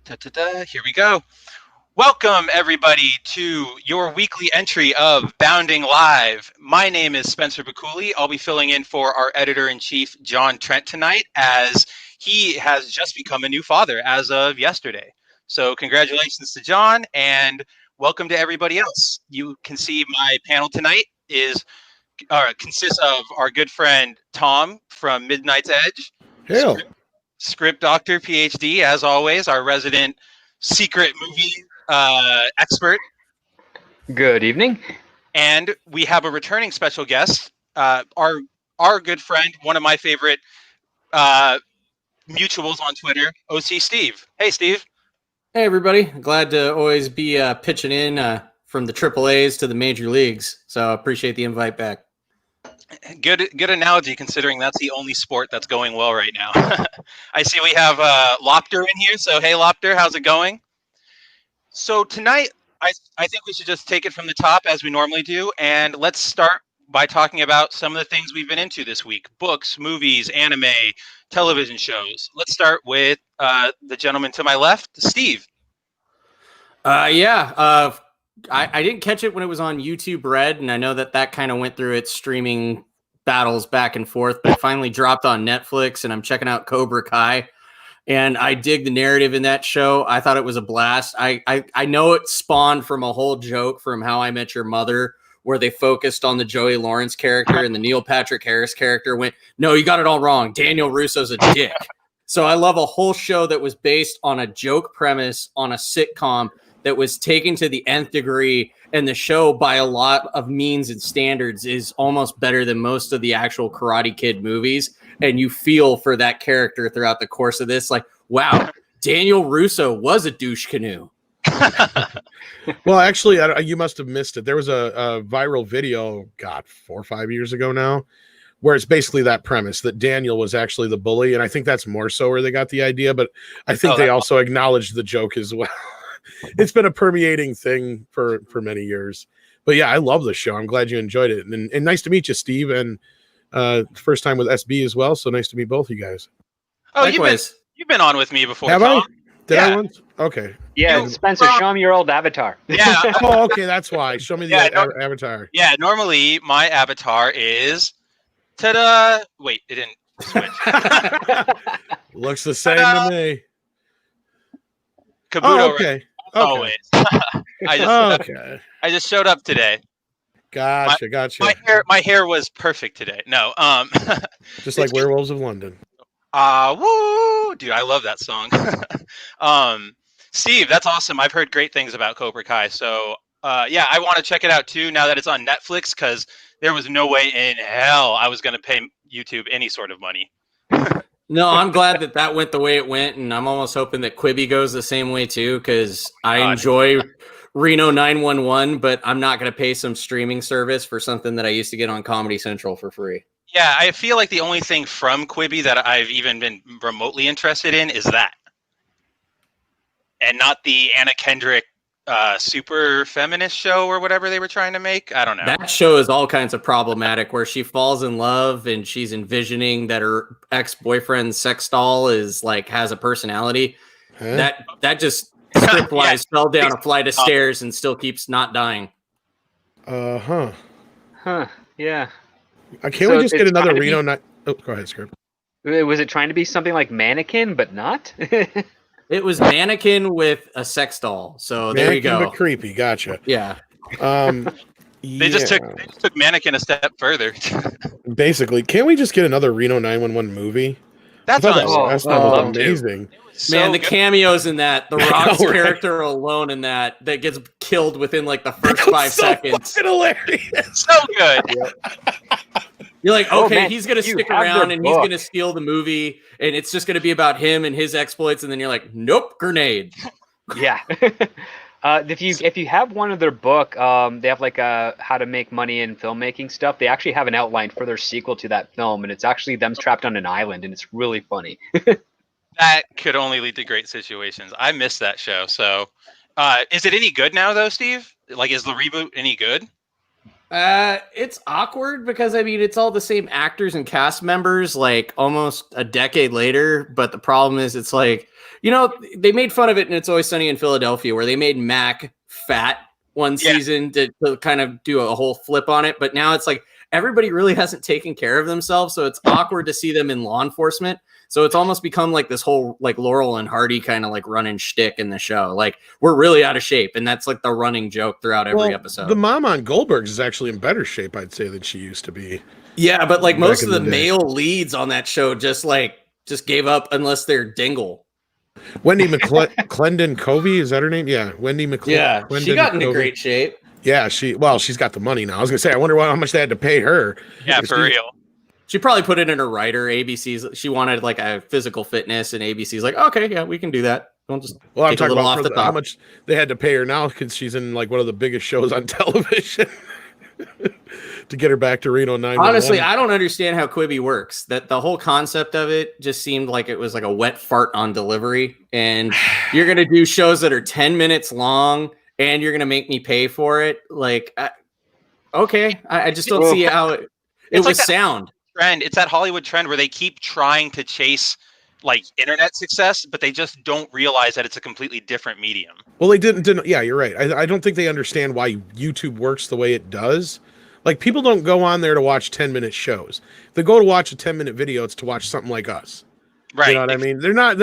Here we go. Welcome, everybody, to your weekly entry of Bounding Live. My name is Spencer Baculi. I'll be filling in for our editor-in-chief, John Trent, tonight, as he has just become a new father as of yesterday. So congratulations to John, and welcome to everybody else. You can see my panel tonight consists of our good friend Tom from Midnight's Edge, Hail. Script Doctor, PhD, as always, our resident secret movie expert. Good evening. And we have a returning special guest, our good friend, one of my favorite mutuals on Twitter, OC Steve. Hey, Steve. Hey, everybody. Glad to always be pitching in from the AAAs to the major leagues. So appreciate the invite back. Good analogy, considering that's the only sport that's going well right now. I see we have Lopter in here. So, hey, Lopter, how's it going? So tonight, I think we should just take it from the top as we normally do. And let's start by talking about some of the things we've been into this week. Books, movies, anime, television shows. Let's start with the gentleman to my left, Steve. I didn't catch it when it was on YouTube Red, and I know that kind of went through its streaming battles back and forth, but it finally dropped on Netflix, and I'm checking out Cobra Kai, and I dig the narrative in that show. I thought it was a blast. I know it spawned from a whole joke from How I Met Your Mother, where they focused on the Joey Lawrence character, and the Neil Patrick Harris character went, no, you got it all wrong. Daniel Russo's a dick. So I love a whole show that was based on a joke premise on a sitcom that was taken to the nth degree, and the show by a lot of means and standards is almost better than most of the actual Karate Kid movies. And you feel for that character throughout the course of this, like, wow, Daniel Russo was a douche canoe. Well, actually, you must have missed it. There was a viral video, 4 or 5 years ago now, where it's basically that premise that Daniel was actually the bully. And I think that's more so where they got the idea, but I think they also acknowledged the joke as well. It's been a permeating thing for many years. But yeah, I love the show. I'm glad you enjoyed it. And nice to meet you, Steve. And first time with SB as well. So nice to meet both of you guys. Oh, you've been on with me before. Have Tom. I? Did I once? Okay. Yeah, Spencer, show him your old avatar. Yeah. Oh, okay. That's why. Show me the avatar. Yeah, normally my avatar is ta-da. Wait, it didn't switch. Looks the same to me. Kabuto, okay. Right? Always. I just showed up today. Gotcha. My hair was perfect today. No, just like Werewolves of London. Woo, dude, I love that song. Steve, that's awesome. I've heard great things about Cobra Kai. So, yeah, I want to check it out too now that it's on Netflix, because there was no way in hell I was going to pay YouTube any sort of money. No, I'm glad that went the way it went, and I'm almost hoping that Quibi goes the same way too, because I enjoy Reno 911, but I'm not going to pay some streaming service for something that I used to get on Comedy Central for free. Yeah, I feel like the only thing from Quibi that I've even been remotely interested in is that, and not the Anna Kendrick super feminist show or whatever they were trying to make. I don't know. That show is all kinds of problematic, where she falls in love and she's envisioning that her ex-boyfriend's sex doll is like has a personality. Huh? That just script wise fell down a flight of stairs and still keeps not dying. Yeah. Can't we just get another Reno night? Oh, go ahead, script. Was it trying to be something like Mannequin, but not? It was Mannequin with a sex doll. So there you go. But creepy. Gotcha. Yeah. They just took Mannequin a step further. Basically, can't we just get another Reno 911 movie? That's amazing. Man, the cameos in that, the Rock's character alone in that gets killed within like the first 5 seconds. Fucking hilarious. So good. You're like, okay, he's going to stick around and he's going to steal the movie, and it's just going to be about him and his exploits, and then you're like, nope, grenade. Yeah. If you have one of their book, they have like how to make money in filmmaking stuff. They actually have an outline for their sequel to that film, and it's actually them trapped on an island, and it's really funny. That could only lead to great situations. I missed that show. So, is it any good now, though, Steve? Like, is the reboot any good? It's awkward because I mean it's all the same actors and cast members like almost a decade later, but the problem is it's like, they made fun of it in It's Always Sunny in Philadelphia where they made Mac fat one season to kind of do a whole flip on it, but now it's like everybody really hasn't taken care of themselves, so it's awkward to see them in law enforcement. So it's almost become like this whole like Laurel and Hardy kind of like running shtick in the show. Like we're really out of shape, and that's like the running joke throughout every episode. The mom on Goldberg's is actually in better shape, I'd say, than she used to be. Yeah, but like most of the male leads on that show just gave up unless they're dingle. Wendy McClendon Covey, is that her name? Yeah, Wendy McClendon. Yeah, she got into great shape. Yeah, she's got the money now. I was gonna say, I wonder how much they had to pay her. Yeah, for real. She probably put it in her writer. ABC's, she wanted like a physical fitness, and ABC's like, okay, yeah, we can do that. Don't just I'm talking about how much they had to pay her now because she's in like one of the biggest shows on television to get her back to Reno 911. Honestly, I don't understand how Quibi works. That the whole concept of it just seemed like it was like a wet fart on delivery, and you're gonna do shows that are 10 minutes long, and you're gonna make me pay for it. Like, okay, I just don't see how it was like sound. Trend. It's that Hollywood trend where they keep trying to chase like internet success, but they just don't realize that it's a completely different medium. Well, they didn't. Yeah, you're right. I don't think they understand why YouTube works the way it does. Like people don't go on there to watch 10-minute shows. If they go to watch a 10-minute video, it's to watch something like us. Right. You know what I mean? They're not.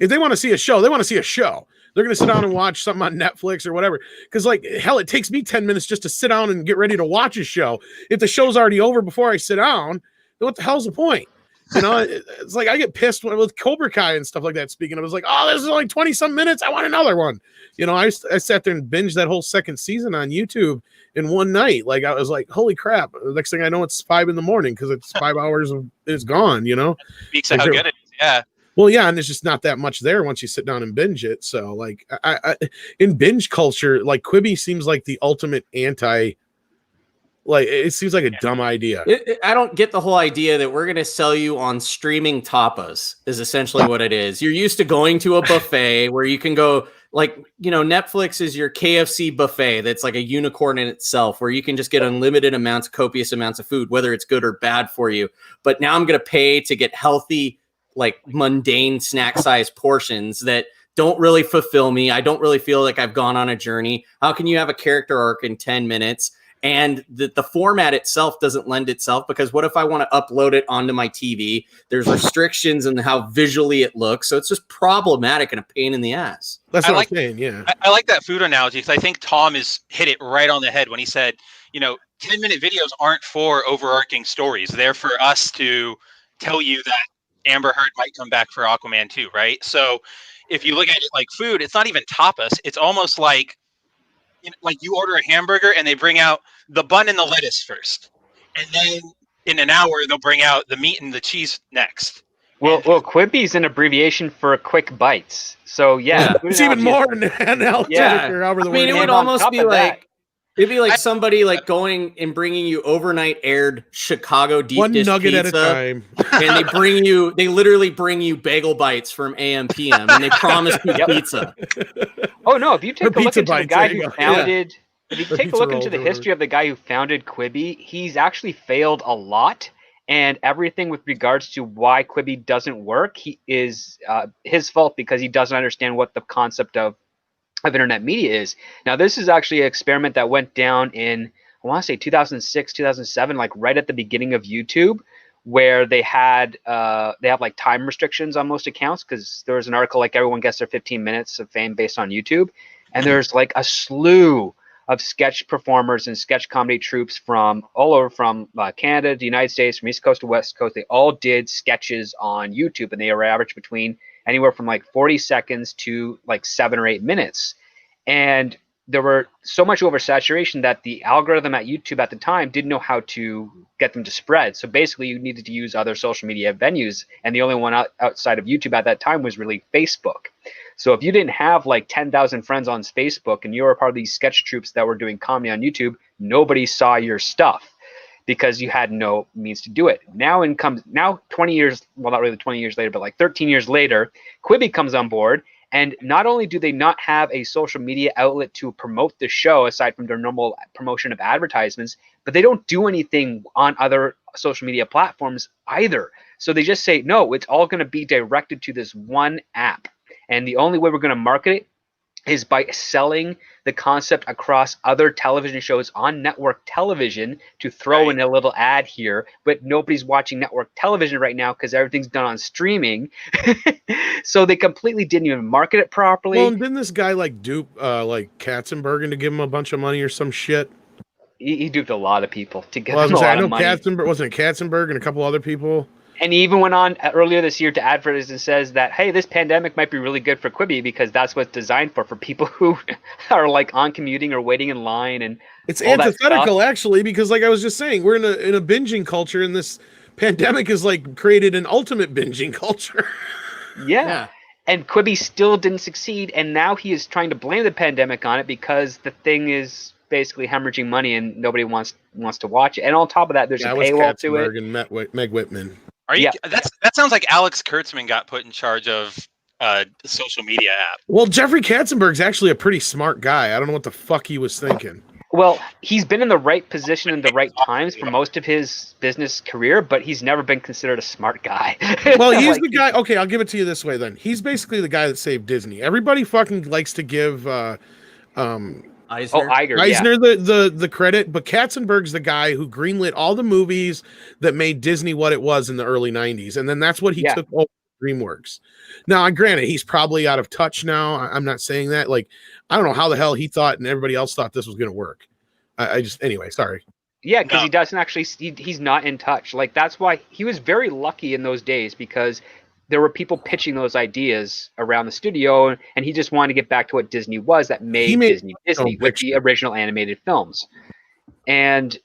If they want to see a show, they want to see a show. They're going to sit down and watch something on Netflix or whatever. Because, like, hell, it takes me 10 minutes just to sit down and get ready to watch a show. If the show's already over before I sit down, then what the hell's the point? You know, it's like I get pissed with Cobra Kai and stuff like that. Speaking of, I was like, oh, this is only 20-some minutes. I want another one. You know, I sat there and binged that whole second season on YouTube in one night. Like, I was like, holy crap. The next thing I know, it's 5 a.m. because it's 5 hours of it's gone, you know? Speaks of how good it is, yeah. Well, yeah, and there's just not that much there once you sit down and binge it. So, like, I in binge culture, like, Quibi seems like the ultimate anti. Like, it seems like a dumb idea. I don't get the whole idea that we're going to sell you on streaming tapas is essentially what it is. You're used to going to a buffet where you can go, like, you know, Netflix is your KFC buffet that's like a unicorn in itself where you can just get unlimited amounts, copious amounts of food, whether it's good or bad for you. But now I'm going to pay to get healthy, like mundane snack size portions that don't really fulfill me. I don't really feel like I've gone on a journey. How can you have a character arc in 10 minutes? And the format itself doesn't lend itself, because what if I want to upload it onto my TV? There's restrictions in how visually it looks. So it's just problematic and a pain in the ass. That's what I'm saying, yeah. I like that food analogy because I think Tom has hit it right on the head when he said, you know, 10-minute videos aren't for overarching stories. They're for us to tell you that Amber Heard might come back for Aquaman 2, right? So if you look at it like food, it's not even tapas. It's almost like, you know, like you order a hamburger and they bring out the bun and the lettuce first. And then in an hour, they'll bring out the meat and the cheese next. Well, Quibi's an abbreviation for quick bites. So, yeah. It's even more than analytic. Yeah. I mean, it would almost be like, it'd be like somebody like going and bringing you overnight aired Chicago deep one dish nugget pizza, at a time, and they literally bring you bagel bites from AM PM, and they promise you pizza. Oh no! If you take a look into the guy who founded, if you take a look into the history of the guy who founded Quibi, he's actually failed a lot. And everything with regards to why Quibi doesn't work, he is his fault because he doesn't understand what the concept of internet media is. Now, this is actually an experiment that went down in, I want to say 2006, 2007, like right at the beginning of YouTube, where they have like time restrictions on most accounts, because there was an article like everyone gets their 15 minutes of fame based on YouTube. And there's like a slew of sketch performers and sketch comedy troupes from all over, from Canada, the United States, from East Coast to West Coast. They all did sketches on YouTube, and they were averaged between anywhere from like 40 seconds to like 7 or 8 minutes. And there were so much oversaturation that the algorithm at YouTube at the time didn't know how to get them to spread. So basically you needed to use other social media venues. And the only one outside of YouTube at that time was really Facebook. So if you didn't have like 10,000 friends on Facebook and you were part of these sketch troupes that were doing comedy on YouTube, nobody saw your stuff because you had no means to do it. Now 20 years, well, not really 20 years later, but like 13 years later, Quibi comes on board, And not only do they not have a social media outlet to promote the show aside from their normal promotion of advertisements, but they don't do anything on other social media platforms either. So they just say, no, it's all going to be directed to this one app. And the only way we're going to market it is by selling the concept across other television shows on network television to throw in a little ad here, but nobody's watching network television right now because everything's done on streaming. So they completely didn't even market it properly. Well, and didn't this guy like dupe like Katzenberg to give him a bunch of money or some shit? He duped a lot of people to get Well, them a lot I know of money. Katzenberg, wasn't it Katzenberg and a couple other people? And he even went on earlier this year to advertise and says that, hey, this pandemic might be really good for Quibi because that's what it's designed for people who are like on commuting or waiting in line. And it's antithetical actually, because like I was just saying, we're in a binging culture, and this pandemic has like created an ultimate binging culture. Yeah. And Quibi still didn't succeed, and now he is trying to blame the pandemic on it because the thing is basically hemorrhaging money and nobody wants to watch it. And on top of that, there's a paywall to it. And Meg Whitman. Are you? Yeah. That sounds like Alex Kurtzman got put in charge of social media app. Well, Jeffrey Katzenberg's actually a pretty smart guy. I don't know what the fuck he was thinking. Well, he's been in the right position in the right times for most of his business career, but he's never been considered a smart guy. Well, he's the guy. Okay, I'll give it to you this way then. He's basically the guy that saved Disney. Everybody fucking likes to give Eisner the credit, but Katzenberg's the guy who greenlit all the movies that made Disney what it was in the early 90s, and then that's what he took over DreamWorks. Now, granted, he's probably out of touch now. I'm not saying that. Like, I don't know how the hell he thought and everybody else thought this was going to work. Anyway, sorry. Yeah, because he doesn't actually, he's not in touch. Like, that's why he was very lucky in those days, because there were people pitching those ideas around the studio, and he just wanted to get back to what Disney was, that made Disney with the original animated films. And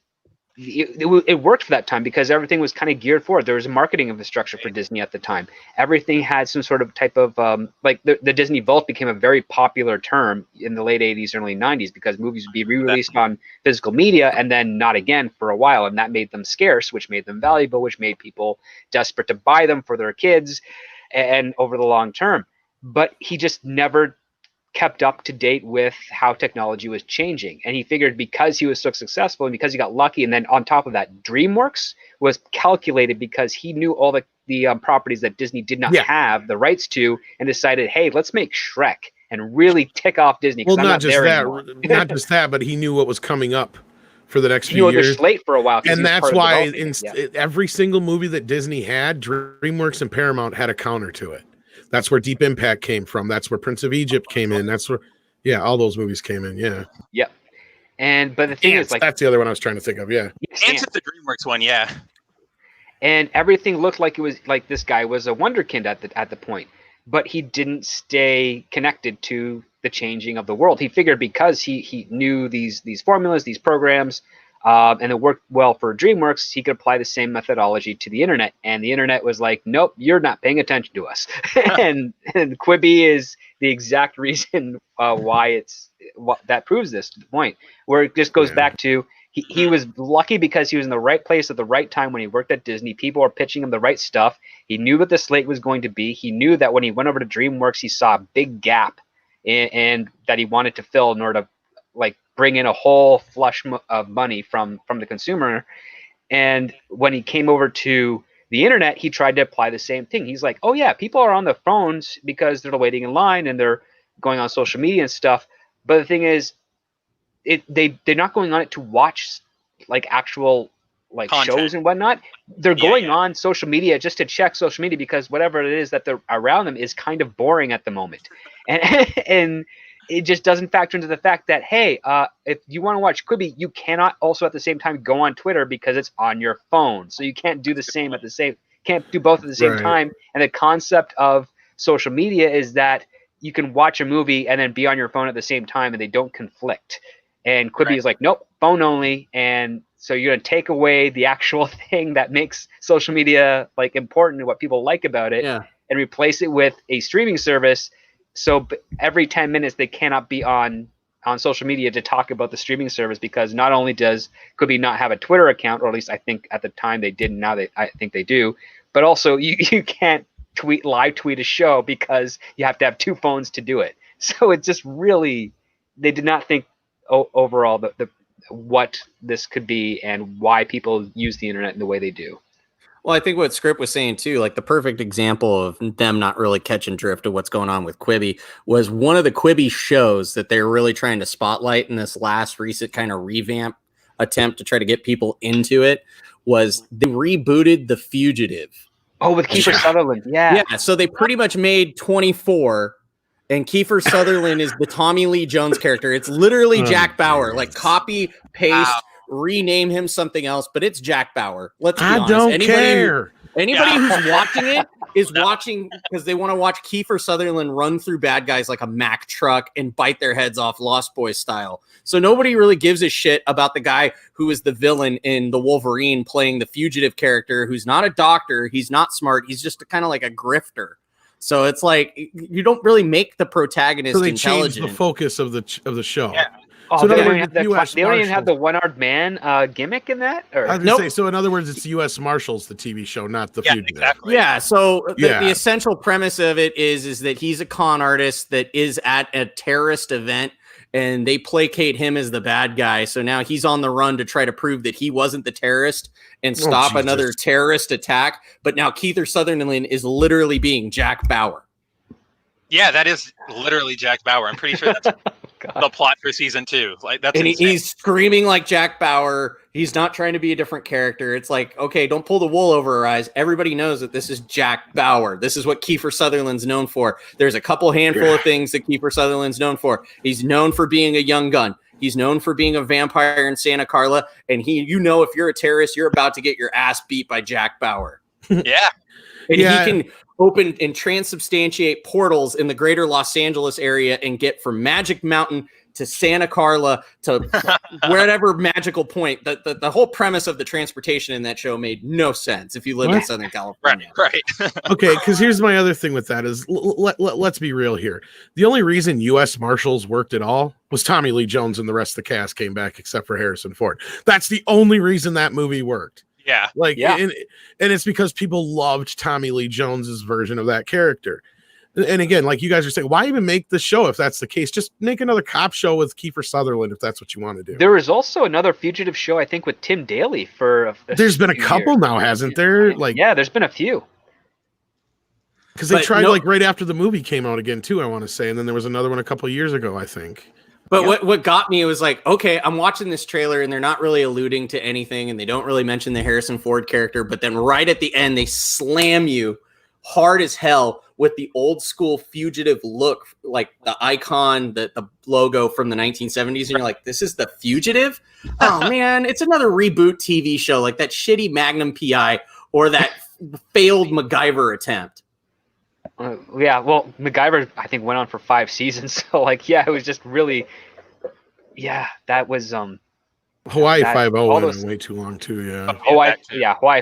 it worked for that time because everything was kind of geared for it. There was a marketing infrastructure for Disney at the time. Everything had some sort of type of like the Disney Vault became a very popular term in the late 80s, early 90s, because movies would be re-released on physical media and then not again for a while, and that made them scarce, which made them valuable, which made people desperate to buy them for their kids and over the long term. But he just never kept up to date with how technology was changing. And he figured because he was so successful and because he got lucky, and then on top of that, DreamWorks was calculated because he knew all the properties that Disney did not have the rights to, and decided, hey, let's make Shrek and really tick off Disney. Well, not just that, but he knew what was coming up for the next few years. Slate for a while, and that's why every single movie that Disney had, DreamWorks and Paramount had a counter to it. That's where Deep Impact came from. That's where Prince of Egypt came in. That's where, all those movies came in. Yeah. Yep. But the thing is, like, that's the other one I was trying to think of. Yeah. Ants is the DreamWorks one. Yeah. And everything looked like it was like this guy was a wonderkind at the point, but he didn't stay connected to the changing of the world. He figured because he knew these formulas, these programs, and it worked well for DreamWorks, he could apply the same methodology to the internet. And the internet was like, nope, you're not paying attention to us. and Quibi is the exact reason why that proves this to the point where it just goes back to he was lucky because he was in the right place at the right time when he worked at Disney. People were pitching him the right stuff. He knew what the slate was going to be. He knew that when he went over to DreamWorks, he saw a big gap and that he wanted to fill in order to like bring in a whole flush of money from the consumer. And when he came over to the internet, he tried to apply the same thing. He's like, oh yeah, people are on their phones because they're waiting in line and they're going on social media and stuff. But the thing is, they're not going on it to watch like actual like content, shows and whatnot. They're going on social media just to check social media because whatever it is that they're around them is kind of boring at the moment. And it just doesn't factor into the fact that, hey, if you want to watch Quibi, you cannot also at the same time go on Twitter because it's on your phone. So you can't do can't do both at the same time. And the concept of social media is that you can watch a movie and then be on your phone at the same time and they don't conflict. And Quibi is like, nope, phone only. And so you're going to take away the actual thing that makes social media like important and what people like about it and replace it with a streaming service. So every 10 minutes, they cannot be on social media to talk about the streaming service because not only does Quibi not have a Twitter account, or at least I think at the time they didn't, now I think they do, but also you can't live tweet a show because you have to have 2 phones to do it. So it's just really, they did not think overall the what this could be and why people use the internet in the way they do. Well, I think what Script was saying too, like the perfect example of them not really catching drift of what's going on with Quibi was one of the Quibi shows that they're really trying to spotlight in this last recent kind of revamp attempt to try to get people into it was they rebooted The Fugitive. Oh, with Kiefer Sutherland. Yeah. Yeah. So they pretty much made 24 and Kiefer Sutherland is the Tommy Lee Jones character. It's literally Jack Bauer, like copy, paste, rename him something else, but it's Jack Bauer. Let's be honest. Don't care. Anybody who's watching it is watching because they want to watch Kiefer Sutherland run through bad guys like a Mack truck and bite their heads off Lost Boys style. So nobody really gives a shit about the guy who is the villain in The Wolverine playing the fugitive character who's not a doctor. He's not smart. He's just kind of like a grifter. So it's like you don't really make the protagonist so they intelligent. changed the focus of the show. Yeah. So they don't even have the one-armed man gimmick in that? Or? I was gonna say, so in other words, it's U.S. Marshals, the TV show, not the Fugitive. Exactly. Yeah, so the essential premise of it is that he's a con artist that is at a terrorist event, and they placate him as the bad guy. So now he's on the run to try to prove that he wasn't the terrorist and stop another terrorist attack. But now Kiefer Sutherland is literally being Jack Bauer. Yeah, that is literally Jack Bauer. I'm pretty sure that's the plot for season 2. Like that's and he's screaming like Jack Bauer. He's not trying to be a different character. It's like, okay, don't pull the wool over our eyes. Everybody knows that this is Jack Bauer. This is what Kiefer Sutherland's known for. There's a couple handful of things that Kiefer Sutherland's known for. He's known for being a young gun. He's known for being a vampire in Santa Carla. And if you're a terrorist, you're about to get your ass beat by Jack Bauer. Yeah. And he can open and transubstantiate portals in the greater Los Angeles area and get from Magic Mountain to Santa Carla to wherever magical point. The whole premise of the transportation in that show made no sense if you live in Southern California. Right. Okay, because here's my other thing with that is let's be real here. The only reason U.S. Marshals worked at all was Tommy Lee Jones and the rest of the cast came back except for Harrison Ford. That's the only reason that movie worked. Yeah. And it's because people loved Tommy Lee Jones's version of that character. And again, like you guys are saying, why even make the show if that's the case? Just make another cop show with Kiefer Sutherland if that's what you want to do. There is also another fugitive show, I think, with Tim Daly for. There's been a couple years. now, hasn't there? There's been a few. Because they tried right after the movie came out again too. I want to say, and then there was another one a couple years ago, I think. But what got me was like, okay, I'm watching this trailer and they're not really alluding to anything and they don't really mention the Harrison Ford character. But then right at the end, they slam you hard as hell with the old school fugitive look, like the icon, the logo from the 1970s. And you're like, this is the Fugitive? Oh, man, it's another reboot TV show like that shitty Magnum PI or that failed MacGyver attempt. Well, MacGyver, I think, went on for 5 seasons. So, it was just really, that was Hawaii 5-0 went way too long too. Yeah. Hawaii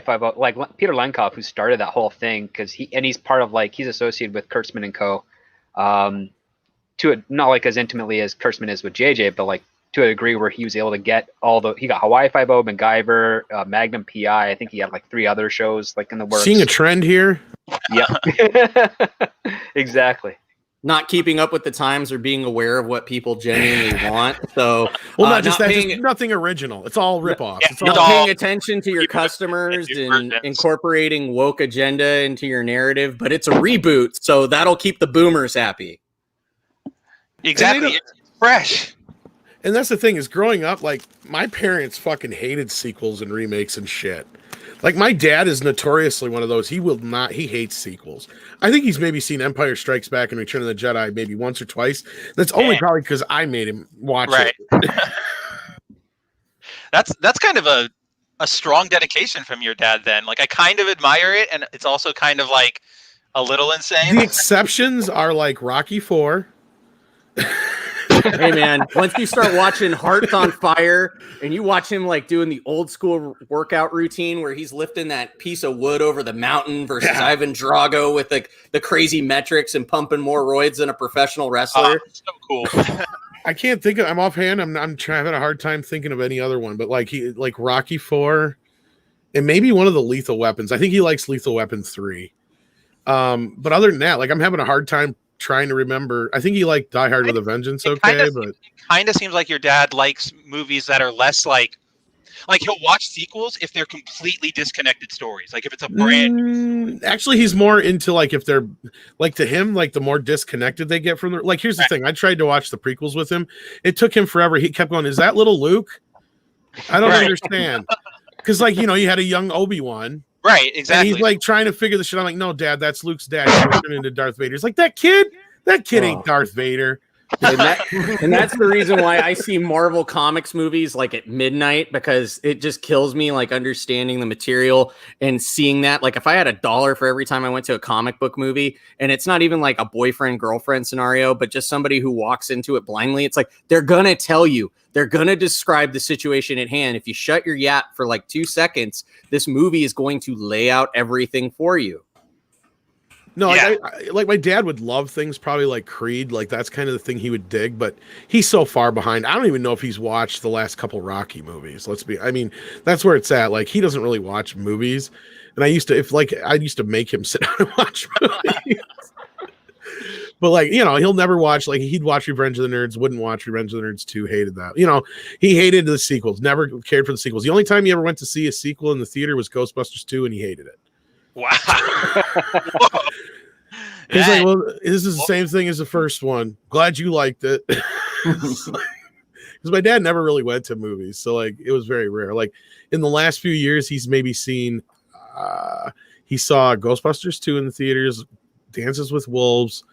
5-0. Like Peter Lenkov, who started that whole thing, because he's part of he's associated with Kurtzman and Co. Not as intimately as Kurtzman is with JJ, but to a degree where he was able to get he got Hawaii 5-0, MacGyver, Magnum PI. I think he had 3 other shows in the works. Seeing a trend here. Yeah. Exactly. Not keeping up with the times or being aware of what people genuinely want. So, not just that, just nothing original. It's all ripoffs. It's all paying attention to your customers and incorporating woke agenda into your narrative. But it's a reboot, so that'll keep the boomers happy. Exactly. It's fresh. And that's the thing is, growing up, my parents fucking hated sequels and remakes and shit. My dad is notoriously one of those. He hates sequels. I think he's maybe seen Empire Strikes Back and Return of the Jedi maybe once or twice. That's only probably because I made him watch it. That's kind of a strong dedication from your dad then. I kind of admire it, and it's also kind of a little insane. The exceptions are Rocky IV. Hey man, once you start watching Hearts on Fire and you watch him doing the old school workout routine where he's lifting that piece of wood over the mountain versus Ivan Drago with the crazy metrics and pumping more roids than a professional wrestler. So cool. I can't think of. I'm offhand. I'm having a hard time thinking of any other one. But Rocky IV, and maybe one of the Lethal Weapons. I think he likes Lethal Weapon 3. But other than that, like I'm having a hard time trying to remember. I think he liked Die Hard with a Vengeance, okay, but it kind of seems like your dad likes movies that are less like he'll watch sequels if they're completely disconnected stories. Like if it's a brand actually he's more into like if they're like to him, like the more disconnected they get from the like here's the thing. I tried to watch the prequels with him. It took him forever. He kept going, is that little Luke? I don't understand. Because like, you know, you had a young Obi-Wan. Right, exactly. And he's like trying to figure the shit. I'm like, no, Dad, that's Luke's dad. He's turning into Darth Vader. He's like, that kid ain't Darth Vader. And that's the reason why I see Marvel Comics movies like at midnight, because it just kills me, like understanding the material and seeing that. Like if I had $1 for every time I went to a comic book movie, and it's not even like a boyfriend girlfriend scenario, but just somebody who walks into it blindly, it's like they're gonna tell you, they're gonna describe the situation at hand. If you shut your yap for like 2 seconds, this movie is going to lay out everything for you. No, like my dad would love things probably like Creed, like that's kind of the thing he would dig, but he's so far behind. I don't even know if he's watched the last couple Rocky movies. I mean, that's where it's at. Like he doesn't really watch movies. And I used to make him sit down and watch movies. But like, you know, he'll never watch, like he'd watch Revenge of the Nerds, wouldn't watch Revenge of the Nerds 2, hated that. You know, he hated the sequels, never cared for the sequels. The only time he ever went to see a sequel in the theater was Ghostbusters 2, and he hated it. Wow. He's like, well, this is the same thing as the first one. Glad you liked it. Because my dad never really went to movies. So like it was very rare. Like in the last few years, he's maybe seen he saw Ghostbusters 2 in the theaters, Dances with Wolves,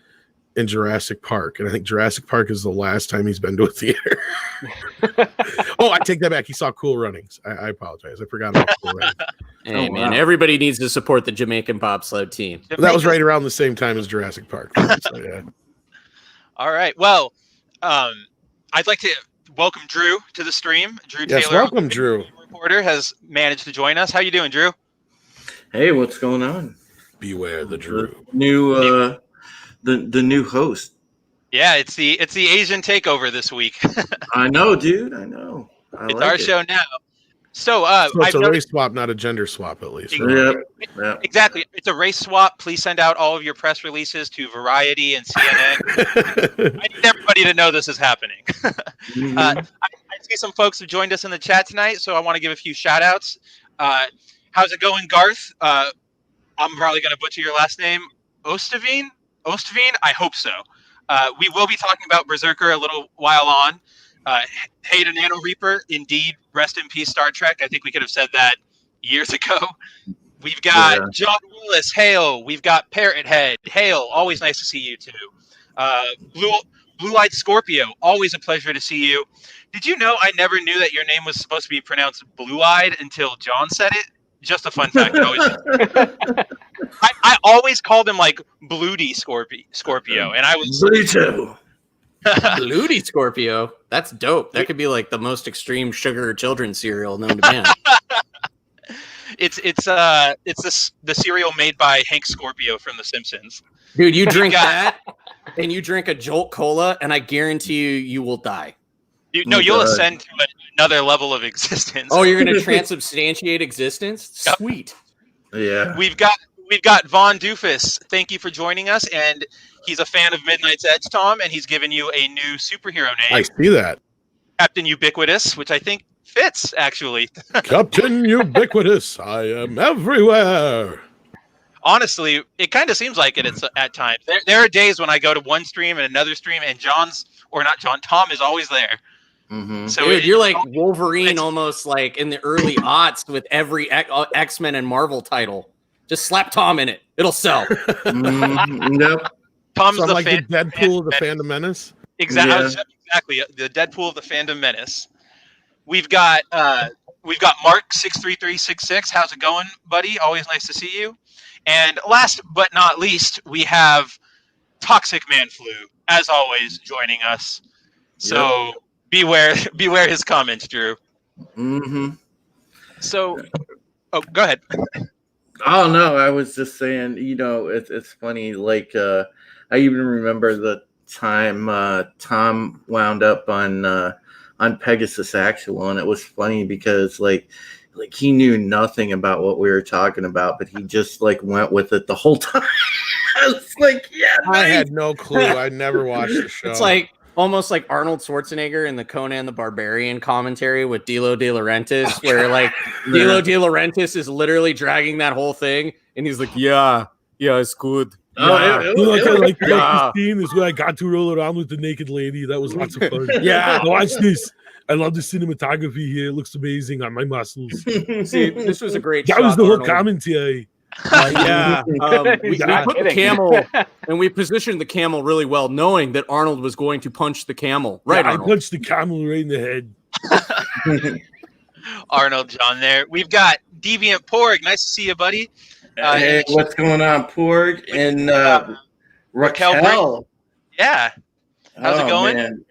and Jurassic Park. And I think Jurassic Park is the last time he's been to a theater. Oh, I take that back. He saw Cool Runnings. I apologize. I forgot about Cool Runnings. Hey, man, everybody needs to support the Jamaican bobsled team. That was right around the same time as Jurassic Park. So, yeah. All right. Well, I'd like to welcome Drew to the stream. Drew Yes, Taylor, welcome, Drew. Reporter, has managed to join us. How you doing, Drew? Hey, what's going on? Beware the Drew. New the new host. Yeah, it's the Asian takeover this week. I know, dude. I know. It's our show now. So, it's a race swap, not a gender swap, at least. Right? Yep. Exactly. It's a race swap. Please send out all of your press releases to Variety and CNN. I need everybody to know this is happening. Mm-hmm. I see some folks have joined us in the chat tonight, so I want to give a few shout outs. How's it going, Garth? I'm probably going to butcher your last name. Ostavine? I hope so. We will be talking about Berserker a little while on. Hey to Nano Reaper, indeed, rest in peace, Star Trek. I think we could have said that years ago. We've got John Willis, hail. We've got Parrot Head, hail. Always nice to see you too. Blue-eyed Scorpio, always a pleasure to see you. Did you know I never knew that your name was supposed to be pronounced blue-eyed until John said it? Just a fun fact. I always called him like Bloody Scorpio, and I was Bluto. Bloody Scorpio. That's dope. That could be like the most extreme sugar children's cereal known to man. It's the cereal made by Hank Scorpio from The Simpsons. Dude, you drink that and you drink a Jolt Cola, and I guarantee you will die. You'll ascend to another level of existence. Oh, you're going to transubstantiate existence? Yep. Sweet. Yeah. We've got Von Doofus. Thank you for joining us, and he's a fan of Midnight's Edge, Tom, and he's given you a new superhero name. I see that. Captain Ubiquitous, which I think fits, actually. Captain Ubiquitous, I am everywhere. Honestly, it kind of seems like it at times. There are days when I go to one stream and another stream, and Tom is always there. Mm-hmm. So dude, you're like Wolverine, almost like in the early aughts with every X-Men and Marvel title. Just slap Tom in it; it'll sell. Nope. Tom's so like the Deadpool of the Fandom Menace. Exactly, the Deadpool of the Fandom Menace. We've got Mark 63366. How's it going, buddy? Always nice to see you. And last but not least, we have Toxic Man Flu, as always, joining us. So beware his comments, Drew. Mm-hmm. So, go ahead. Oh no, I was just saying, it's funny. Like, I even remember the time Tom wound up on Pegasus Actual, and it was funny because, like, like he knew nothing about what we were talking about, but he just like went with it the whole time. I was like, yeah, I nice. had no clue. I never watched the show. It's like almost like Arnold Schwarzenegger in the Conan the Barbarian commentary with Dilo De Laurentiis, where like Dilo De Laurentiis is literally dragging that whole thing, and he's like, "Yeah, it's good." Oh, Yeah, the scene is when I got to roll around with the naked lady. That was lots of fun. Yeah. Watch this. I love the cinematography here. It looks amazing on my muscles. See, this was a great That shot, was the whole Arnold. commentary. Yeah, we Not put the kidding. camel, and we positioned the camel really well, knowing that Arnold was going to punch the camel. Right, Yeah, I Arnold? punched the camel right in the head. Arnold John there. We've got Deviant Porg. Nice to see you, buddy. Hey, what's going on, Porg and Raquel? Yeah. How's it going? Man.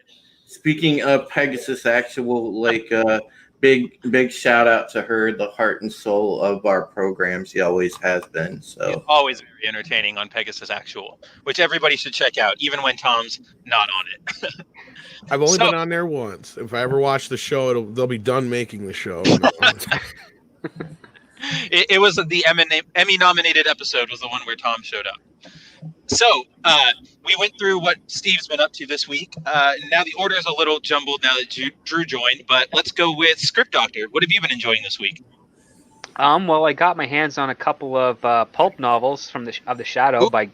Speaking of Pegasus Actual, like big shout out to her, the heart and soul of our programs. He always has been. So Always very entertaining on Pegasus Actual, which everybody should check out, even when Tom's not on it. I've only been on there once. If I ever watch the show, they'll be done making the show. It was the Emmy-nominated episode was the one where Tom showed up. So we went through what Steve's been up to this week. Now the order is a little jumbled now that Drew joined, but let's go with Script Doctor. What have you been enjoying this week? Well, I got my hands on a couple of pulp novels from the Shadow by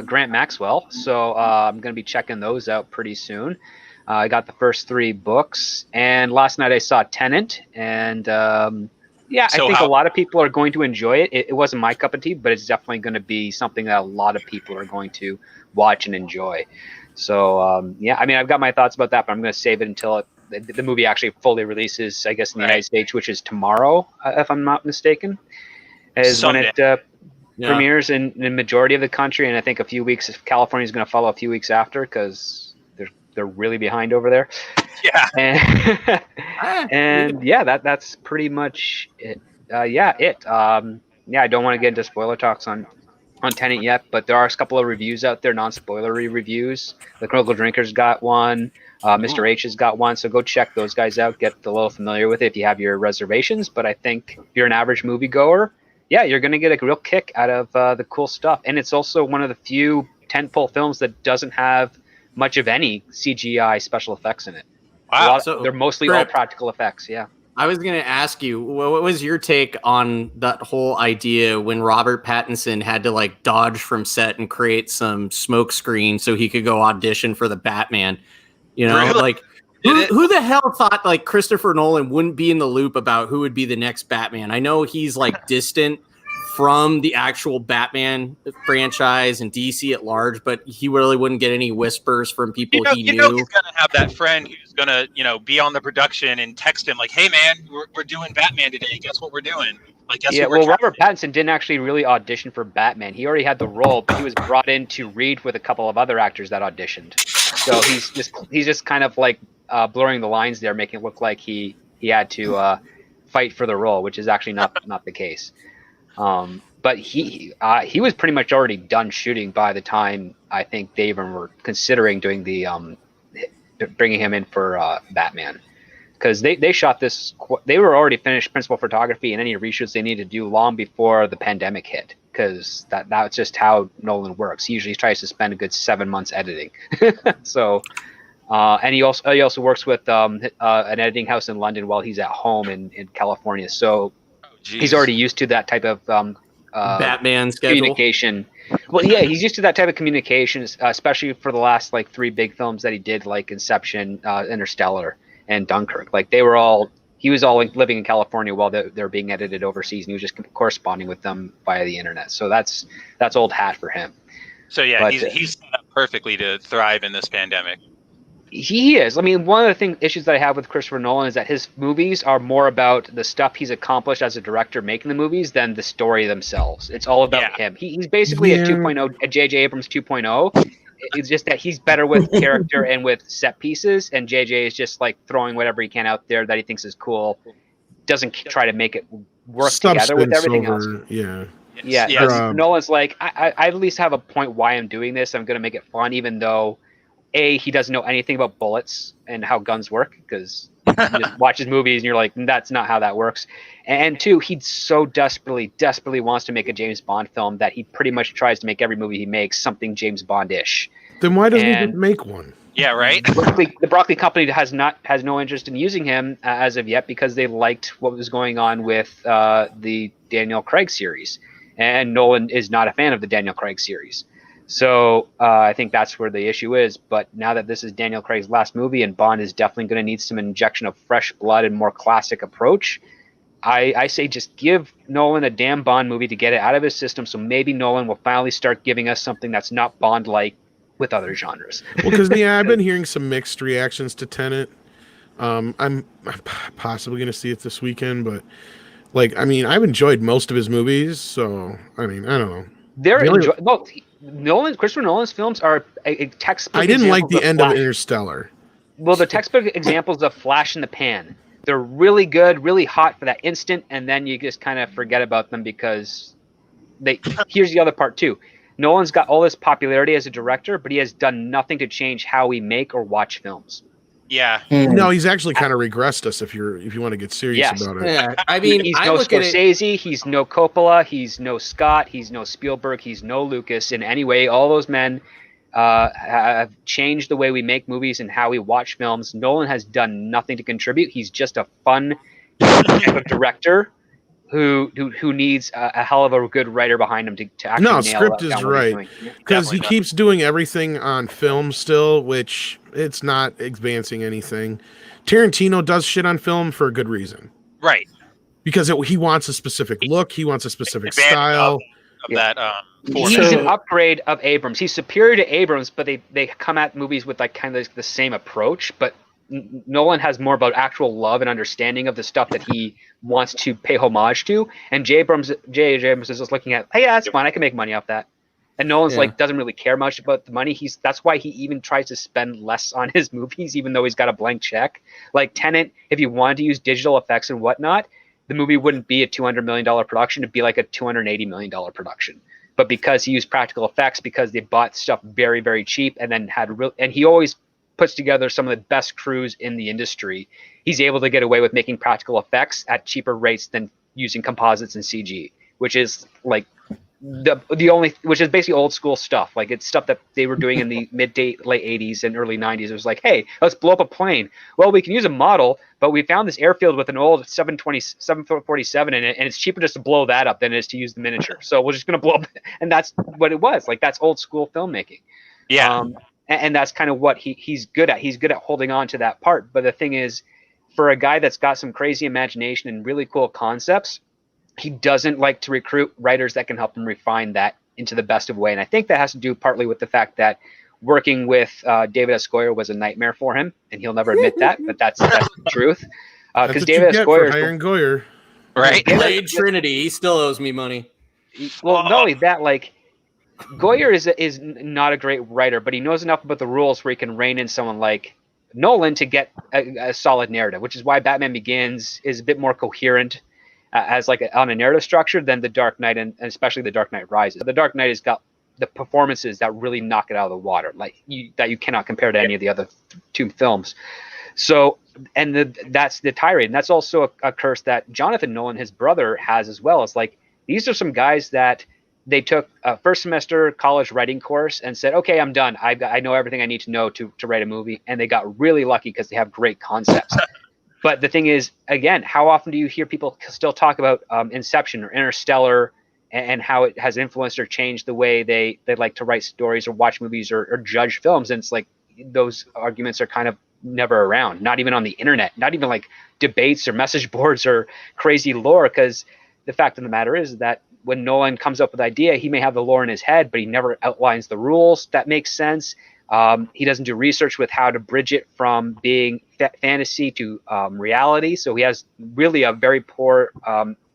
Grant Maxwell, so I'm going to be checking those out pretty soon. I got the first 3 books, and last night I saw Tenet, and I think a lot of people are going to enjoy it. It wasn't my cup of tea, but it's definitely going to be something that a lot of people are going to watch and enjoy. So, I mean, I've got my thoughts about that, but I'm going to save it until the movie actually fully releases, I guess, in the United States, which is tomorrow, if I'm not mistaken, is Sunday. when it premieres in the majority of the country. And I think a few weeks, California is going to follow a few weeks after because they're really behind over there. Yeah. And that's pretty much it. I don't want to get into spoiler talks on Tenet yet, but there are a couple of reviews out there, non-spoilery reviews. The Critical Drinker's got one. Mr. H has got one, so go check those guys out. Get a little familiar with it if you have your reservations. But I think if you're an average moviegoer, you're going to get a real kick out of the cool stuff. And it's also one of the few tentpole films that doesn't have much of any CGI special effects in it. Wow. They're mostly all practical effects, yeah. I was going to ask you, what was your take on that whole idea when Robert Pattinson had to like dodge from set and create some smoke screen so he could go audition for the Batman? You know, Really? like who the hell thought like Christopher Nolan wouldn't be in the loop about who would be the next Batman? I know he's like distant from the actual Batman franchise and DC at large, but he really wouldn't get any whispers from people he knew. You know he's gonna have that friend who's gonna, be on the production and text him like, "Hey man, we're doing Batman today. Guess what we're doing?" Like, guess what we're Robert Pattinson didn't actually really audition for Batman. He already had the role, but he was brought in to read with a couple of other actors that auditioned. So he's just kind of like blurring the lines there, making it look like he had to fight for the role, which is actually not the case. But he was pretty much already done shooting by the time I think they even were considering doing the bringing him in for Batman, because they shot this. They were already finished principal photography and any reshoots they needed to do long before the pandemic hit, because that's just how Nolan works. He usually tries to spend a good 7 months editing. So. And he also works with an editing house in London while he's at home in California. So he's already used to that type of Batman schedule communication. Well, yeah, he's used to that type of communication, especially for the last like 3 big films that he did, like Inception, Interstellar, and Dunkirk. Like he was all like living in California while they're being edited overseas, and he was just corresponding with them via the internet. So that's old hat for him. So he's set up perfectly to thrive in this pandemic. He is. I mean, one of the issues that I have with Christopher Nolan is that his movies are more about the stuff he's accomplished as a director making the movies than the story themselves. It's all about him. He's basically a 2.0, a J.J. Abrams 2.0. It's just that he's better with character and with set pieces, and J.J. is just like throwing whatever he can out there that he thinks is cool. Doesn't try to make it work together with everything else. Yeah. Nolan's like, I at least have a point why I'm doing this. I'm going to make it fun, even though he doesn't know anything about bullets and how guns work, because You just watch his movies and you're like, that's not how that works. And two, he so desperately wants to make a James Bond film that he pretty much tries to make every movie he makes something James Bond-ish. Then why doesn't he just make one? Yeah, right. The Broccoli Company has no interest in using him as of yet because they liked what was going on with the Daniel Craig series, and Nolan is not a fan of the Daniel Craig series. So I think that's where the issue is. But now that this is Daniel Craig's last movie, and Bond is definitely going to need some injection of fresh blood and more classic approach, I say just give Nolan a damn Bond movie to get it out of his system. So maybe Nolan will finally start giving us something that's not Bond-like with other genres. Well, because I've been hearing some mixed reactions to Tenet. I'm possibly going to see it this weekend, but I've enjoyed most of his movies, so I don't know. Christopher Nolan's films are a textbook. I didn't like the end of Interstellar. Well, the textbook examples of flash in the pan. They're really good, really hot for that instant, and then you just kind of forget about them because here's the other part too. Nolan's got all this popularity as a director, but he has done nothing to change how we make or watch films. Yeah. No, he's actually kind of regressed us if you want to get serious about it. Yeah, I mean, he's no Scorsese, he's no Coppola, he's no Scott, he's no Spielberg, he's no Lucas in any way. All those men have changed the way we make movies and how we watch films. Nolan has done nothing to contribute. He's just a fun type of director who needs a hell of a good writer behind him to actually nail script is right, because he keeps doing everything on film still, which it's not advancing anything. Tarantino does shit on film for a good reason, right? Because he wants a specific look, he wants a specific style. He's an upgrade of Abrams. He's superior to Abrams, but they come at movies with like kind of the same approach, but Nolan has more about actual love and understanding of the stuff that he wants to pay homage to, and J. Abrams is just looking at, hey, yeah, that's fine, I can make money off that. And Nolan's doesn't really care much about the money. That's why he even tries to spend less on his movies, even though he's got a blank check. Like Tenet, if you wanted to use digital effects and whatnot, the movie wouldn't be a $200 million production; it'd be like a $280 million production. But because he used practical effects, because they bought stuff very, very cheap, and then and he always puts together some of the best crews in the industry, he's able to get away with making practical effects at cheaper rates than using composites and CG, which is like which is basically old school stuff. Like it's stuff that they were doing in the late 80s and early 90s. It was like, hey, let's blow up a plane. Well, we can use a model, but we found this airfield with an old 747 in it, and it's cheaper just to blow that up than it is to use the miniature. So we're just going to blow up. And that's what it was. Like that's old school filmmaking. Yeah. And that's kind of what he's good at. He's good at holding on to that part. But the thing is, for a guy that's got some crazy imagination and really cool concepts, he doesn't like to recruit writers that can help him refine that into the best of way. And I think that has to do partly with the fact that working with David S. Goyer was a nightmare for him, and he'll never admit that, but that's the truth. Because David S. Goyer, right? Blade Trinity, he still owes me money. Well, not only that, like Goyer is not a great writer, but he knows enough about the rules where he can rein in someone like Nolan to get a solid narrative, which is why Batman Begins is a bit more coherent as like on a narrative structure than The Dark Knight, and especially The Dark Knight Rises. The Dark Knight has got the performances that really knock it out of the water, that you cannot compare to any of the other two films. So, and that's the tirade, and that's also a curse that Jonathan Nolan, his brother, has as well. It's like these are some guys that they took a first semester college writing course and said, okay, I'm done. I know everything I need to know to write a movie. And they got really lucky because they have great concepts. But the thing is, again, how often do you hear people still talk about Inception or Interstellar and how it has influenced or changed the way they like to write stories or watch movies or judge films? And it's like those arguments are kind of never around, not even on the internet, not even like debates or message boards or crazy lore, because the fact of the matter is that when Nolan comes up with an idea, he may have the lore in his head, but he never outlines the rules that make sense. He doesn't do research with how to bridge it from being fantasy to reality. So he has really a very poor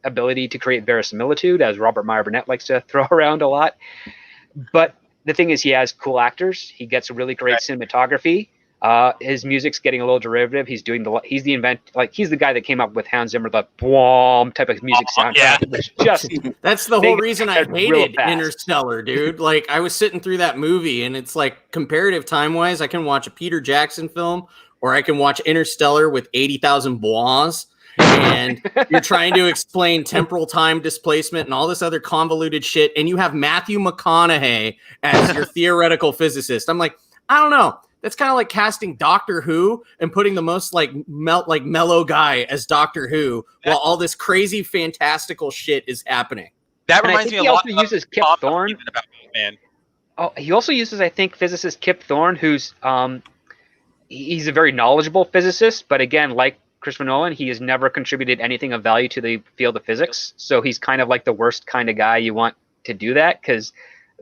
ability to create verisimilitude, as Robert Meyer Burnett likes to throw around a lot. But the thing is, he has cool actors. He gets really great cinematography. His music's getting a little derivative. He's the guy that came up with Hans Zimmer, the boom type of music soundtrack. Yeah. That's the whole reason I hated Interstellar, dude. Like I was sitting through that movie, and it's like comparative time wise, I can watch a Peter Jackson film or I can watch Interstellar with 80,000 bois, and you're trying to explain temporal time displacement and all this other convoluted shit, and you have Matthew McConaughey as your theoretical physicist. I'm like, I don't know. That's kind of like casting Doctor Who and putting the most mellow guy as Doctor Who while all this crazy fantastical shit is happening. That And reminds me a he lot also of uses Kip Tom Thorne. even about Batman. Oh, he also uses, I think, physicist Kip Thorne, who's he's a very knowledgeable physicist, but again, like Christopher Nolan, he has never contributed anything of value to the field of physics. So he's kind of like the worst kind of guy you want to do that, because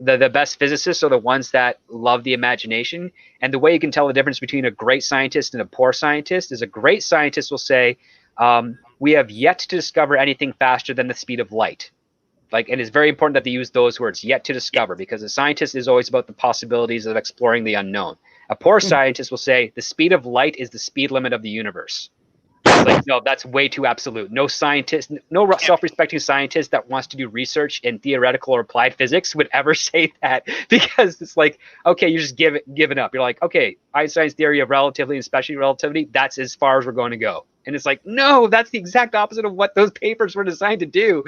the best physicists are the ones that love the imagination. And the way you can tell the difference between a great scientist and a poor scientist is a great scientist will say, we have yet to discover anything faster than the speed of light. Like, it is very important that they use those words, yet to discover, because a scientist is always about the possibilities of exploring the unknown. A poor scientist will say the speed of light is the speed limit of the universe. It's like, no, that's way too absolute. No scientist, no self-respecting scientist that wants to do research in theoretical or applied physics would ever say that, because it's like, okay, you're just giving up. You're like, okay, Einstein's theory of relativity and special relativity, that's as far as we're going to go. And it's like, no, that's the exact opposite of what those papers were designed to do.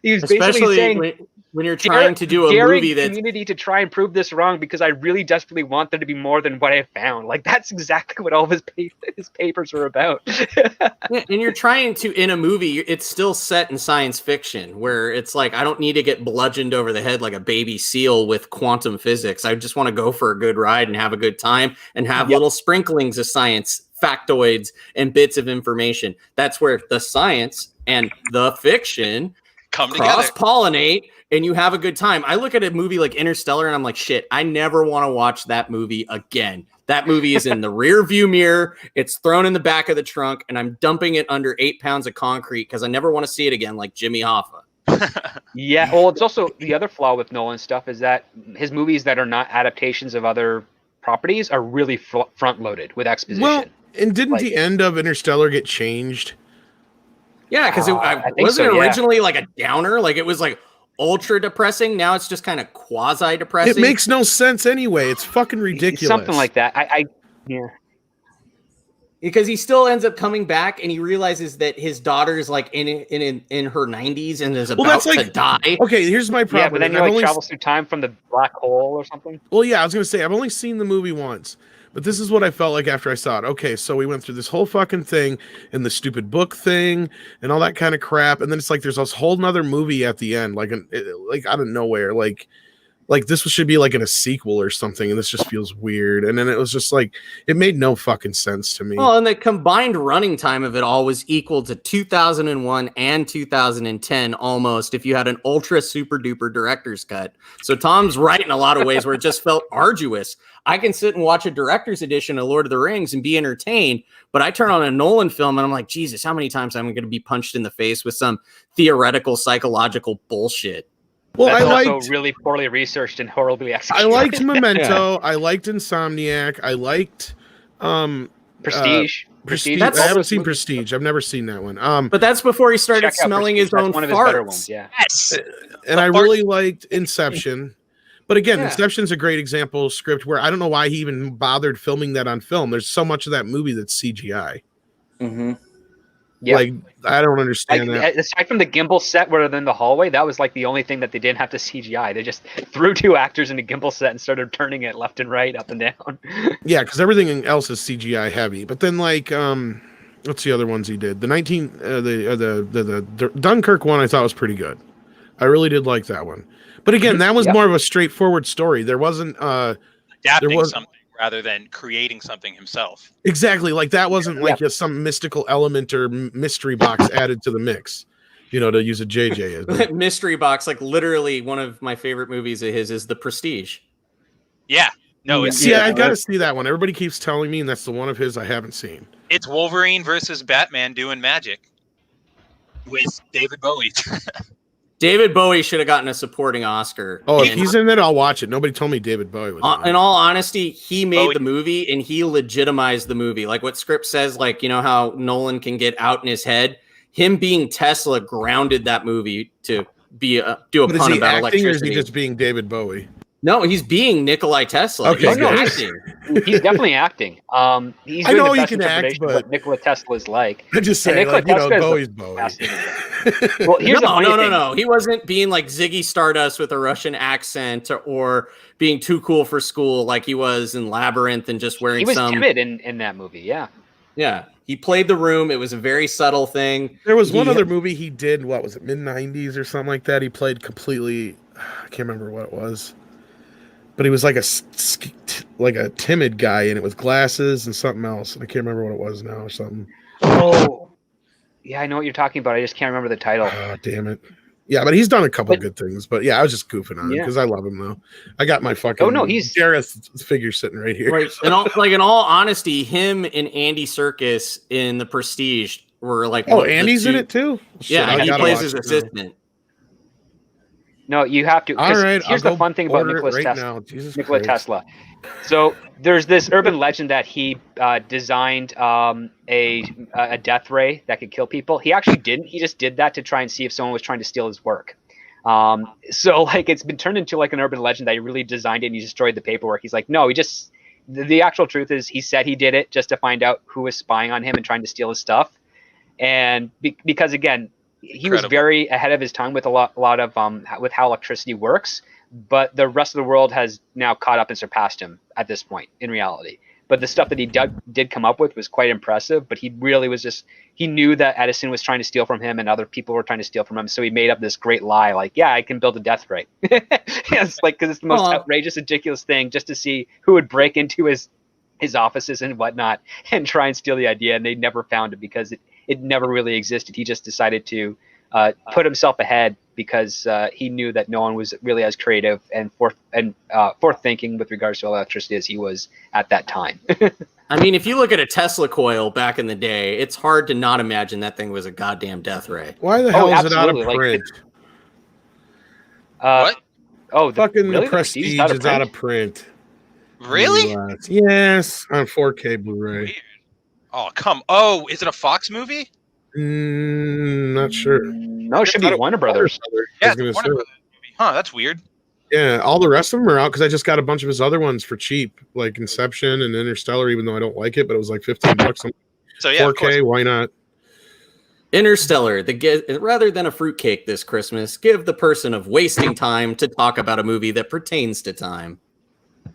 He was basically saying, when you're trying to do a movie that's community to try and prove this wrong, because I really desperately want there to be more than what I found. Like, that's exactly what all of his papers were about. Yeah, and you're trying to, in a movie, it's still set in science fiction, where it's like, I don't need to get bludgeoned over the head like a baby seal with quantum physics. I just want to go for a good ride and have a good time and have little sprinklings of science, factoids, and bits of information. That's where the science and the fiction Come together. cross-pollinate, and you have a good time. I look at a movie like Interstellar and I'm like, shit, I never want to watch that movie again. That movie is in the rear view mirror. It's thrown in the back of the trunk, and I'm dumping it under 8 pounds of concrete because I never want to see it again, like Jimmy Hoffa. Yeah, well, it's also the other flaw with Nolan stuff is that his movies that are not adaptations of other properties are really front-loaded with exposition. Well, and didn't the end of Interstellar get changed? Yeah, because it wasn't originally like a downer. Like, it was like ultra depressing. Now it's just kind of quasi depressing. It makes no sense anyway. It's fucking ridiculous. Something like that. Yeah. Because he still ends up coming back, and he realizes that his daughter is like in her 90s and is about to die. Okay, here's my problem. Yeah, but then he like travels through time from the black hole or something. Well, yeah, I was gonna say I've only seen the movie once, but this is what I felt like after I saw it. Okay, so we went through this whole fucking thing and the stupid book thing and all that kind of crap, and then it's like there's this whole nother movie at the end, like out of nowhere, like this should be like in a sequel or something, and this just feels weird. And then it was just like, it made no fucking sense to me. Well, and the combined running time of it all was equal to 2001 and 2010 almost, if you had an ultra super duper director's cut. So Tom's right in a lot of ways where it just felt arduous. I can sit and watch a director's edition of Lord of the Rings and be entertained, but I turn on a Nolan film and I'm like, Jesus, how many times am I going to be punched in the face with some theoretical psychological bullshit? Well, That's I also really poorly researched and horribly I executed. liked Memento. I liked Insomniac. I liked Prestige. Prestige. That's- I haven't seen Prestige. I've never seen that one. But that's before he started Check out smelling Prestige. his own That's one of his better farts. ones, yeah. Yes. And I really liked Inception. But again, Yeah. Inception's a great example script where I don't know why he even bothered filming that on film. There's so much of that movie that's CGI. Mm-hmm. Yeah. Like, I don't understand that. Aside from the gimbal set where they're in the hallway, that was like the only thing that they didn't have to CGI. They just threw two actors in a gimbal set and started turning it left and right, up and down. Yeah, because everything else is CGI heavy. But then, like, what's the other ones he did? The Dunkirk one I thought was pretty good. I really did like that one. But again, that was more of a straightforward story. There wasn't Adapting something rather than creating something himself. exactly like that wasn't like some mystical element or mystery box added to the mix. You know, to use a JJ. Mystery box, like literally one of my favorite movies of his is The Prestige. Yeah. No, it's See, I got to see that one. Everybody keeps telling me, and that's the one of his I haven't seen. it's Wolverine versus Batman doing magic with David Bowie. David Bowie should have gotten a supporting Oscar. Oh, if And he's in it, I'll watch it. Nobody told me David Bowie was in it. in all honesty, he made Bowie. the movie and he legitimized the movie. Like what script says, like, you know how Nolan can get out in his head? Him being Tesla grounded that movie to be do a But is pun he about acting or is he electricity. just being David Bowie? No, he's being Nikolai Tesla. Okay, He's good. acting. He's definitely acting. He's I doing know the he best can act, interpretation of but- what Nikola Tesla is like. I'm just And saying, Nikola like, you know, Tesla is a Bowie's Bowie. fascinating guy. Well, here's the No, funny no, thing. no. He wasn't being like Ziggy Stardust with a Russian accent or being too cool for school like he was in Labyrinth and just wearing He was some. timid in that movie. Yeah. Yeah, he played the room. It was a very subtle thing. There was one He- other movie he did. What was it? Mid-90s or something like that. He played completely. I can't remember what it was, but he was like a timid guy, and it was glasses and something else. And I can't remember what it was now or something. Oh. Yeah, I know what you're talking about. I just can't remember the title. Oh, damn it. Yeah, but he's done a couple But- good things. But yeah, I was just goofing on him Yeah. because I love him though. I got my fucking Oh, no, he's- Gareth figure sitting right here. Right. In all honesty, him and Andy Serkis in The Prestige were like. Oh, the Andy's two- in it too? Shit, Yeah, I he gotta plays watch his it now. assistant. No, you have to. 'cause All right, here's I'll the go fun thing about order it Nikola right Tesla. now. Jesus Nikola Christ. Tesla. So there's this urban legend that he designed a death ray that could kill people. He actually didn't. He just did that to try and see if someone was trying to steal his work. So like it's been turned into like an urban legend that he really designed it and he destroyed the paperwork. He's like, no, he just. The actual truth is he said he did it just to find out who was spying on him and trying to steal his stuff. And because again, he was Incredible. very ahead of his time with a lot of with how electricity works, but the rest of the world has now caught up and surpassed him at this point in reality. But the stuff that he did come up with was quite impressive, but he really was just, he knew that Edison was trying to steal from him and other people were trying to steal from him, so he made up this great lie like, yeah, I can build a death ray. It's like, because it's the most outrageous, ridiculous thing, just to see who would break into his offices and whatnot and try and steal the idea, and they never found it because it never really existed. He just decided to put himself ahead because he knew that no one was really as creative and forth thinking with regards to electricity as he was at that time. I mean, if you look at a Tesla coil back in the day, it's hard to not imagine that thing was a goddamn death ray. Why the hell is it out of absolutely, like, print? What? Oh, Fucking really? the Prestige is out of print. Really? US. Yes, on 4K Blu-ray. Weird. Oh, come. Oh, is it a Fox movie? Not sure. No, it should be Warner Brothers. I Yeah, was gonna it's a Warner say. Brothers movie. Huh, that's weird. Yeah, all the rest of them are out because I just got a bunch of his other ones for cheap, like Inception and Interstellar, even though I don't like it, but it was like $15. So yeah, of course. 4K, why not? Interstellar, rather than a fruitcake this Christmas, give the person of wasting time to talk about a movie that pertains to time.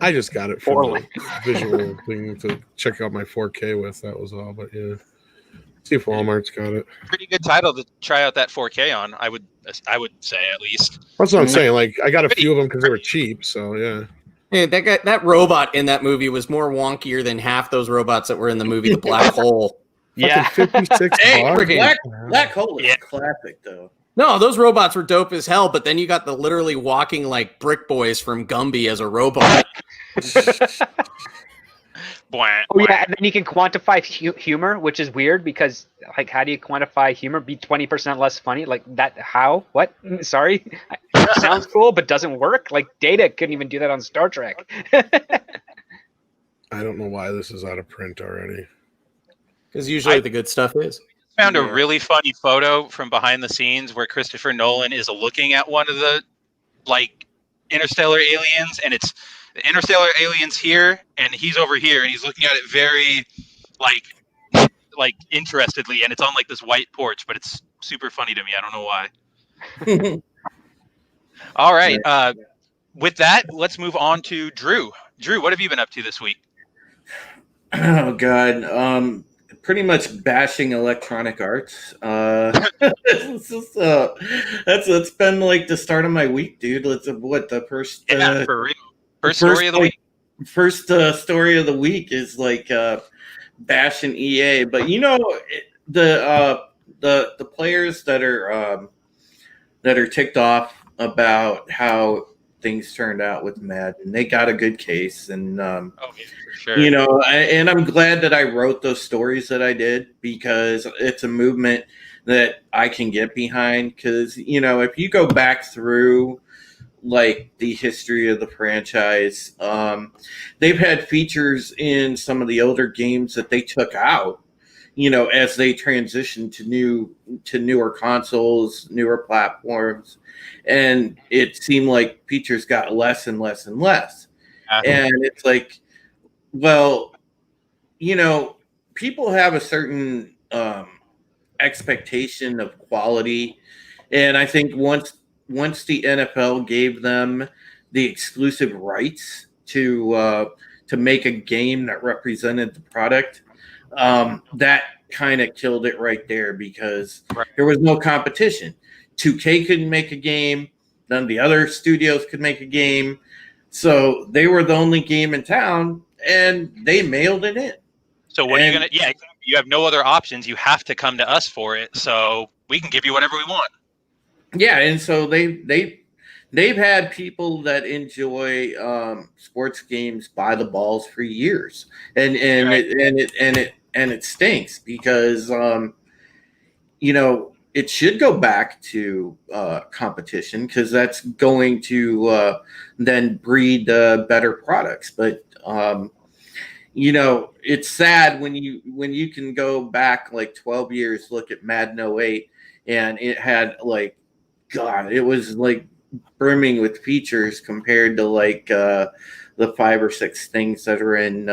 I just got it for the visual thing to check out my 4K with. That was all, but yeah. See if Walmart's got it. Pretty good title to try out that 4K on. I would say at least. That's what I'm saying. Like, I got a few of them because they were cheap. So yeah. Hey, that robot in that movie was more wonkier than half those robots that were in the movie The Black Hole. Yeah. Fucking 56 Hey, bucks. Black Hole is Yeah. classic though. No, those robots were dope as hell, but then you got the literally walking like brick boys from Gumby as a robot. Blah, Oh yeah, and then you can quantify humor, which is weird because like, how do you quantify humor? Be 20% less funny? Like that? How? What? Sorry, sounds cool, but doesn't work. Like Data couldn't even do that on Star Trek. I don't know why this is out of print already. Because usually the good stuff is. Found a really funny photo from behind the scenes where Christopher Nolan is looking at one of the like interstellar aliens, and it's the interstellar aliens here, and he's over here, and he's looking at it very like interestedly, and it's on like this white porch, but it's super funny to me. I don't know why. All right. With that, let's move on to Drew. Drew, what have you been up to this week? Oh God, pretty much bashing Electronic Arts. It's just, that's been like the start of my week, dude. The first For real. First story of the week. First story of the week is like bashing EA, but you know the players that are ticked off about how things turned out with Madden, they got a good case, and Oh, yeah, for sure. you know, and I'm glad that I wrote those stories that I did, because it's a movement that I can get behind. Because, you know, if you go back through like the history of the franchise, they've had features in some of the older games that they took out, as they transition to newer consoles, newer platforms, and it seemed like features got less and less and less. And it's like, well, people have a certain expectation of quality, and I think once the NFL gave them the exclusive rights to make a game that represented the product, that kind of killed it right there, because there was no competition. 2K couldn't make a game, none of the other studios could make a game, so they were the only game in town, and they mailed it in. So what are you gonna? Yeah, exactly. You have no other options. You have to come to us for it. So we can give you whatever we want. Yeah, and so they've had people that enjoy sports games by the balls for years, and it stinks, because it should go back to competition, because that's going to then breed better products. But it's sad when you can go back like 12 years, look at Madden 08, and it had like, God, it was like brimming with features compared to like the 5 or 6 things that are in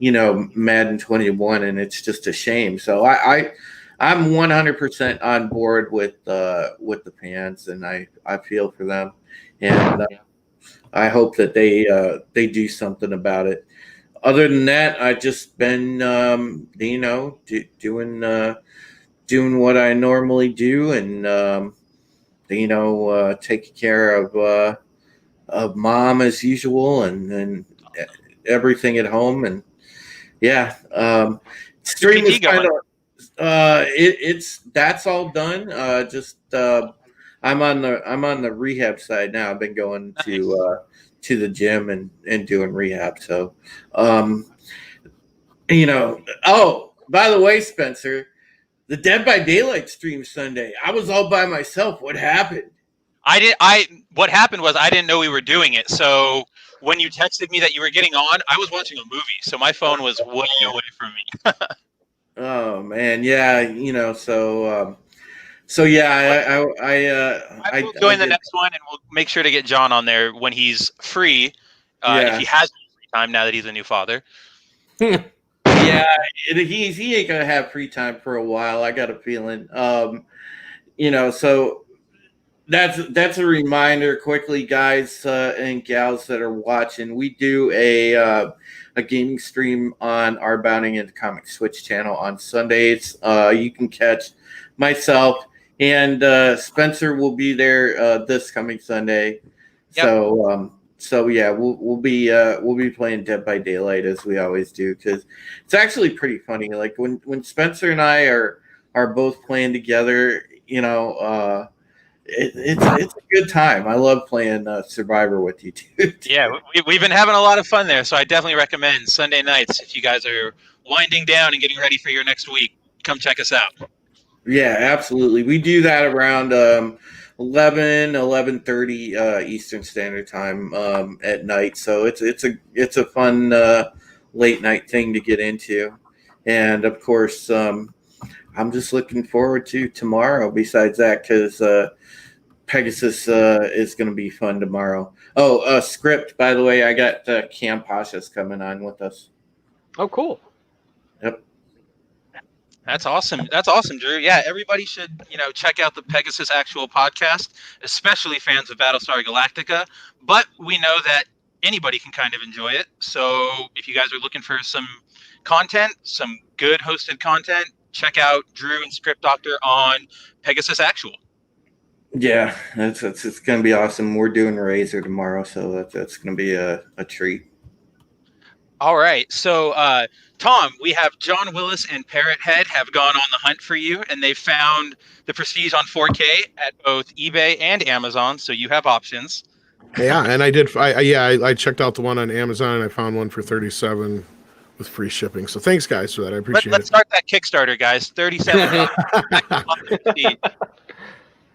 Madden 21, and it's just a shame. So I'm 100% on board with the fans, and I feel for them, and I hope that they do something about it. Other than that, I've just been doing what I normally do, and taking care of mom as usual, and everything at home, and stream is kind of that's all done. I'm on the rehab side now. I've been going to the gym and doing rehab. So, oh, by the way, Spencer, the Dead by Daylight stream Sunday, I was all by myself. What happened? What happened was I didn't know we were doing it. So when you texted me that you were getting on, I was watching a movie. So my phone was way away from me. Oh man. Yeah. So yeah, I will join the next one, and we'll make sure to get John on there when he's free. If he has free time now that he's a new father. Yeah, he ain't gonna have free time for a while. I got a feeling. So that's a reminder quickly, guys and gals that are watching. We do a gaming stream on our Bounding into Comics Switch channel on Sundays. You can catch myself and Spencer will be there this coming Sunday. Yep. So yeah, we'll be playing Dead by Daylight as we always do, because it's actually pretty funny. Like when Spencer and I are both playing together, it's a good time. I love playing Survivor with you too. Yeah, we've been having a lot of fun there, so I definitely recommend Sunday nights if you guys are winding down and getting ready for your next week. Come check us out. Yeah, absolutely. We do that around 11:30 Eastern Standard Time at night. So it's a fun late night thing to get into, and of course I'm just looking forward to tomorrow. Besides that, because Pegasus is going to be fun tomorrow. Oh, script, by the way, I got Cam Pasha's coming on with us. Oh, cool. Yep. That's awesome. That's awesome, Drew. Yeah, everybody should, check out the Pegasus Actual podcast, especially fans of Battlestar Galactica. But we know that anybody can kind of enjoy it. So if you guys are looking for some content, some good hosted content, check out Drew and Script Doctor on Pegasus Actual. Yeah, it's going to be awesome. We're doing Razor tomorrow, so that's going to be a treat. All right. So, Tom, we have John Willis and Parrot Head have gone on the hunt for you, and they found the Prestige on 4K at both eBay and Amazon, so you have options. Yeah, and I did. I checked out the one on Amazon, and I found one for $37 with free shipping. So thanks, guys, for that. I appreciate it. Let's start that Kickstarter, guys. $37.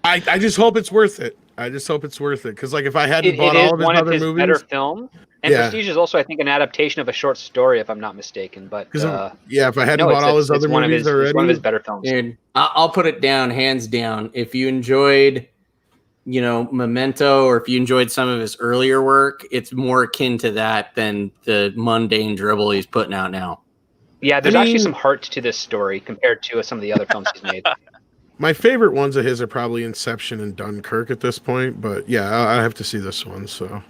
I just hope it's worth it. I just hope it's worth it. Because like if I hadn't It bought is all of his one of other his movies, better films. And Yeah. Prestige is also, I think, an adaptation of a short story, if I'm not mistaken. But if I hadn't no, bought all his it's other one of movies his, already, it's one of his better films. Dude, I'll put it down, hands down. If you enjoyed, Memento, or if you enjoyed some of his earlier work, it's more akin to that than the mundane dribble he's putting out now. Yeah, there's actually some heart to this story compared to some of the other films he's made. my favorite ones of his are probably Inception and Dunkirk at this point. But yeah, I have to see this one. So.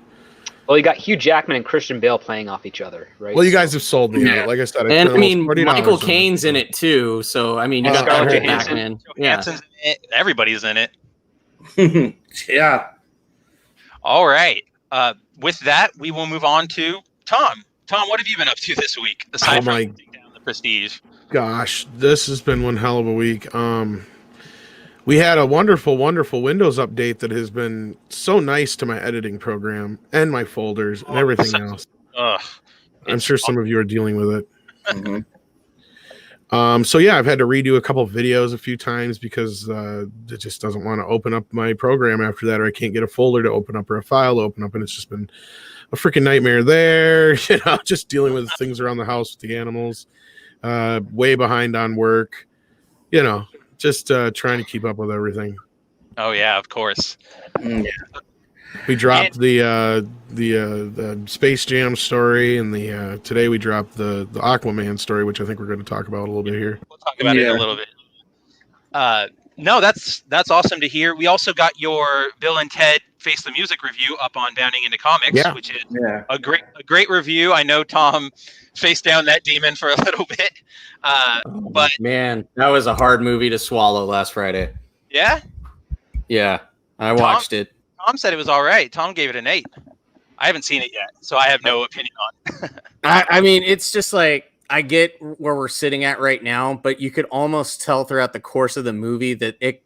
Well, you got Hugh Jackman and Christian Bale playing off each other, right? Well, you guys have sold me on it. Like I said, And I mean, $40 Michael on it, Caine's so. in it too. So I mean, you Well, got Scarlett that Johansson. Batman. Johansson's in it. Everybody's in it. Yeah. All right. With that, we will move on to Tom. Tom, what have you been up to this week aside from taking down the Prestige? Gosh, this has been one hell of a week. We had a wonderful, wonderful Windows update that has been so nice to my editing program and my folders and everything else. I'm sure some of you are dealing with it. Mm-hmm. So yeah, I've had to redo a couple of videos a few times because it just doesn't want to open up my program after that, or I can't get a folder to open up or a file to open up, and it's just been a freaking nightmare there. Just dealing with things around the house with the animals, way behind on work, just trying to keep up with everything. Oh yeah, of course. Yeah. We dropped the Space Jam story, and today we dropped the Aquaman story, which I think we're going to talk about a little bit here. We'll talk about it in a little bit. No, that's awesome to hear. We also got your Bill and Ted Face the Music review up on Bounding into Comics, which is a great review. I know Tom faced down that demon for a little bit, but man, that was a hard movie to swallow last Friday. Yeah, I watched it. Tom said it was all right. Tom gave it an 8. I haven't seen it yet, so I have no opinion on it. I mean, it's just like, I get where we're sitting at right now, but you could almost tell throughout the course of the movie that it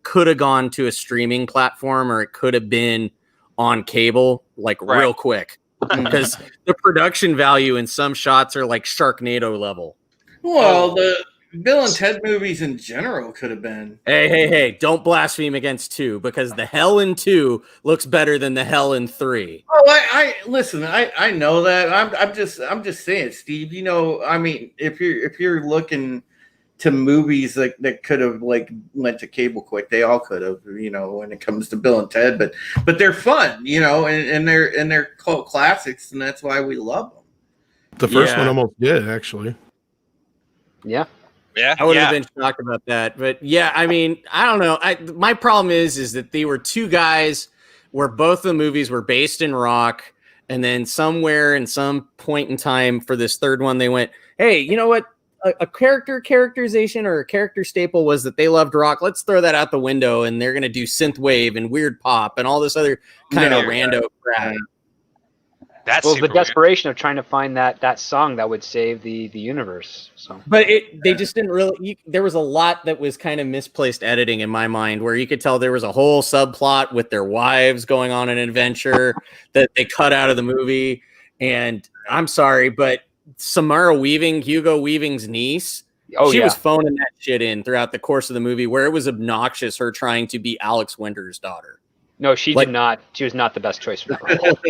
could have gone to a streaming platform, or it could have been on cable, like real quick, because the production value in some shots are like Sharknado level. Well, the Bill and Ted movies in general could have been. Hey! Don't blaspheme against 2, because the hell in 2 looks better than the hell in 3. Oh, I listen. I know that. I'm just saying, Steve. I mean, if you're looking to movies that could have like went to cable quick, they all could have. When it comes to Bill and Ted, but they're fun. And they're cult classics, and that's why we love them. The first one almost did, actually. Yeah. Yeah, I would have been shocked about that, but yeah, I mean, I don't know. My problem is that they were 2 guys where both the movies were based in rock, and then somewhere in some point in time for this third one, they went, "Hey, you know what? A characterization or a character staple was that they loved rock. Let's throw that out the window, and they're gonna do synthwave and weird pop and all this other kind of rando crap." That's the desperation of trying to find that song that would save the universe. So, but they just didn't really. There was a lot that was kind of misplaced editing in my mind, where you could tell there was a whole subplot with their wives going on an adventure that they cut out of the movie. And I'm sorry, but Samara Weaving, Hugo Weaving's niece, she was phoning that shit in throughout the course of the movie, where it was obnoxious her trying to be Alex Winter's daughter. No, she did not. She was not the best choice for that.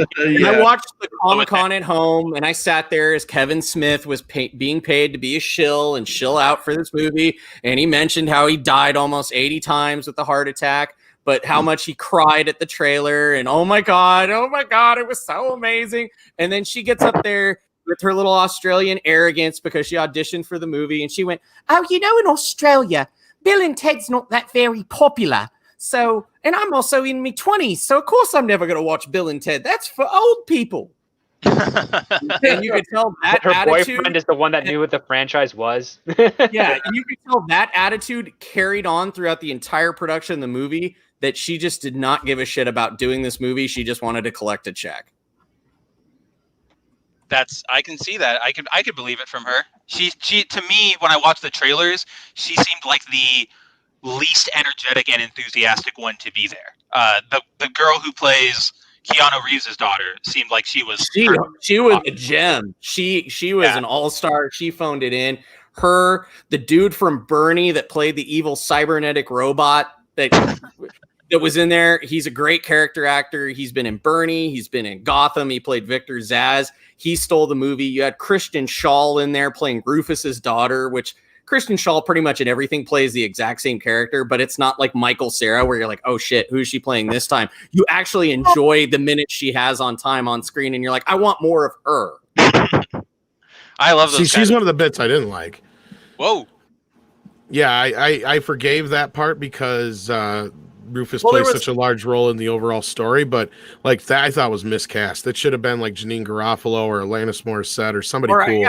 I watched the Comic-Con at home, and I sat there as Kevin Smith was being paid to be a shill and shill out for this movie, and he mentioned how he died almost 80 times with a heart attack, but how much he cried at the trailer, and oh my god, it was so amazing. And then she gets up there with her little Australian arrogance because she auditioned for the movie, and she went, "Oh, in Australia, Bill and Ted's not that very popular. So, and I'm also in my 20s, so of course I'm never going to watch Bill and Ted. That's for old people." And you could tell that her attitude, boyfriend is the one that knew what the franchise was. yeah, and you could tell that attitude carried on throughout the entire production of the movie, that she just did not give a shit about doing this movie. She just wanted to collect a check. I can see that. I could believe it from her. She to me, when I watched the trailers, she seemed like the least energetic and enthusiastic one to be there. The girl who plays Keanu Reeves' daughter seemed like she was a gem. She was an all-star. She phoned it in. The dude from Bernie that played the evil cybernetic robot, that that was in there. He's a great character actor. He's been in Bernie. He's been in Gotham. He played Victor Zsasz. He stole the movie. You had Christian Shaw in there playing Rufus's daughter, which Christian Shaw pretty much in everything plays the exact same character, but it's not like Michael Cera where you're like, oh shit, who is she playing this time? You actually enjoy the minutes she has on time on screen, and you're like, I want more of her. I love those. See, she's one of the bits I didn't like. Whoa. Yeah, I forgave that part because Rufus plays such a large role in the overall story, but like that I thought was miscast. It should have been like Janine Garofalo or Alanis Morissette or somebody cool.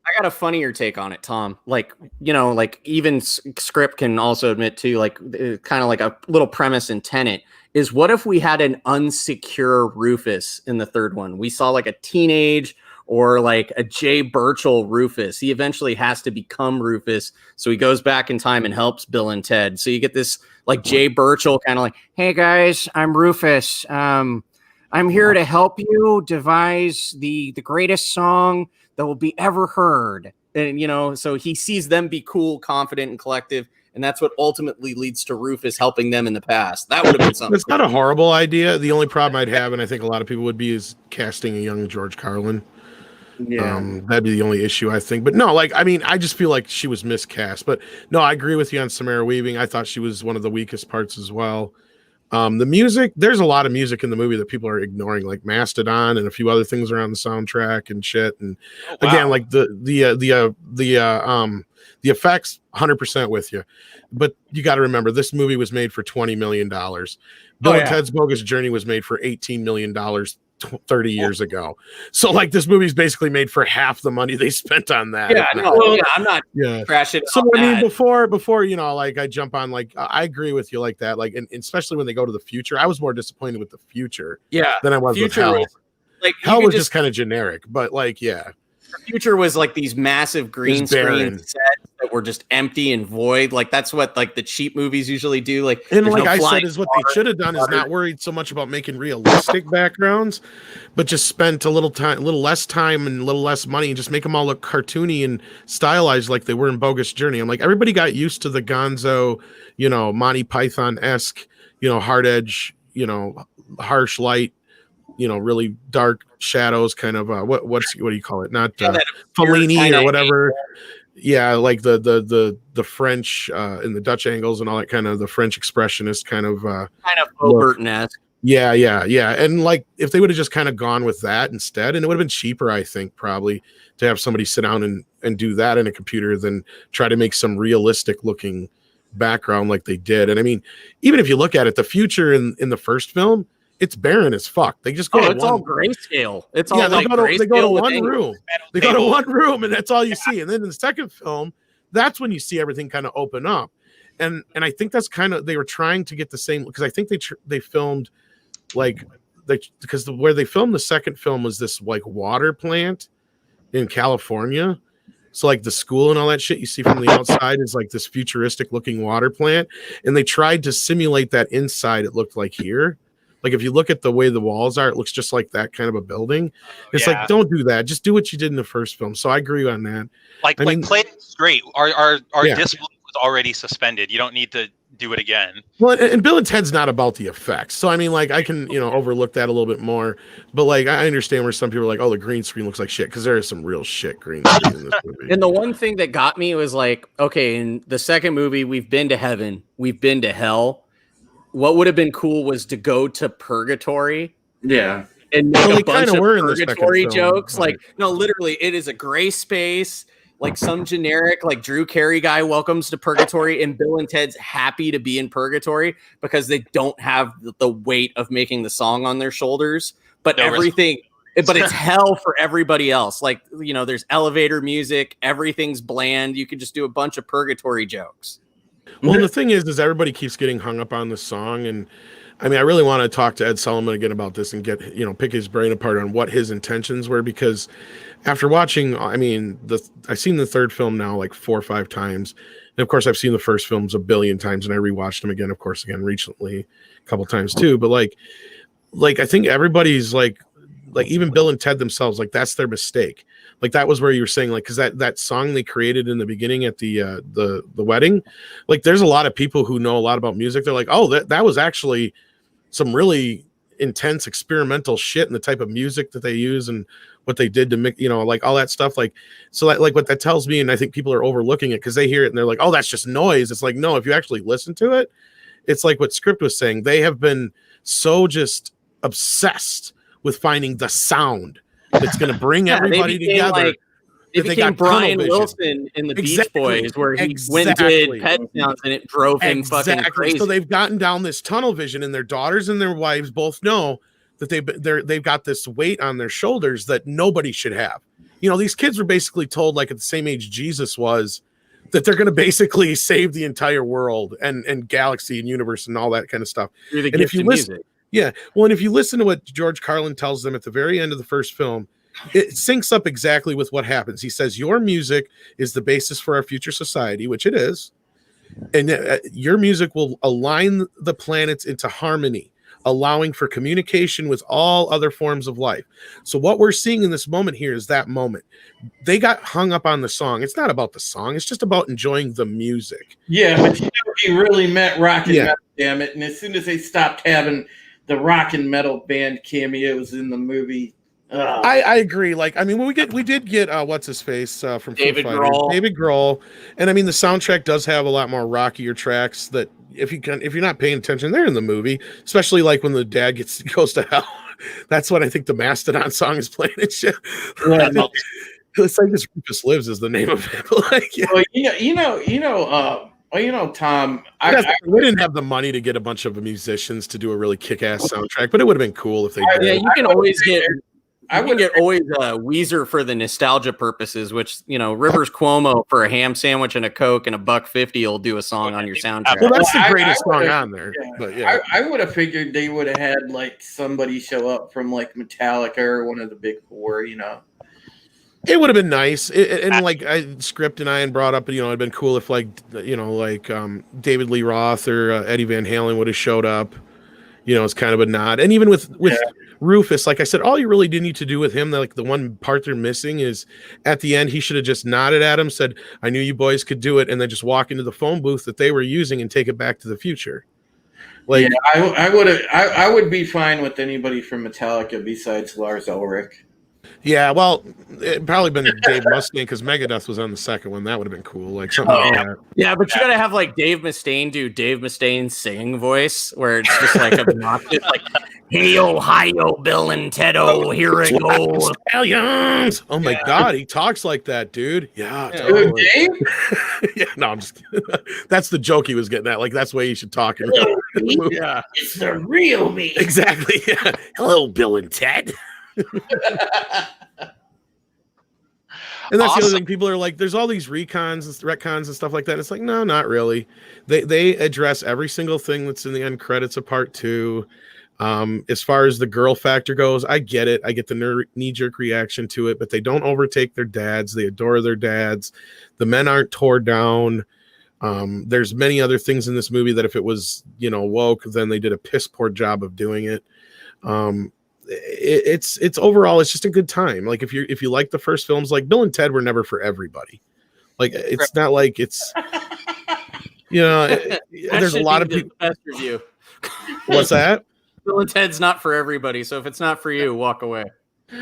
I got a funnier take on it, Tom. Like, you know, like even script can also admit to like kind of like a little premise in Tenet is what if we had an unsecure Rufus in the third one? We saw like a teenage or like a Jay Birchall Rufus. He eventually has to become Rufus. So he goes back in time and helps Bill and Ted. So you get this like Jay Birchall kind of like, hey guys, I'm Rufus. I'm here to help you devise the greatest song that will be ever heard. And, you know, so he sees them be cool, confident, and collective. And that's what ultimately leads to Rufus helping them in the past. That would have been something. It's not a horrible idea. The only problem I'd have, and I think a lot of people would be, is casting a young George Carlin. Yeah, that'd be the only issue, I think. But no, like, I mean, I just feel like she was miscast. But no, I agree with you on Samara Weaving. I thought she was one of the weakest parts as well. The music, there's a lot of music in the movie that people are ignoring, like Mastodon and a few other things around the soundtrack and shit. And again, like the effects, 100% with you. But you got to remember, this movie was made for $20 million. Bill and Ted's Bogus Journey was made for $18 million 30 years ago. So like this movie's basically made for half the money they spent on that. Yeah, I'm not crashing. So I mean, before you know, like I jump on, like I agree with you like that, like and especially when they go to the future. I was more disappointed with the future than I was with Hell. Hell was just kind of generic, but like the future was like these massive green screen sets that were just empty and void. Like that's what like the cheap movies usually do. Like, and like I said, is what they should have done is not worried so much about making realistic backgrounds, but just spent a little less time and a little less money and just make them all look cartoony and stylized like they were in Bogus Journey. I'm like, everybody got used to the Gonzo, you know, Monty Python-esque, you know, hard edge, you know, harsh light, you know, really dark shadows, kind of what do you call it? Not Fellini or whatever. Yeah, like the French and the Dutch angles and all that kind of the French expressionist kind of Burton-esque. Yeah. And like if they would have just kind of gone with that instead, and it would have been cheaper, I think, probably to have somebody sit down and do that in a computer than try to make some realistic looking background like they did. And I mean, even if you look at it, the future in the first film, it's barren as fuck. They just go. It's all grayscale. It's all they go to one room. They go to one room, and that's all you see. And then in the second film, that's when you see everything kind of open up. And I think that's kind of they were trying to get the same, because I think they filmed like because where they filmed the second film was this like water plant in California. So like the school and all that shit you see from the outside is like this futuristic looking water plant, and they tried to simulate that inside. It looked like here. Like if you look at the way the walls are, it looks just like that kind of a building. It's like, don't do that. Just do what you did in the first film. So I agree on that. Like play it straight. Our disbelief was already suspended. You don't need to do it again. Well, and Bill and Ted's not about the effects. So I mean, like I can, you know, overlook that a little bit more. But like I understand where some people are like, oh, the green screen looks like shit, because there is some real shit green screen in this movie. And the one thing that got me was like, okay, in the second movie, we've been to heaven, we've been to hell. What would have been cool was to go to purgatory. Yeah. And make a bunch of purgatory jokes. Like, no, literally, it is a gray space, like some generic, like Drew Carey guy welcomes to purgatory, and Bill and Ted's happy to be in purgatory because they don't have the weight of making the song on their shoulders. But but it's hell for everybody else. Like, you know, there's elevator music, everything's bland. You could just do a bunch of purgatory jokes. Well, the thing is everybody keeps getting hung up on the song, and I mean, I really want to talk to Ed Solomon again about this and get, you know, pick his brain apart on what his intentions were, because after watching, I mean, I've seen the third film now like 4 or 5 times, and of course I've seen the first films a billion times, and I rewatched them again, of course, again recently a couple times too. But like I think everybody's like like even Bill and Ted themselves, like that's their mistake. Like that was where you were saying, like, because that song they created in the beginning at the wedding, like there's a lot of people who know a lot about music. They're like, oh, that was actually some really intense experimental shit and the type of music that they use and what they did to make, like all that stuff. Like, so like what that tells me, and I think people are overlooking it because they hear it and they're like, oh, that's just noise. It's like, no, if you actually listen to it, it's like what Script was saying. They have been so just obsessed with finding the sound that's going to bring everybody together. It became Brian Wilson in the Beach Boys, where he went and did Pet Sounds, and it drove him fucking crazy. So they've gotten down this tunnel vision, and their daughters and their wives both know that they've got this weight on their shoulders that nobody should have. These kids were basically told, like at the same age Jesus was, that they're going to basically save the entire world and galaxy and universe and all that kind of stuff. And if you listen, and if you listen to what George Carlin tells them at the very end of the first film, it syncs up exactly with what happens. He says, your music is the basis for our future society, which it is. And your music will align the planets into harmony, allowing for communication with all other forms of life. So what we're seeing in this moment here is that moment. They got hung up on the song. It's not about the song. It's just about enjoying the music. Yeah, but he really meant rock and metal, damn it. And as soon as they stopped having the rock and metal band cameos in the movie, I agree. Like, I mean, we did get what's his face from David Grohl, and I mean the soundtrack does have a lot more rockier tracks that if you're not paying attention, they're in the movie, especially like when the dad goes to hell. That's what I think the Mastodon song is playing and shit. Yeah. It's like this Rufus Lives is the name of it. Like, yeah. Well, Tom, we didn't have the money to get a bunch of musicians to do a really kick-ass soundtrack, but it would have been cool if they did. Yeah, you can always get Weezer for the nostalgia purposes, which, Rivers Cuomo for a ham sandwich and a Coke and $1.50 will do a song on your soundtrack. Well, that's the greatest song on there. Yeah. But yeah, I would have figured they would have had like somebody show up from like Metallica or one of the big four, It would have been nice. And like Script and I brought up, it'd been cool if David Lee Roth or Eddie Van Halen would have showed up. It's kind of a nod. And even with Rufus, like I said, all you really do need to do with him, like the one part they're missing is at the end, he should have just nodded at him, said, I knew you boys could do it, and then just walk into the phone booth that they were using and take it back to the future. Like, yeah, I would be fine with anybody from Metallica besides Lars Ulrich. Yeah, well, it'd probably been Dave Mustaine because Megadeth was on the second one. That would have been cool, like something like that. Yeah, but you gotta have like Dave Mustaine do Dave Mustaine's singing voice, where it's just like obnoxious, like "Hey-o, hi-yo, Bill and Ted-o, here it goes." Stallions! Oh my God, he talks like that, dude. Yeah, totally. Dave? Yeah, no, I'm just kidding. That's the joke he was getting at. Like that's the way he should talk. Yeah, it's the real me. Exactly. Yeah. Hello, Bill and Ted. And that's the other thing. People are like, there's all these retcons and stuff like that. It's like, no, not really. They address every single thing that's in the end credits of part 2. As far as the girl factor goes, I get it. I get the knee-jerk reaction to it, but they don't overtake their dads. They adore their dads. The men aren't tore down. There's many other things in this movie that if it was, woke, then they did a piss poor job of doing it. It's overall, it's just a good time. Like if you like the first films, like Bill and Ted were never for everybody. Like it's not like it's there's a lot of people. Best review. What's that? Bill and Ted's not for everybody. So if it's not for you, walk away.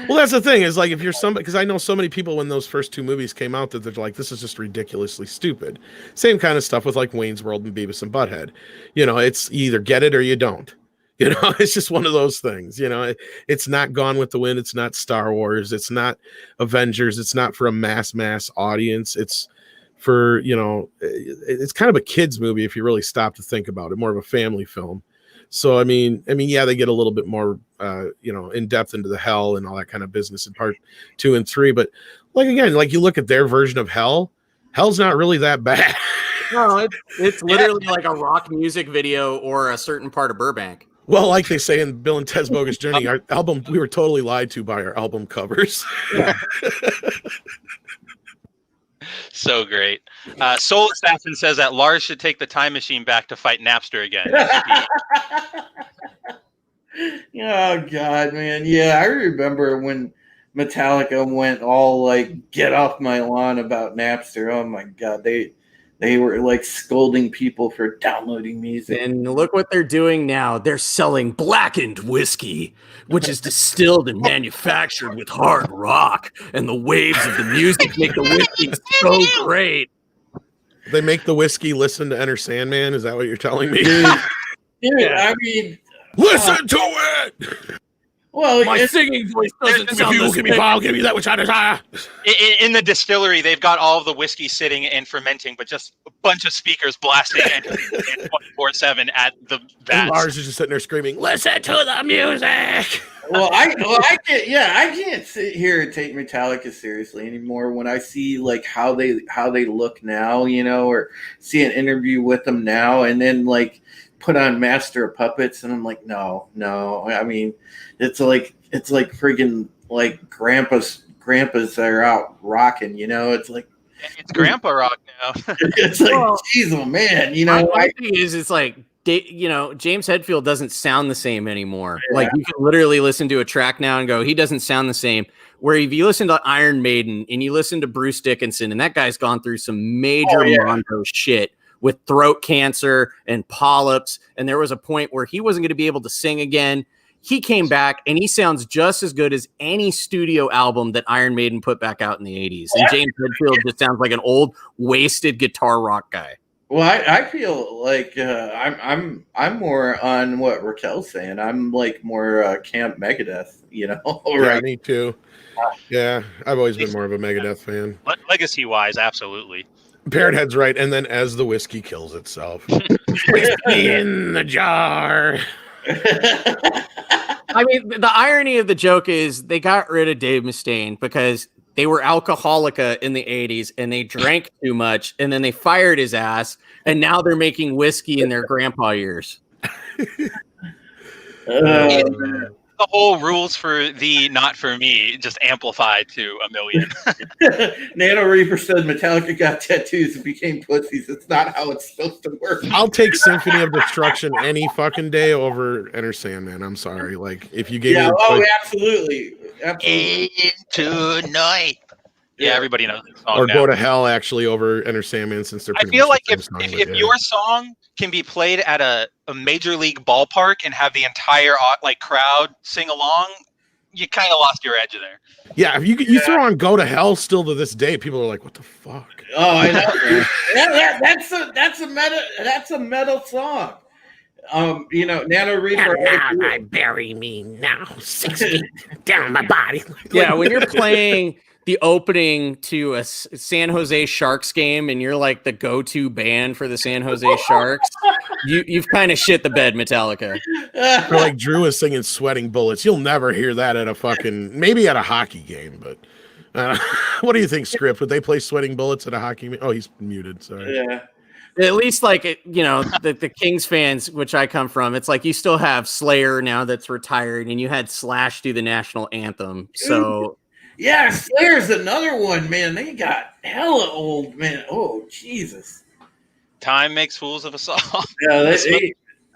Well, that's the thing is like if you're somebody, because I know so many people when those first 2 movies came out that they're like, this is just ridiculously stupid. Same kind of stuff with like Wayne's World and Beavis and Butthead. It's you either get it or you don't. It's just one of those things. It's not Gone with the Wind. It's not Star Wars. It's not Avengers. It's not for a mass audience. It's for, it's kind of a kid's movie if you really stop to think about it, more of a family film. So, I mean, yeah, they get a little bit more, in depth into the hell and all that kind of business in part 2 and 3. But like, again, like you look at their version of hell's not really that bad. No, it's literally like a rock music video or a certain part of Burbank. Well, like they say in Bill and Ted's Bogus Journey, our album, we were totally lied to by our album covers. Yeah. So great. Soul Assassin says that Lars should take the time machine back to fight Napster again. Oh God, man. Yeah, I remember when Metallica went all like "get off my lawn" about Napster. Oh my God, they were like scolding people for downloading music. And look what they're doing now. They're selling blackened whiskey, which is distilled and manufactured with hard rock. And the waves of the music make the whiskey so great. They make the whiskey listen to Enter Sandman. Is that what you're telling me? Dude, I mean, Listen to it. well, My singing voice doesn't If sound you the will give me same. power, I'll give you that which I desire. In the distillery, they've got all of the whiskey sitting and fermenting, but just a bunch of speakers blasting 24/7 at the And vats. Lars is just sitting there screaming, "Listen to the music." I can't sit here and take Metallica seriously anymore when I see like how they look now, or see an interview with them now, and then like put on Master of Puppets, and I'm like, no. I mean, it's like friggin' like grandpas that are out rocking, It's like It's grandpa rock now. it's like, Well, geez, oh man, My thing is, it's like, James Hetfield doesn't sound the same anymore. Yeah. Like, you can literally listen to a track now and go, he doesn't sound the same. Where if you listen to Iron Maiden and you listen to Bruce Dickinson, and that guy's gone through some major Mondo shit with throat cancer and polyps, and there was a point where he wasn't going to be able to sing again. He came back and he sounds just as good as any studio album that Iron Maiden put back out in the 80s. And James Hetfield just sounds like an old, wasted guitar rock guy. Well, I feel like I'm more on what Raquel's saying. I'm like more Camp Megadeth, Yeah, right? me too. Yeah, I've always been more of a Megadeth fan. Legacy-wise, absolutely. Parrothead's right, and then as the whiskey kills itself, whiskey in the jar. I mean, the irony of the joke is they got rid of Dave Mustaine because they were alcoholica in the 80s and they drank too much, and then they fired his ass, and now they're making whiskey in their grandpa years. The whole rules for thee, not for me, just amplified to a million. Nano Reaper said Metallica got tattoos and became pussies. It's not how it's supposed to work. I'll take Symphony of Destruction any fucking day over Enter Sandman. I'm sorry. Like, if you gave me the choice, Absolutely. Into night. Yeah, everybody knows the song or now. Go to Hell actually over Enter Sandman, since they're I pretty feel much like the same song, if but your song can be played at a major league ballpark and have the entire crowd sing along, you kind of lost your edge there. yeah, if you throw on Go to Hell still to this day, people are like, "What the fuck?" Oh, I know. That's a metal song. Nano Reaper. Bury me now, 6 feet down my body. Yeah, when you're playing the opening to a San Jose Sharks game and you're like the go-to band for the San Jose Sharks, you've kind of shit the bed, Metallica. Or like Drew is singing "Sweating Bullets." You'll never hear that at a fucking, maybe at a hockey game, but what do you think, Script? Would they play "Sweating Bullets" at a hockey game? Oh, he's muted. Sorry. Yeah. At least, like, the Kings fans, which I come from, it's like you still have Slayer now that's retired, and you had Slash do the national anthem. So, Yeah, Slayer's another one, man. They got hella old, man. Oh, Jesus. Time makes fools of us all. Yeah,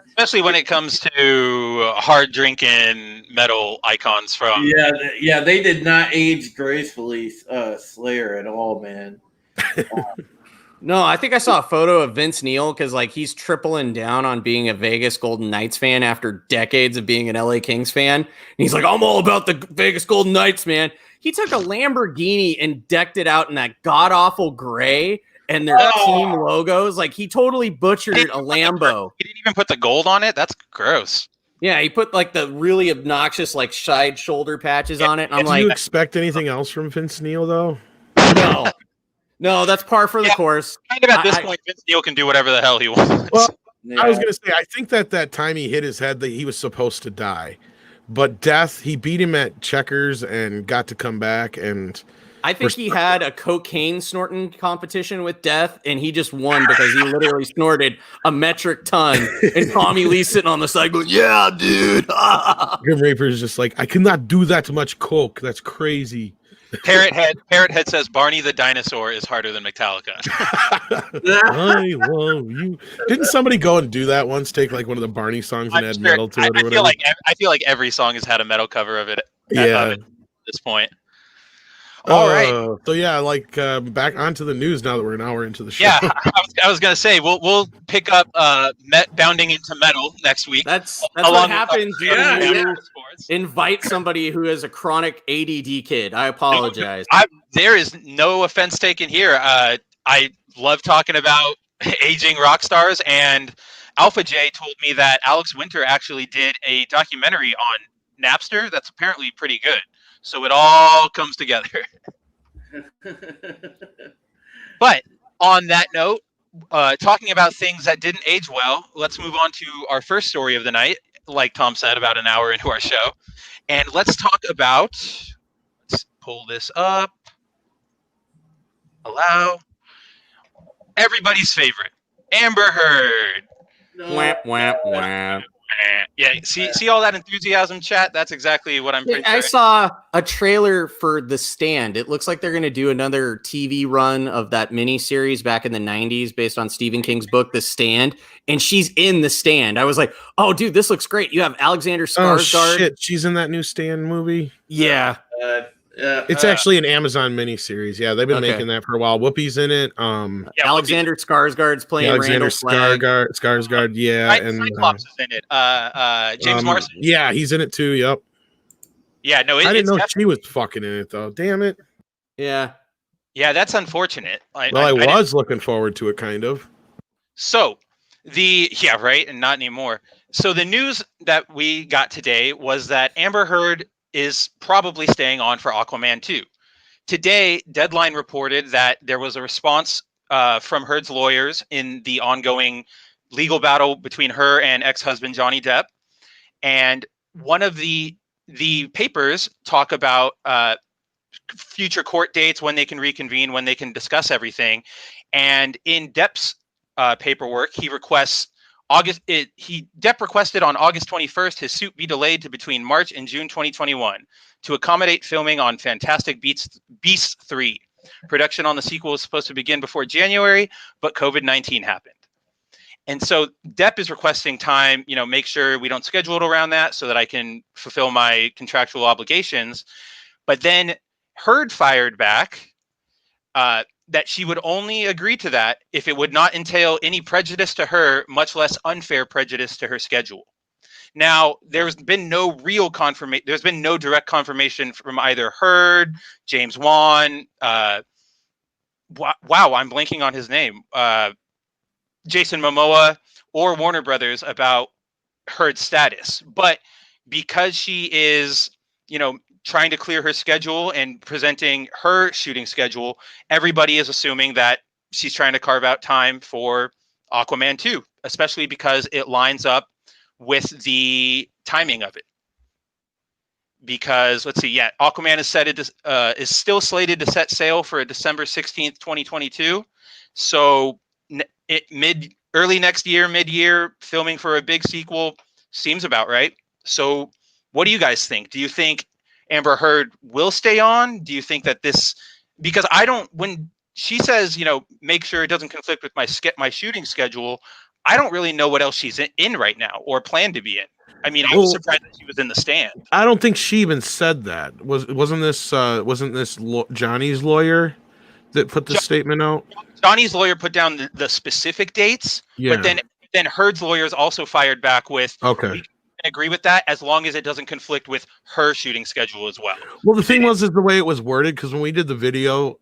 Especially when it comes to hard drinking metal icons from. yeah, they did not age gracefully, Slayer at all, man. no, I think I saw a photo of Vince Neil because, like, he's tripling down on being a Vegas Golden Knights fan after decades of being an LA Kings fan. And he's like, I'm all about the Vegas Golden Knights, man. He took a Lamborghini and decked it out in that god-awful gray and their team logos. Like, he totally butchered a Lambo. He didn't even put the gold on it? That's gross. Yeah, he put, like, the really obnoxious, like, side shoulder patches on it. And I'm Do like, you expect anything else from Vince Neil, though? No, that's par for the course. Kind of at this point, Vince Neil can do whatever the hell he wants. Well, Yeah. I was going to say, I think that time he hit his head that he was supposed to die. But Death, he beat him at checkers and got to come back. And I think he had a cocaine snorting competition with Death, and he just won because he literally snorted a metric ton. And Tommy Lee sitting on the side going, yeah, dude. Grim Reaper is just like, I cannot do that much coke. That's crazy. Parrothead says Barney the dinosaur is harder than Metallica. I love you. Didn't somebody go and do that once? Take like one of the Barney songs and I'm add sure, metal to it or whatever? I feel like every song has had a metal cover of it. Yeah. Of it at this point. All right. So yeah, like back onto the news now that we're an hour into the show. Yeah, I was gonna say we'll pick up bounding into metal next week. That's along what with happens Yeah, when yeah. you invite somebody who is a chronic ADD kid. I apologize. There is no offense taken here. I love talking about aging rock stars, and Alpha J told me that Alex Winter actually did a documentary on Napster that's apparently pretty good. So it all comes together. But on that note, talking about things that didn't age well, let's move on to our first story of the night. Like Tom said, about an hour into our show. And let's talk about, let's pull this up. Allow. Everybody's favorite, Amber Heard. Wah, wah, wah. Yeah, see all that enthusiasm, chat? That's exactly what I'm I picturing. saw a trailer for The Stand. It looks like they're going to do another TV run of that miniseries back in the 90s based on Stephen King's book, The Stand. And she's in The Stand. I was like, oh, dude, this looks great. You have Alexander Skarsgård. Oh, shit. She's in that new Stan movie. Yeah. It's actually an Amazon miniseries. Yeah, they've been Okay. making that for a while. Whoopi's in it. Yeah, Alexander Skarsgård's playing Alexander Randall Flagg. Skarsgård. Yeah, and Cyclops is in it. James Marsden. Yeah, he's in it too. Yep. Yeah, no, I didn't it's know she was fucking in it though. Damn it. Yeah. yeah, that's unfortunate. I I was looking forward to it, kind of. So right, and not anymore. So the news that we got today was that Amber Heard is probably staying on for Aquaman 2. Today, Deadline reported that there was a response from Heard's lawyers in the ongoing legal battle between her and ex-husband Johnny Depp. And one of the papers talk about future court dates, when they can reconvene, when they can discuss everything. And in Depp's paperwork, he requests Depp requested on August 21st his suit be delayed to between March and June 2021 to accommodate filming on Fantastic Beasts 3. Production on the sequel was supposed to begin before January, but COVID-19 happened. And so Depp is requesting time, make sure we don't schedule it around that so that I can fulfill my contractual obligations. But then Heard fired back that she would only agree to that if it would not entail any prejudice to her, much less unfair prejudice to her schedule. Now, there's been no real confirmation. There's been no direct confirmation from either Heard, James Wan. Wow, I'm blanking on his name. Jason Momoa or Warner Brothers about Heard's status. But because she is, trying to clear her schedule and presenting her shooting schedule, everybody is assuming that she's trying to carve out time for Aquaman 2, especially because it lines up with the timing of it. Because Aquaman is still slated to set sail for a December 16th, 2022. So early next year, mid-year, filming for a big sequel seems about right. So what do you guys think? Do you think Amber Heard will stay on? Do you think that because when she says, make sure it doesn't conflict with my shooting schedule, I don't really know what else she's in right now or plan to be in. I mean, I was surprised that she was in The Stand. I don't think she even said that. Wasn't this Johnny's lawyer that put the statement out? Johnny's lawyer put down the specific dates, but then Heard's lawyers also fired back with, okay, we can agree with that as long as it doesn't conflict with her shooting schedule as well. Well, the thing is the way it was worded, because when we did the video,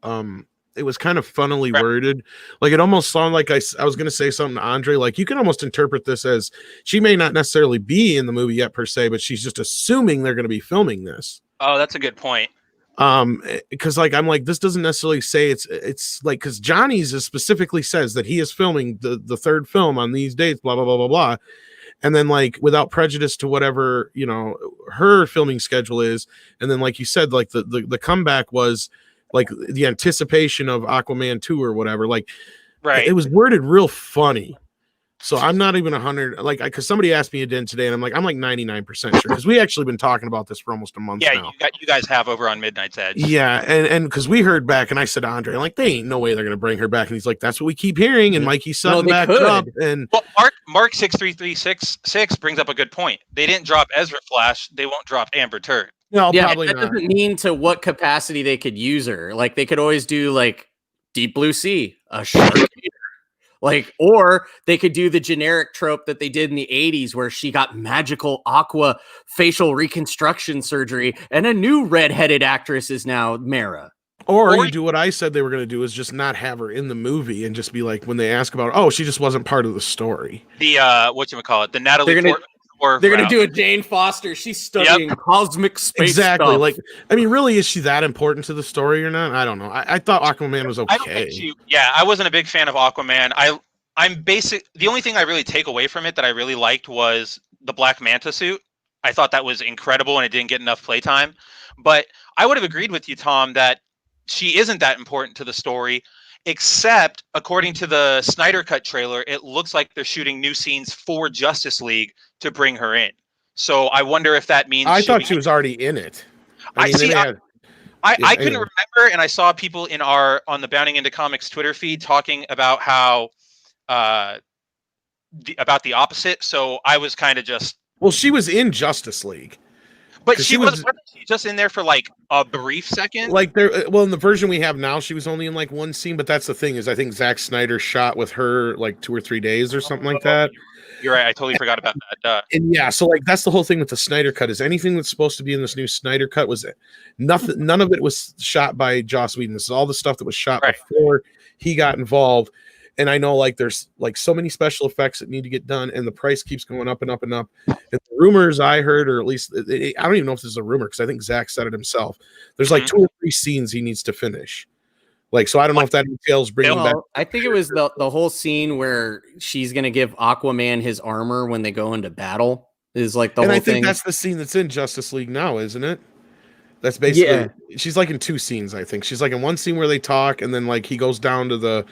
it was kind of funnily worded. Like it almost sounded like I was going to say something to Andre. Like you can almost interpret this as she may not necessarily be in the movie yet per se, but she's just assuming they're going to be filming this. Oh, that's a good point. Because I'm like, this doesn't necessarily say it's like, because Johnny's specifically says that he is filming the third film on these dates, blah, blah, blah, blah, blah. And then like without prejudice to whatever, her filming schedule is. And then, like you said, like the comeback was like the anticipation of Aquaman 2 or whatever. Like, right. It was worded real funny. So I'm not even 100, like, because somebody asked me again today, and I'm like 99% sure, because we actually been talking about this for almost a month now. You guys have over on Midnight's Edge. Yeah, and because we heard back, and I said to Andre, like, they ain't no way they're gonna bring her back, and he's like, that's what we keep hearing, and Mikey Sutton backed it up, and well, Mark 63366 brings up a good point. They didn't drop Ezra Flash, they won't drop Amber Turd. No, yeah, probably that not. doesn't mean to what capacity they could use her. Like they could always do like Deep Blue Sea, a shark eater. Like, or they could do the generic trope that they did in the 80s where she got magical aqua facial reconstruction surgery and a new redheaded actress is now Mara. Or you do what I said they were going to do, is just not have her in the movie and just be like, when they ask about, oh, she just wasn't part of the story. The whatchamacallit, the Natalie They're going to do a Jane Foster. She's studying cosmic space exactly stuff. Like, I mean, really, is she that important to the story or not? I don't know. I thought Aquaman was okay. I don't think I wasn't a big fan of Aquaman. The only thing I really take away from it that I really liked was the Black Manta suit. I thought that was incredible, and it didn't get enough playtime. But I would have agreed with you, Tom, that she isn't that important to the story, except according to the Snyder Cut trailer, it looks like they're shooting new scenes for Justice League to bring her in. So I wonder if that means I thought she was already in it. I couldn't remember, and I saw people on the Bounding Into Comics Twitter feed talking about how about the opposite. So I was kind of just, well, she was in Justice League, but wasn't she just in there for like a brief second? Like in the version we have now, she was only in like one scene. But that's the thing, is I think Zack Snyder shot with her like 2 or 3 days or something like that. You're right. I totally forgot about that. And yeah, so like that's the whole thing with the Snyder Cut, is anything that's supposed to be in this new Snyder Cut was nothing. None of it was shot by Joss Whedon. This is all the stuff that was shot before he got involved. And I know like there's like so many special effects that need to get done, and the price keeps going up and up and up. And the rumors I heard, or at least I don't even know if this is a rumor, because I think Zach said it himself. There's like 2 or 3 scenes he needs to finish. Like, so I don't know if that entails bringing back. I think it was the whole scene where she's going to give Aquaman his armor when they go into battle is like the whole thing. And I think that's the scene that's in Justice League now, isn't it? That's basically, she's like in 2 scenes, I think. She's like in one scene where they talk, and then like he goes down to the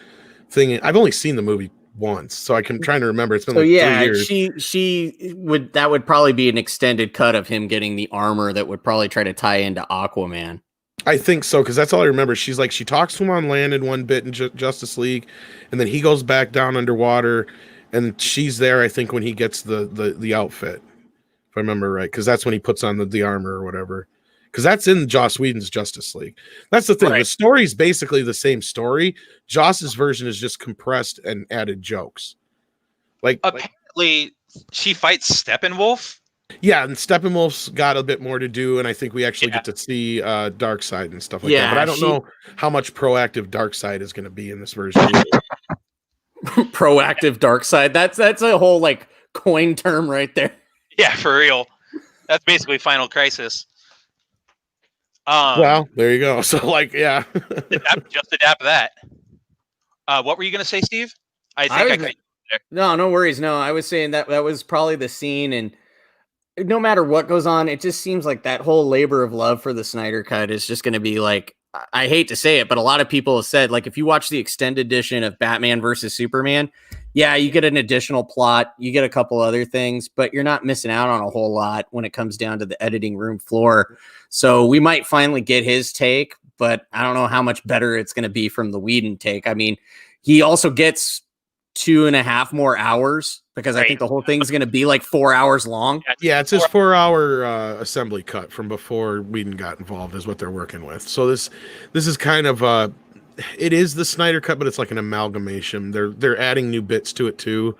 thing. I've only seen the movie once, so I'm trying to remember. It's been 3 years. That would probably be an extended cut of him getting the armor that would probably try to tie into Aquaman. I think so, because that's all I remember. She's like, she talks to him on land in one bit in Justice League, and then he goes back down underwater, and she's there, I think, when he gets the outfit, if I remember right, because that's when he puts on the armor or whatever. Because that's in Joss Whedon's Justice League. That's the thing. Right. The story's basically the same story. Joss's version is just compressed and added jokes. Like apparently, she fights Steppenwolf. Yeah, and Steppenwolf's got a bit more to do, and I think we actually get to see Darkseid and stuff like that. But I don't know how much proactive Darkseid is going to be in this version. Proactive Darkseid. That's a whole like coin term right there. Yeah, for real. That's basically Final Crisis. Well, there you go. So, like, yeah. just adapt that. What were you going to say, Steve? No worries. No, I was saying that was probably the scene, and no matter what goes on, it just seems like that whole labor of love for the Snyder Cut is just going to be like, I hate to say it, but a lot of people have said, like, if you watch the extended edition of Batman versus Superman, yeah, you get an additional plot, you get a couple other things, but you're not missing out on a whole lot when it comes down to the editing room floor. So we might finally get his take, but I don't know how much better it's going to be from the Whedon take. I mean, he also gets 2.5 more hours, because I think the whole thing's going to be like 4 hours long. Yeah, it's his 4-hour assembly cut from before Whedon got involved is what they're working with. So this is kind of it is the Snyder Cut, but it's like an amalgamation. They're adding new bits to it too.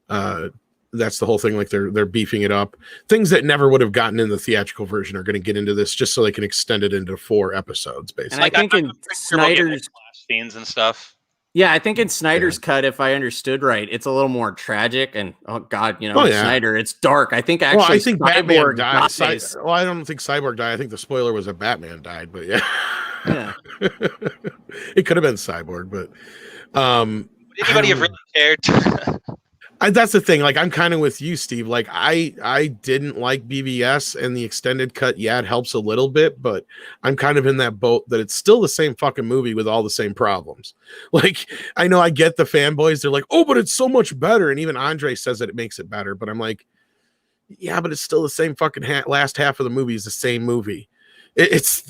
That's the whole thing. Like they're beefing it up. Things that never would have gotten in the theatrical version are going to get into this, just so they can extend it into 4 episodes, basically. And I think in Snyder's scenes and stuff. Yeah, I think in Snyder's cut, if I understood right, it's a little more tragic, and Snyder, it's dark. I think actually, I think Cyborg died. I don't think Cyborg died. I think the spoiler was that Batman died, but yeah. It could have been Cyborg, but would anybody have really cared? That's the thing. Like, I'm kind of with you, Steve. Like, I didn't like BVS, and the extended cut. Yeah, it helps a little bit, but I'm kind of in that boat that it's still the same fucking movie with all the same problems. Like, I know I get the fanboys. They're like, oh, but it's so much better. And even Andre says that it makes it better. But I'm like, yeah, but it's still the same fucking last half of the movie is the same movie.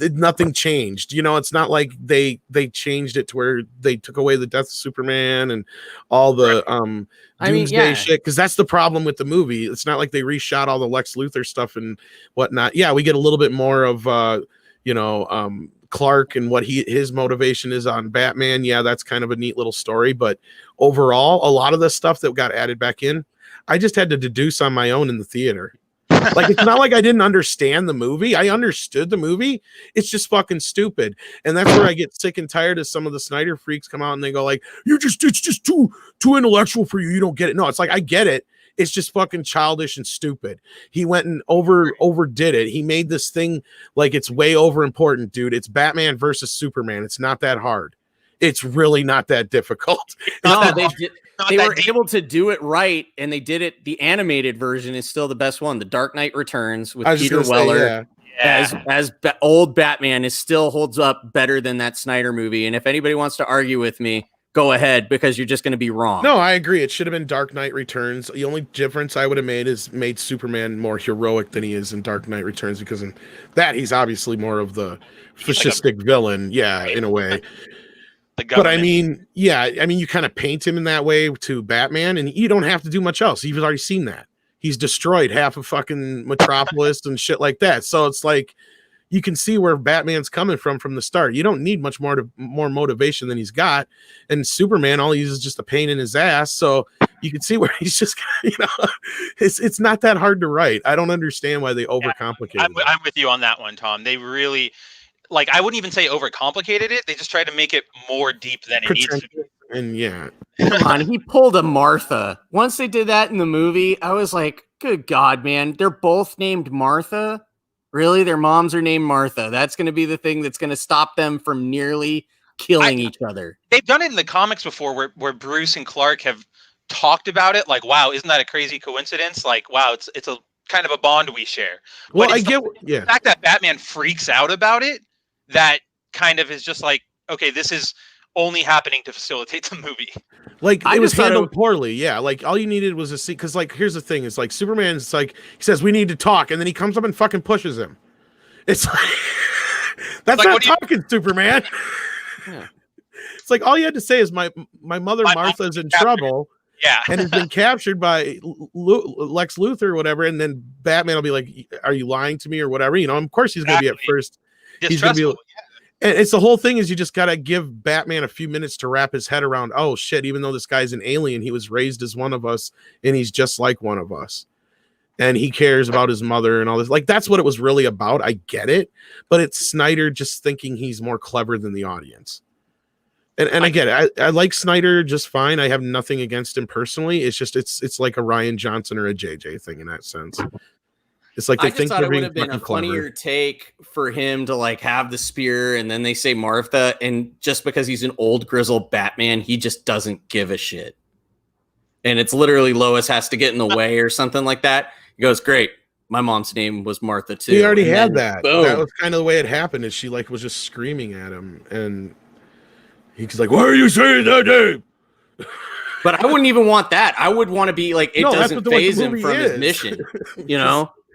Nothing changed. It's not like they changed it to where they took away the death of Superman and all the Doomsday shit, because that's the problem with the movie. It's not like they reshot all the Lex Luthor stuff and whatnot. Yeah, we get a little bit more of Clark and what his motivation is on Batman. Yeah, that's kind of a neat little story, but overall, a lot of the stuff that got added back in, I just had to deduce on my own in the theater. Like, it's not like I didn't understand the movie. I understood the movie. It's just fucking stupid. And that's where I get sick and tired of some of the Snyder freaks come out and they go like, it's just too intellectual for you. You don't get it. No, it's like, I get it. It's just fucking childish and stupid. He went and overdid it. He made this thing like it's way over important, dude. It's Batman versus Superman. It's not that hard. It's really not that difficult. They were able to do it right, and they did it. The animated version is still the best one. The Dark Knight Returns with Peter Weller as old Batman is still holds up better than that Snyder movie. And if anybody wants to argue with me, go ahead, because you're just going to be wrong. No, I agree. It should have been Dark Knight Returns. The only difference I would have made is made Superman more heroic than he is in Dark Knight Returns, because in that he's obviously more of the fascistic villain. Yeah, in a way. But I mean, you kind of paint him in that way to Batman, and you don't have to do much else. You've already seen that. He's destroyed half of fucking Metropolis and shit like that. So it's like, you can see where Batman's coming from the start. You don't need much more motivation than he's got. And Superman, all he uses is just a pain in his ass. So you can see where he's just, it's not that hard to write. I don't understand why they overcomplicate it. I'm with you on that one, Tom. They really, like, I wouldn't even say overcomplicated it. They just tried to make it more deep than it needs to be. And yeah. Come on, he pulled a Martha. Once they did that in the movie, I was like, good God, man. They're both named Martha. Really? Their moms are named Martha. That's going to be the thing that's going to stop them from nearly killing each other. They've done it in the comics before where Bruce and Clark have talked about it. Like, wow, isn't that a crazy coincidence? Like, wow, it's a kind of a bond we share. Well, but the fact that Batman freaks out about it, that kind of is just like, okay, this is only happening to facilitate the movie. Like, it was handled poorly. Yeah, like, all you needed was a scene. Because, like, here's the thing. It's like, Superman's like, he says, we need to talk. And then he comes up and fucking pushes him. It's like, that's like, not talking, Superman. Yeah. It's like, all you had to say is, my mother Martha's in trouble. Yeah. And has been captured by Lex Luthor or whatever. And then Batman will be like, are you lying to me or whatever? Of course he's going to be at first. He's going to be. And it's the whole thing is you just got to give Batman a few minutes to wrap his head around, oh shit, even though this guy's an alien, he was raised as one of us and he's just like one of us. And he cares about his mother and all this. Like, that's what it was really about. I get it. But it's Snyder just thinking he's more clever than the audience. And I get it. I like Snyder just fine. I have nothing against him personally. It's just, it's like a Ryan Johnson or a JJ thing in that sense. It's like they think thought it would have been a funnier take for him to like have the spear and then they say Martha, and just because he's an old grizzled Batman, he just doesn't give a shit. And it's literally Lois has to get in the way or something like that. He goes, great. My mom's name was Martha too. He already had that. Boom. That was kind of the way it happened. Is she like was just screaming at him, and he's like, "Why are you saying that name?" But I wouldn't even want that. I would want to be like, it doesn't faze him from his mission,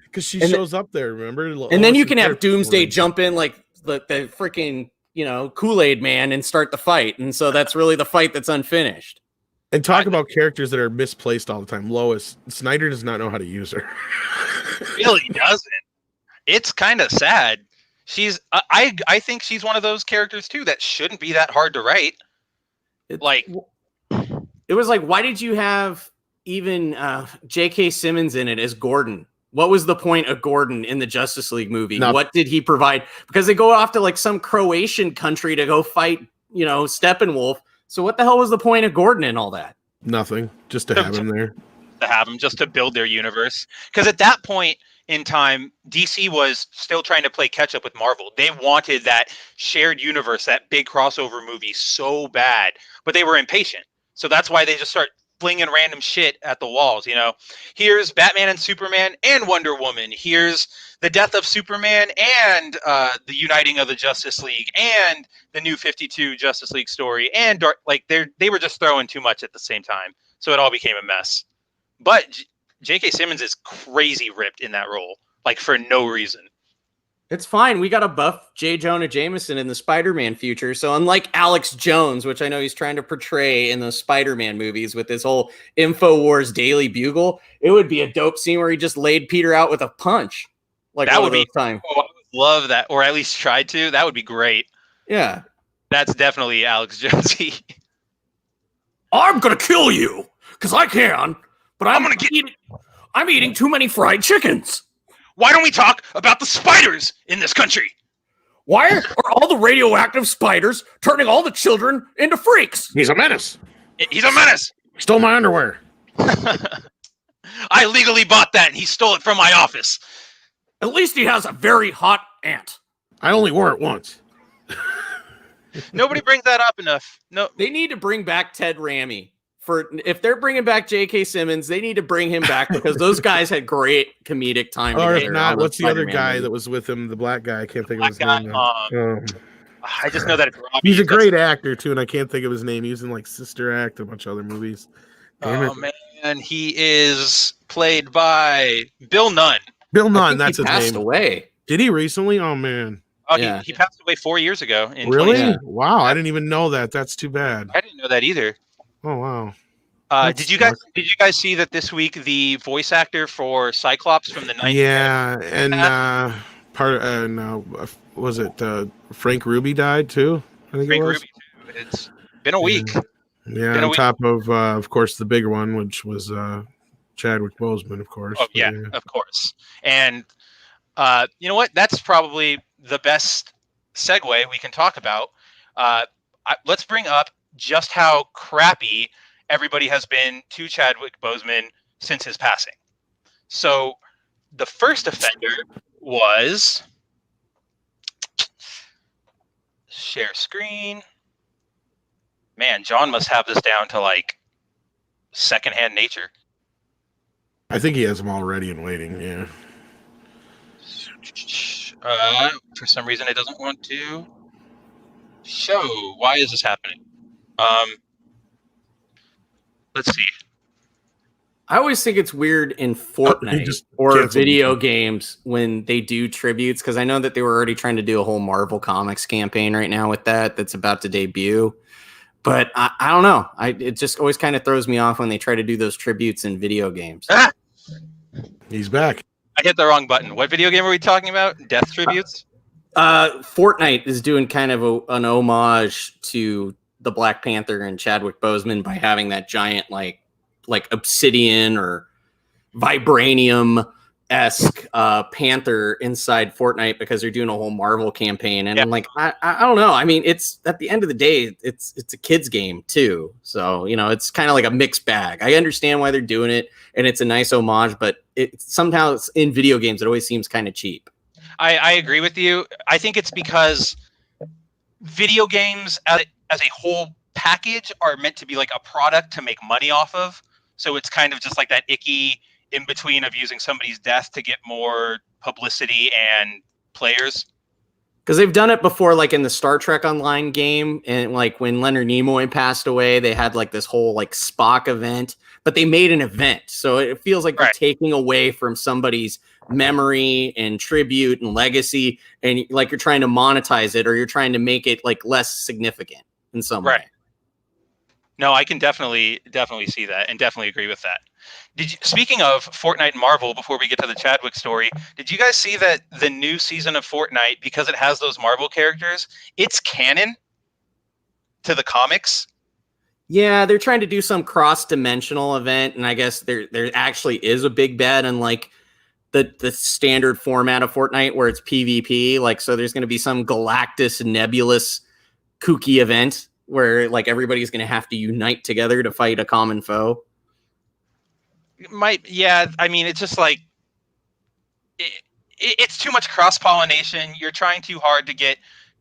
Because she shows up there, remember? And then you can have Doomsday jump in like the freaking, Kool-Aid man and start the fight. And so that's really the fight that's unfinished. And talk about characters that are misplaced all the time. Lois, Snyder does not know how to use her. Really doesn't. It's kind of sad. She's, I think she's one of those characters too that shouldn't be that hard to write. It was like, why did you have even J.K. Simmons in it as Gordon? What was the point of Gordon in the Justice League movie? Nothing. What did he provide? Because they go off to like some Croatian country to go fight, Steppenwolf. So what the hell was the point of Gordon and all that? Nothing. Just to have him there. To have him, just to build their universe. Because at that point in time, DC was still trying to play catch up with Marvel. They wanted that shared universe, that big crossover movie so bad, but they were impatient. So that's why they just start flinging random shit at the walls. You know, here's Batman and Superman and Wonder Woman. Here's the death of Superman and the uniting of the Justice League and the New 52 Justice League story. And like they were just throwing too much at the same time, so it all became a mess. But J.K. Simmons is crazy ripped in that role, like for no reason. It's fine. We got a buff J. Jonah Jameson in the Spider-Man future. So unlike Alex Jones, which I know he's trying to portray in those Spider-Man movies with this whole InfoWars Daily Bugle, it would be a dope scene where he just laid Peter out with a punch. Like that would be time. Oh, I would love that, or at least try to. That would be great. Yeah. That's definitely Alex Jonesy. I'm gonna kill you because I can, but I'm eating too many fried chickens. Why don't we talk about the spiders in this country? Why are all the radioactive spiders turning all the children into freaks? He's a menace. He's a menace. Stole my underwear. I legally bought that, and he stole it from my office. At least he has a very hot aunt. I only wore it once. Nobody brings that up enough. No, they need to bring back Ted Raimi. If they're bringing back J.K. Simmons, they need to bring him back because those guys had great comedic time. Or if not, what's the other guy that was with him? The black guy. I can't think of his name. I just know that it's Robbie. He's a great actor too, and I can't think of his name. He was in like Sister Act, a bunch of other movies. Man, he is played by Bill Nunn. Bill Nunn, that's his name. He passed away. Did he recently? Oh man. Oh, yeah. He passed away 4 years ago. Really? Wow, I didn't even know that. That's too bad. I didn't know that either. Oh wow. Did you guys see that this week the voice actor for Cyclops from the 90s? Yeah, and was it Frank Ruby died too? I think Frank Ruby too. It's been a week. Yeah, on top of course the bigger one, which was Chadwick Boseman, of course. Oh yeah, of course. And you know what? That's probably the best segue we can talk about. Let's bring up just how crappy everybody has been to Chadwick Boseman since his passing. So the first offender was share screen. Man, John must have this down to like secondhand nature. I think he has them all ready and waiting. Yeah. For some reason, it doesn't want to show. Why is this happening? Let's see. I always think it's weird in Fortnite or video games when they do tributes, because I know that they were already trying to do a whole Marvel Comics campaign right now with that's about to debut. But I don't know. It just always kind of throws me off when they try to do those tributes in video games. Ah! He's back. I hit the wrong button. What video game are we talking about? Death tributes? Fortnite is doing kind of an homage to the Black Panther and Chadwick Boseman by having that giant like obsidian or vibranium-esque panther inside Fortnite because they're doing a whole Marvel campaign. And I'm like, I don't know. I mean, it's at the end of the day, it's a kid's game too. So, it's kind of like a mixed bag. I understand why they're doing it and it's a nice homage, but somehow it's in video games, it always seems kind of cheap. I agree with you. I think it's because video games as a whole package are meant to be like a product to make money off of. So it's kind of just like that icky in between of using somebody's death to get more publicity and players. Because they've done it before, like in the Star Trek Online game, and like when Leonard Nimoy passed away, they had like this whole like Spock event, but they made an event. So it feels like you're taking away from somebody's memory and tribute and legacy, and like you're trying to monetize it or you're trying to make it like less significant in some way. No, I can definitely see that and definitely agree with that. Speaking of Fortnite and Marvel, before we get to the Chadwick story, did you guys see that the new season of Fortnite, because it has those Marvel characters, it's canon to the comics? Yeah, they're trying to do some cross-dimensional event, and I guess there actually is a big bet on like the standard format of Fortnite where it's PvP. Like, so there's going to be some Galactus nebulous kooky event where like everybody's going to have to unite together to fight a common foe. I mean, it's just like it's too much cross-pollination. You're trying too hard to get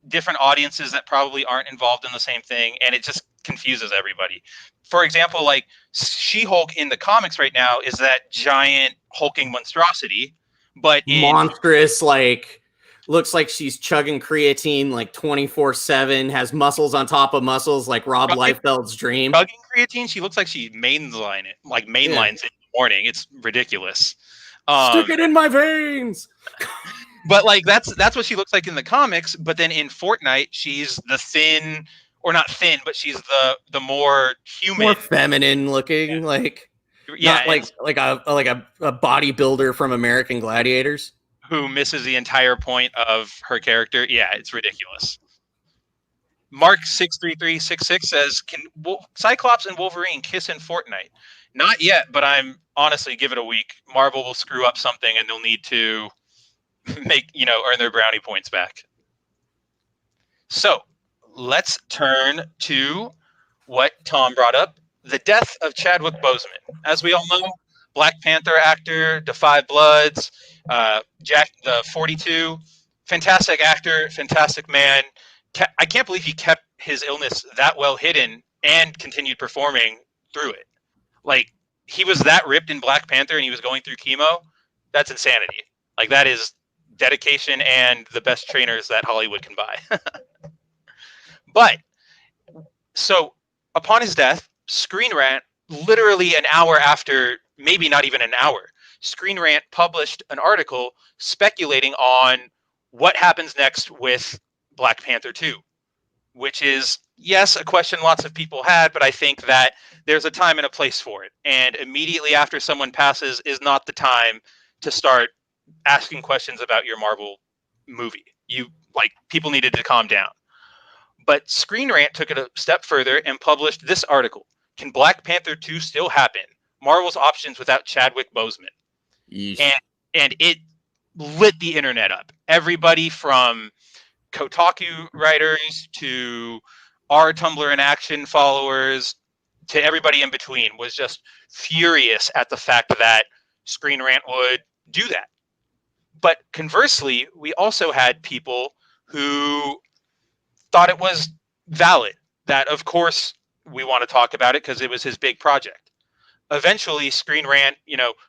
different audiences that probably aren't involved in the same thing, and it just confuses everybody. For example, like She-Hulk in the comics right now is that giant hulking monstrosity, but monstrous, like looks like she's chugging creatine like 24/7, has muscles on top of muscles like Rob Liefeld's dream. Chugging creatine, she looks like she mainlines it in the morning. It's ridiculous. Stick it in my veins. But like that's what she looks like in the comics. But then in Fortnite, she's the thin, or not thin, but she's the more human, more feminine looking, like not like a bodybuilder from American Gladiators who misses the entire point of her character. Yeah, it's ridiculous. Mark 63366 says, "Can Cyclops and Wolverine kiss in Fortnite?" Not yet, but I'm honestly, give it a week. Marvel will screw up something, and they'll need to earn their brownie points back. So let's turn to what Tom brought up: the death of Chadwick Boseman. As we all know, Black Panther actor, Defy Bloods, Jack the 42, fantastic actor, fantastic man. I can't believe he kept his illness that well hidden and continued performing through it. Like, he was that ripped in Black Panther and he was going through chemo. That's insanity. Like, that is dedication and the best trainers that Hollywood can buy. But, so, upon his death, Screen Rant, literally an hour after, maybe not even an hour, Screen Rant published an article speculating on what happens next with Black Panther 2, which is, yes, a question lots of people had, but I think that there's a time and a place for it. And immediately after someone passes is not the time to start asking questions about your Marvel movie. People needed to calm down. But Screen Rant took it a step further and published this article: "Can Black Panther 2 still happen? Marvel's options without Chadwick Boseman." And it lit the internet up. Everybody from Kotaku writers to our Tumblr in Action followers to everybody in between was just furious at the fact that Screen Rant would do that. But conversely, we also had people who thought it was valid, that of course we want to talk about it because it was his big project. Eventually, Screen Rant,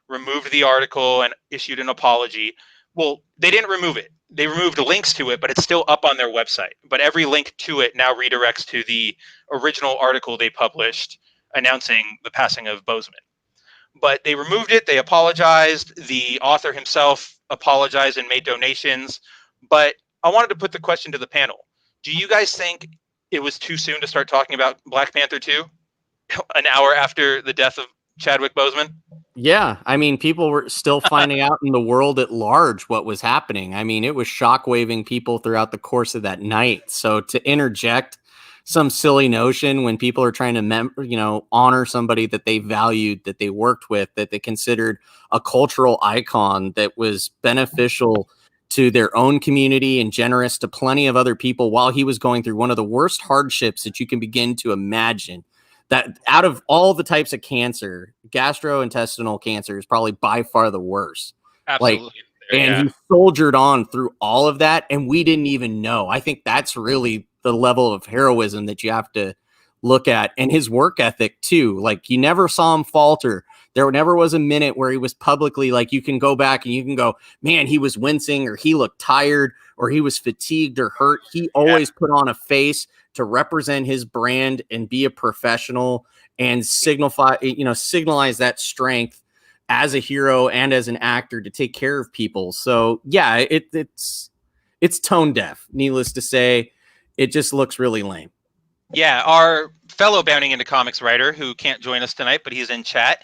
removed the article and issued an apology. Well, they didn't remove it. They removed links to it, but it's still up on their website. But every link to it now redirects to the original article they published announcing the passing of Boseman. But they removed it. They apologized. The author himself apologized and made donations. But I wanted to put the question to the panel. Do you guys think it was too soon to start talking about Black Panther 2 an hour after the death of Chadwick Boseman? Yeah, I mean, people were still finding out in the world at large what was happening. I mean, it was shockwaving people throughout the course of that night. So to interject some silly notion when people are trying to, honor somebody that they valued, that they worked with, that they considered a cultural icon that was beneficial to their own community and generous to plenty of other people while he was going through one of the worst hardships that you can begin to imagine. That out of all the types of cancer, gastrointestinal cancer is probably by far the worst. Absolutely. He soldiered on through all of that, and we didn't even know. I think that's really the level of heroism that you have to look at, and his work ethic too. Like, you never saw him falter. There never was a minute where he was publicly, like, you can go back and you can go, man, he was wincing, or he looked tired, or he was fatigued or hurt. He always put on a face to represent his brand and be a professional and signalize that strength as a hero and as an actor to take care of people. So yeah, it's tone deaf. Needless to say, it just looks really lame. Yeah, our fellow Bounding Into Comics writer, who can't join us tonight, but he's in chat,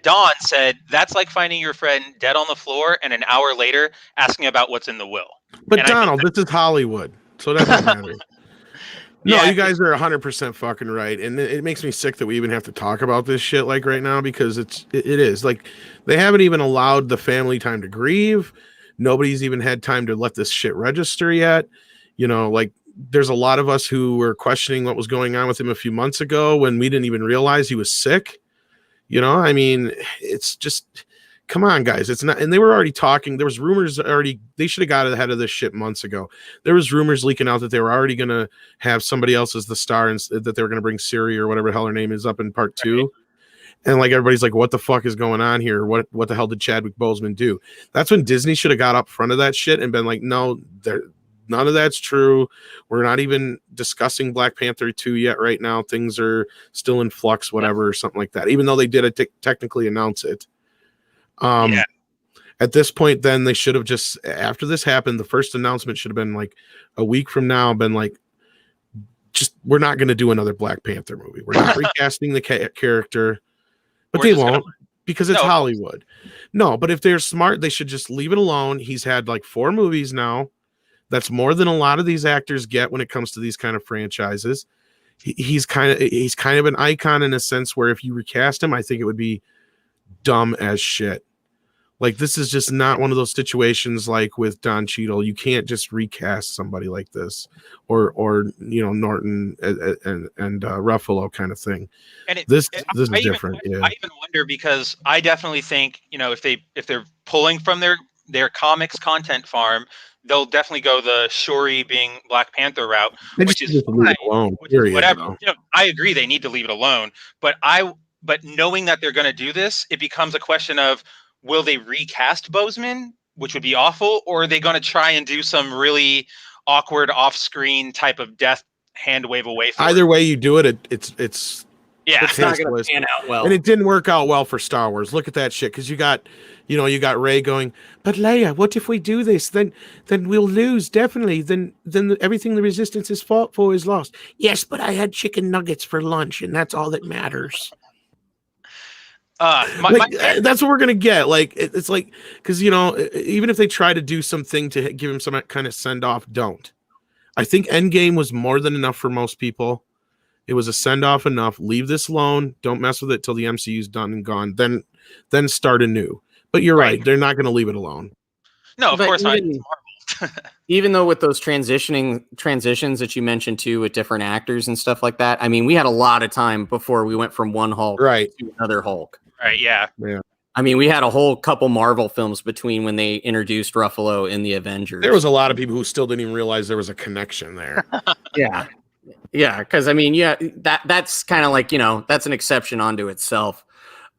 Don said, "That's like finding your friend dead on the floor and an hour later asking about what's in the will." But Donald, this is Hollywood, so that doesn't matter. No, Yeah, you guys are 100% fucking right, and it makes me sick that we even have to talk about this shit like right now, because it is like they haven't even allowed the family time to grieve. Nobody's even had time to let this shit register yet. Like, there's a lot of us who were questioning what was going on with him a few months ago when we didn't even realize he was sick. I mean, it's just come on, guys, it's not. And they were already talking. There was rumors already. They should have got ahead of this shit months ago. There was rumors leaking out that they were already going to have somebody else as the star, and that they were going to bring Siri or whatever the hell her name is up in part 2. And like everybody's like, what the fuck is going on here? What the hell did Chadwick Boseman do? That's when Disney should have got up front of that shit and been like, no, none of that's true. We're not even discussing Black Panther 2 yet right now. Things are still in flux, whatever, or something like that. Even though they did technically announce it. At this point, then they should have just, after this happened, the first announcement should have been like a week from now, been like, just, we're not going to do another Black Panther movie. We're not recasting the character, but they won't because it's Hollywood. No, but if they're smart, they should just leave it alone. He's had like 4 movies now. That's more than a lot of these actors get when it comes to these kind of franchises. He's kind of an icon in a sense where if you recast him, I think it would be dumb as shit. Like, this is just not one of those situations like with Don Cheadle. You can't just recast somebody like this, or Norton and Ruffalo kind of thing. And this is different. I even wonder, because I definitely think, if they're pulling from their comics content farm, they'll definitely go the Shuri being Black Panther route, which is fine, leave it alone, whatever. I agree, they need to leave it alone. But knowing that they're going to do this, it becomes a question of, will they recast Boseman, which would be awful, or are they going to try and do some really awkward off-screen type of death hand wave away? Either way you do it, it's not going to pan out well. And it didn't work out well for Star Wars. Look at that shit, because you got Rey going, but Leia, what if we do this? Then we'll lose, definitely. Then everything the Resistance has fought for is lost. Yes, but I had chicken nuggets for lunch, and that's all that matters. That's what we're gonna get. Like, it's like, because even if they try to do something to give him some kind of send off, don't. I think Endgame was more than enough for most people. It was a send off enough. Leave this alone. Don't mess with it till the MCU's done and gone. Then start anew. But you're right. They're not going to leave it alone. No, of course not. Even though with those transitions that you mentioned too, with different actors and stuff like that, I mean, we had a lot of time before we went from one Hulk to another Hulk. Right. Yeah. I mean, we had a whole couple Marvel films between when they introduced Ruffalo in the Avengers. There was a lot of people who still didn't even realize there was a connection there. Yeah. Because I mean, that's kind of like, that's an exception onto itself.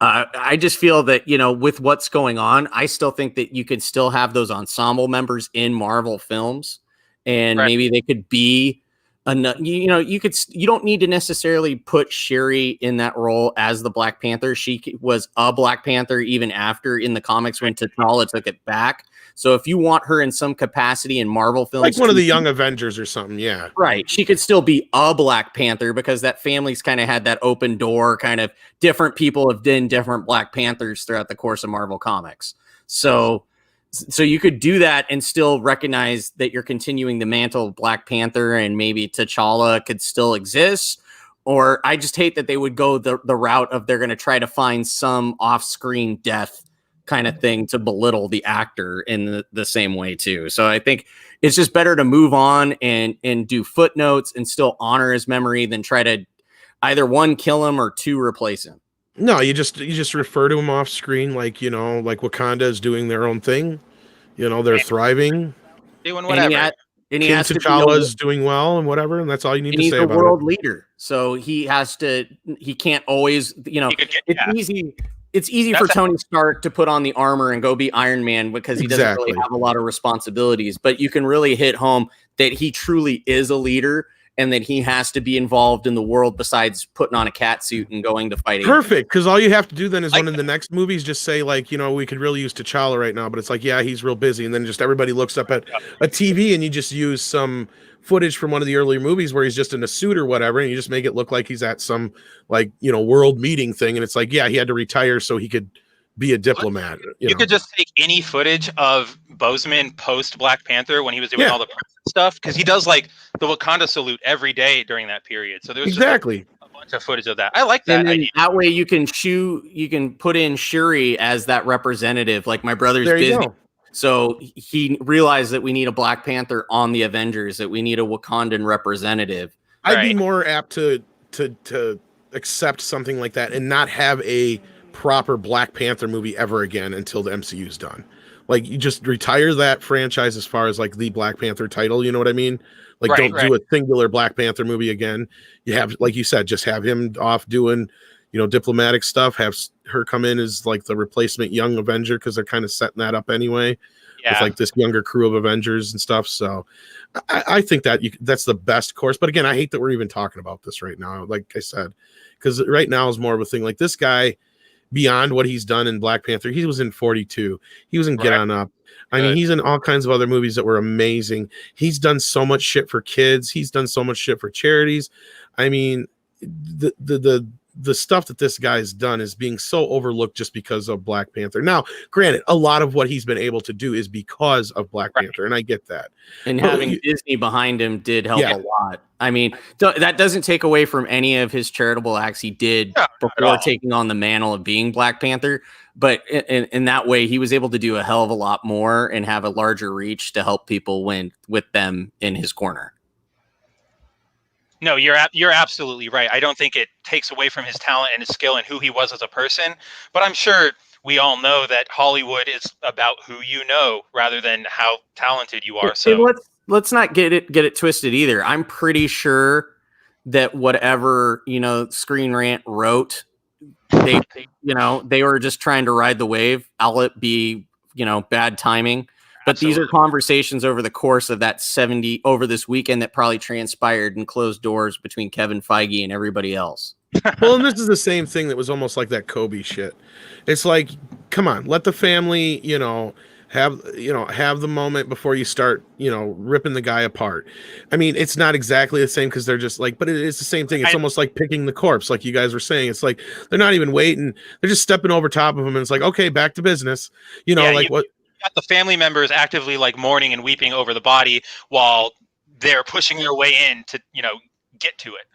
I just feel that, with what's going on, I still think that you could still have those ensemble members in Marvel films, and maybe they could be you don't need to necessarily put Shuri in that role as the Black Panther. She was a Black Panther even after in the comics when T'Challa took it back. So if you want her in some capacity in Marvel films, like one of the Young Avengers or something, right, she could still be a Black Panther, because that family's kind of had that open door, kind of different people have been different Black Panthers throughout the course of Marvel Comics. So you could do that and still recognize that you're continuing the mantle of Black Panther, and maybe T'Challa could still exist. Or I just hate that they would go the route of they're going to try to find some off-screen death kind of thing to belittle the actor in the same way too. So I think it's just better to move on and do footnotes and still honor his memory than try to either 1, kill him, or 2, replace him. No, you just refer to him off screen, like Wakanda is doing their own thing. They're thriving, doing whatever. And T'Challa's doing well and whatever, and that's all you need to say about it. He's a world leader, so he can't always, it's easy for Tony Stark to put on the armor and go be Iron Man, because he doesn't really have a lot of responsibilities, but you can really hit home that he truly is a leader, and that he has to be involved in the world besides putting on a cat suit and going to fight. Perfect, because all you have to do then is, when in the next movies, just say like, we could really use T'Challa right now, but it's like, yeah, he's real busy, and then just everybody looks up at a TV, and you just use some footage from one of the earlier movies where he's just in a suit or whatever, and you just make it look like he's at some world meeting thing, and it's like, yeah, he had to retire so he could be a diplomat. You could just take any footage of Boseman post Black Panther when he was doing all the stuff, because he does like the Wakanda salute every day during that period. So there's exactly a bunch of footage of that. I like that. And that way you can put in Shuri as that representative, like my brother's busy. So he realized that we need a Black Panther on the Avengers, that we need a Wakandan representative. I'd be more apt to accept something like that and not have a proper Black Panther movie ever again until the MCU's done. Like, you just retire that franchise as far as like the Black Panther title, you know what I mean? Like, don't do a singular Black Panther movie again. You have, like you said, just have him off doing, diplomatic stuff. Have her come in as like the replacement young Avenger, because they're kind of setting that up anyway, with like this younger crew of Avengers and stuff. So I think that that's the best course. But again, I hate that we're even talking about this right now, like I said, because right now is more of a thing. Like, this guy, beyond what he's done in Black Panther, he was in 42. He was in Get On Up. I mean, he's in all kinds of other movies that were amazing. He's done so much shit for kids. He's done so much shit for charities. I mean, the stuff that this guy's done is being so overlooked just because of Black Panther. Now, granted, a lot of what he's been able to do is because of Black Panther, and I get that. And having Disney behind him did help a lot. I mean, that doesn't take away from any of his charitable acts he did before taking on the mantle of being Black Panther. But in that way, he was able to do a hell of a lot more and have a larger reach to help people win with them in his corner. No, you're absolutely right. I don't think it takes away from his talent and his skill and who he was as a person. But I'm sure we all know that Hollywood is about who you know rather than how talented you are. So let's not get it twisted either. I'm pretty sure that whatever Screen Rant wrote, they were just trying to ride the wave. I'll it be bad timing. But These are conversations over the course of that 70 over this weekend that probably transpired in closed doors between Kevin Feige and everybody else. Well, and this is the same thing that was almost like that Kobe shit. It's like, come on, let the family, have the moment before you start, ripping the guy apart. I mean, it's not exactly the same because they're just like, but it is the same thing. It's almost like picking the corpse, like you guys were saying. It's like they're not even waiting; they're just stepping over top of him, and it's like, okay, back to business. What? Got the family members actively like mourning and weeping over the body while they're pushing their way in to get to it.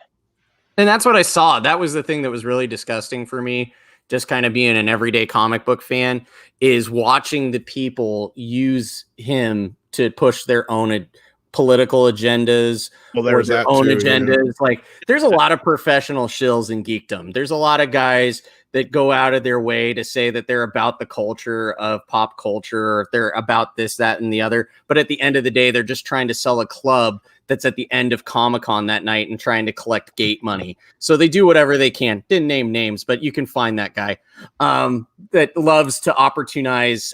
And that's what I saw. That was the thing that was really disgusting for me, just kind of being an everyday comic book fan, is watching the people use him to push their own political agendas or their own agendas. Yeah. Like, there's a lot of professional shills in geekdom. There's a lot of guys that go out of their way to say that they're about the culture of pop culture, or they're about this, that, and the other. But at the end of the day, they're just trying to sell a club that's at the end of Comic-Con that night and trying to collect gate money. So they do whatever they can. Didn't name names, but you can find that guy that loves to opportunize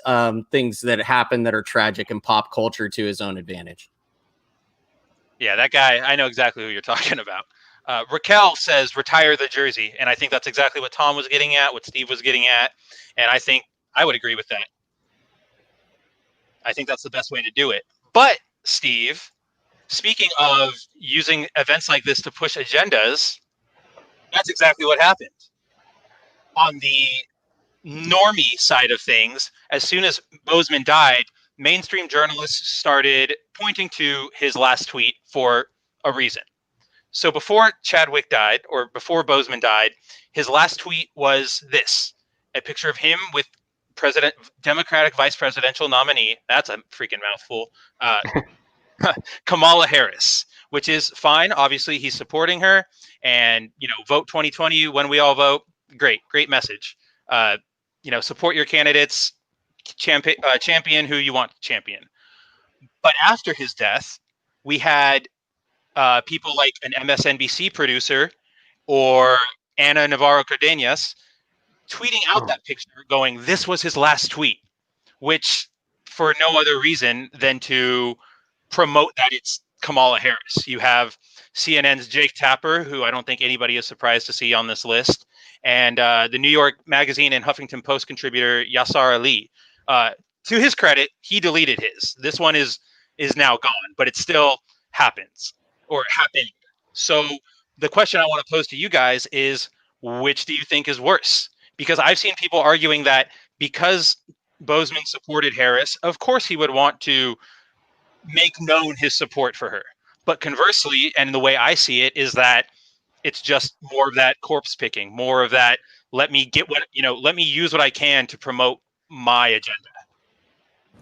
things that happen that are tragic in pop culture to his own advantage. Yeah, that guy, I know exactly who you're talking about. Raquel says, retire the jersey. And I think that's exactly what Tom was getting at, what Steve was getting at. And I think I would agree with that. I think that's the best way to do it. But, Steve, speaking of using events like this to push agendas, that's exactly what happened. On the normie side of things, as soon as Boseman died, mainstream journalists started pointing to his last tweet for a reason. So before Chadwick died, or before Boseman died, his last tweet was this: a picture of him with Democratic vice presidential nominee, that's a freaking mouthful, Kamala Harris, which is fine. Obviously, he's supporting her, and vote 2020 when we all vote. Great message. Support your candidates, champion who you want to champion. But after his death, we had people like an MSNBC producer or Ana Navarro Cardenas tweeting out that picture going, this was his last tweet, which for no other reason than to promote that it's Kamala Harris. You have CNN's Jake Tapper, who I don't think anybody is surprised to see on this list, and the New York Magazine and Huffington Post contributor Yasser Ali. To his credit, he deleted his. This one is now gone, but it still happens. Or happened. So the question I want to pose to you guys is, which do you think is worse? Because I've seen people arguing that because Boseman supported Harris, of course he would want to make known his support for her. But conversely, and the way I see it, is that it's just more of that corpse picking, more of that, let me use what I can to promote my agenda.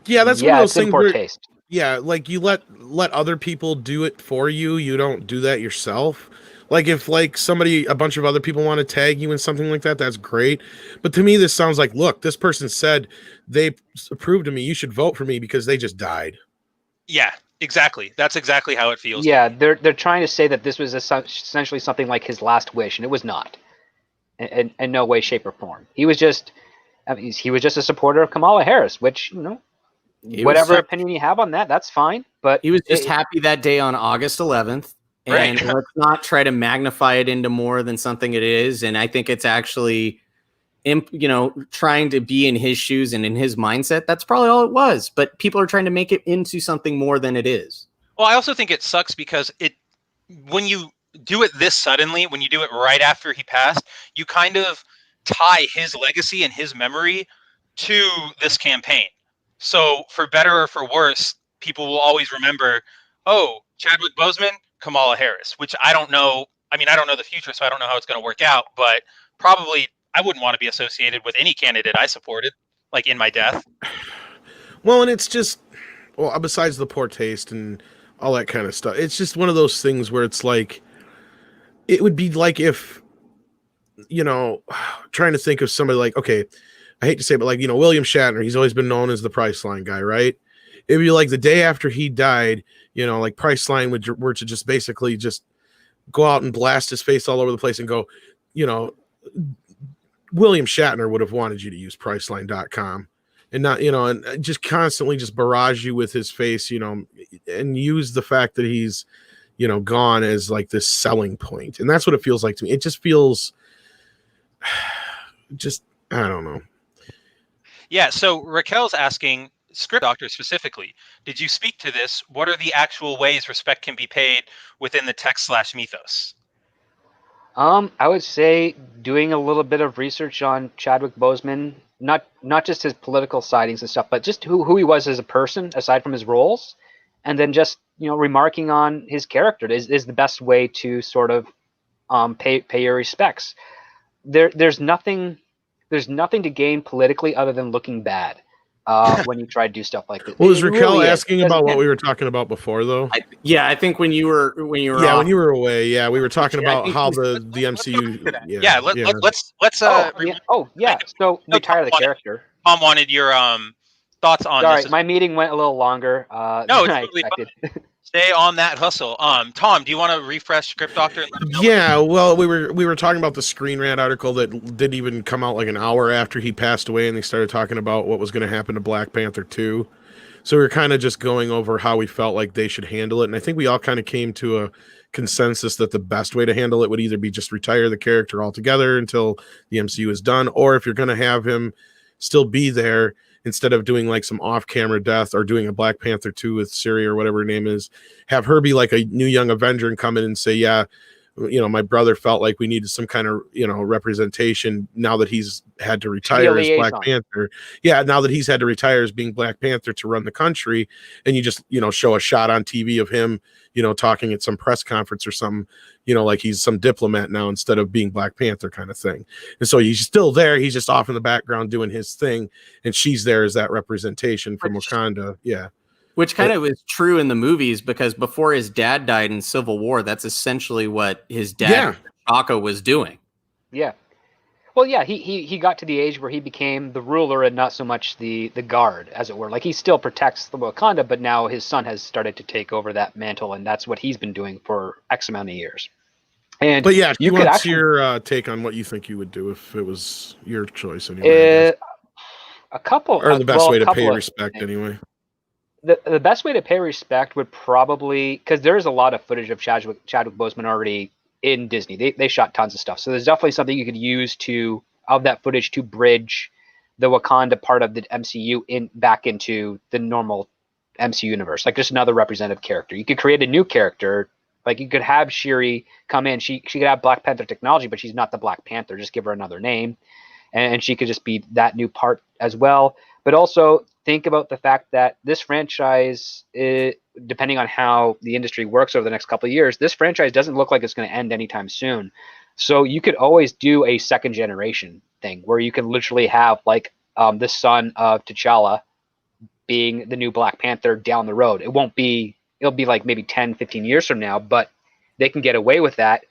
Yeah, that's one of those things where, taste. Yeah, like you let other people do it for you. You don't do that yourself. Like if like a bunch of other people want to tag you in something like that, that's great. But to me, this sounds like, look, this person said they approved of me. You should vote for me because they just died. Yeah, exactly. That's exactly how it feels. Yeah, they're trying to say that this was essentially something like his last wish, and it was not, in no way, shape, or form. He was just, I mean, he was just a supporter of Kamala Harris, which whatever opinion you have on that, that's fine. But he was just happy that day on August 11th. And let's not try to magnify it into more than something it is. And I think it's actually, trying to be in his shoes and in his mindset. That's probably all it was. But people are trying to make it into something more than it is. Well, I also think it sucks because when you do it this suddenly, when you do it right after he passed, you kind of tie his legacy and his memory to this campaign. So for better or for worse, people will always remember, oh, Chadwick Boseman, Kamala Harris, which I don't know. I mean, I don't know the future, so I don't know how it's going to work out, but probably I wouldn't want to be associated with any candidate I supported, like in my death. Well, and it's just, besides the poor taste and all that kind of stuff, it's just one of those things where it's like, it would be like if, trying to think of somebody like, okay, I hate to say it, but like, William Shatner, he's always been known as the Priceline guy, right? It'd be like the day after he died, like Priceline were to just basically just go out and blast his face all over the place and go, William Shatner would have wanted you to use Priceline.com and not, and just constantly just barrage you with his face, and use the fact that he's, gone as like this selling point. And that's what it feels like to me. It just feels I don't know. Yeah. So Raquel's asking, Script Doctor specifically, did you speak to this? What are the actual ways respect can be paid within the text/mythos? I would say doing a little bit of research on Chadwick Boseman, not just his political sightings and stuff, but just who he was as a person, aside from his roles, and then just remarking on his character is the best way to sort of pay your respects. There's nothing to gain politically other than looking bad. When you try to do stuff like this. Well, is Raquel asking about what we were talking about before, though? I think when you were when you were away, we were talking about how the MCU. Let's. So retire the character. Tom wanted your thoughts on Sorry, this. My meeting went a little longer. No, it's totally fine. Stay on that hustle. Tom, do you want to refresh Script Doctor? Yeah, well, we were talking about the Screen Rant article that didn't even come out like an hour after he passed away, and they started talking about what was going to happen to Black Panther 2. So we were kind of just going over how we felt like they should handle it, and I think we all kind of came to a consensus that the best way to handle it would either be just retire the character altogether until the MCU is done, or if you're going to have him still be there, instead of doing like some off-camera death or doing a Black Panther 2 with Siri or whatever her name is, have her be like a new young Avenger and come in and say, yeah, my brother felt like we needed some kind of, representation now that he's had to retire as Black Panther. Yeah, now that he's had to retire as being Black Panther to run the country, and you just, show a shot on TV of him, talking at some press conference or something, like he's some diplomat now instead of being Black Panther kind of thing. And so he's still there. He's just off in the background doing his thing. And she's there as that representation from Wakanda. Yeah. Which kind of was true in the movies, because before his dad died in Civil War, that's essentially what his dad, T'Chaka, was doing. Yeah. Well, yeah, he got to the age where he became the ruler and not so much the guard, as it were. Like, he still protects the Wakanda, but now his son has started to take over that mantle, and that's what he's been doing for X amount of years. But yeah, what's your take on what you think you would do if it was your choice anyway? A couple, or the best way to pay respect anyway. The best way to pay respect would probably, because there is a lot of footage of Chadwick Boseman already in Disney. They shot tons of stuff, so there's definitely something you could use of that footage to bridge the Wakanda part of the MCU back into the normal MCU universe, like just another representative character. You could create a new character. Like, you could have Shuri come in. She could have Black Panther technology, but she's not the Black Panther. Just give her another name, and she could just be that new part as well. But also think about the fact that this franchise, depending on how the industry works over the next couple of years, this franchise doesn't look like it's going to end anytime soon. So you could always do a second generation thing where you can literally have like the son of T'Challa being the new Black Panther down the road. It'll be like maybe 10, 15 years from now, but they can get away with that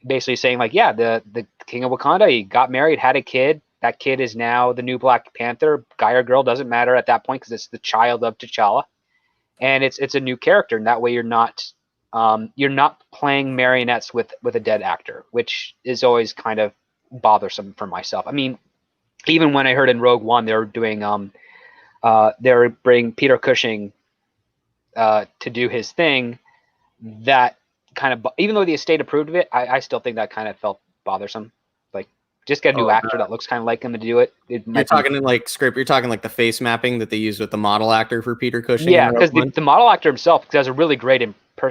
basically saying like, yeah, the king of Wakanda, he got married, had a kid. That kid is now the new Black Panther. Guy or girl doesn't matter at that point because it's the child of T'Challa, and it's a new character. And that way you're not playing marionettes with a dead actor, which is always kind of bothersome for myself. I mean, even when I heard in Rogue One they were doing they were bringing Peter Cushing to do his thing, that kind of, even though the estate approved of it, I still think that kind of felt bothersome. Like, just get a new actor that looks kind of like him to do it. You're talking in like script. You're talking like the face mapping that they used with the model actor for Peter Cushing. Yeah, because the model actor himself does a really great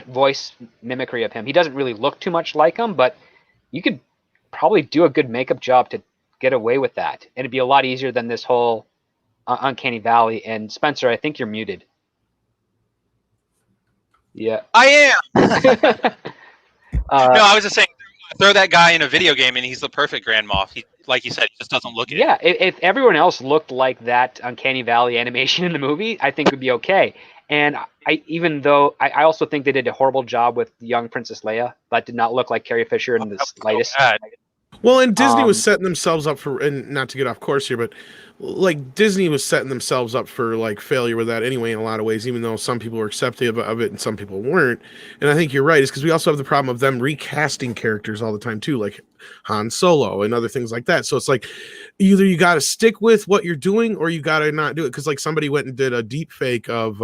voice mimicry of him. He doesn't really look too much like him, but you could probably do a good makeup job to get away with that, and it'd be a lot easier than this whole Uncanny Valley. And Spencer, I think you're muted. Yeah, I am. No, I was just saying, throw that guy in a video game and he's the perfect Grand Moff. He, like you said, he just doesn't look it. Yeah, if everyone else looked like that Uncanny Valley animation in the movie, I think it would be okay. And I also think they did a horrible job with young Princess Leia. That did not look like Carrie Fisher in the slightest. Well, and Disney was setting themselves up for, and not to get off course here, but like Disney was setting themselves up for like failure with that anyway in a lot of ways, even though some people were accepting of it and some people weren't. And I think you're right, is because we also have the problem of them recasting characters all the time too, like Han Solo and other things like that. So it's like either you got to stick with what you're doing or you got to not do it. Because like somebody went and did a deep fake of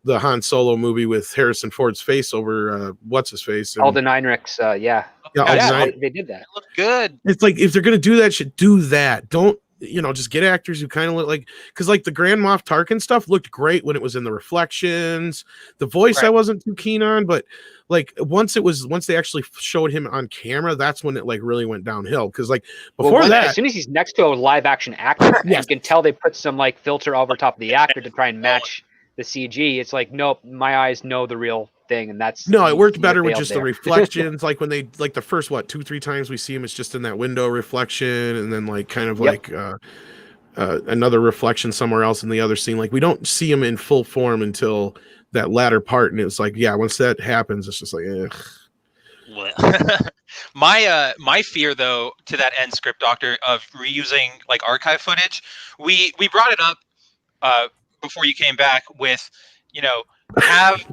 the Han Solo movie with Harrison Ford's face over what's his face, Alden Ehrenreich's, yeah, they did that. It looked good. It's like if they're gonna do that shit, do that. Don't, just get actors who kind of look like, because like the Grand Moff Tarkin stuff looked great when it was in the reflections. The voice I wasn't too keen on, but like once they actually showed him on camera, that's when it like really went downhill. Because like before that, as soon as he's next to a live action actor, you can tell they put some like filter over top of the actor to try and match the CG. It's like, nope, my eyes know the real thing, and that's it worked better with just the reflections. Like when they like the first 2-3 times we see him, it's just in that window reflection, and then like kind of like another reflection somewhere else in the other scene. Like we don't see him in full form until that latter part, and it's like, once that happens, it's just like, my fear though to that end, Script Doctor, of reusing like archive footage, we brought it up before you came back with, have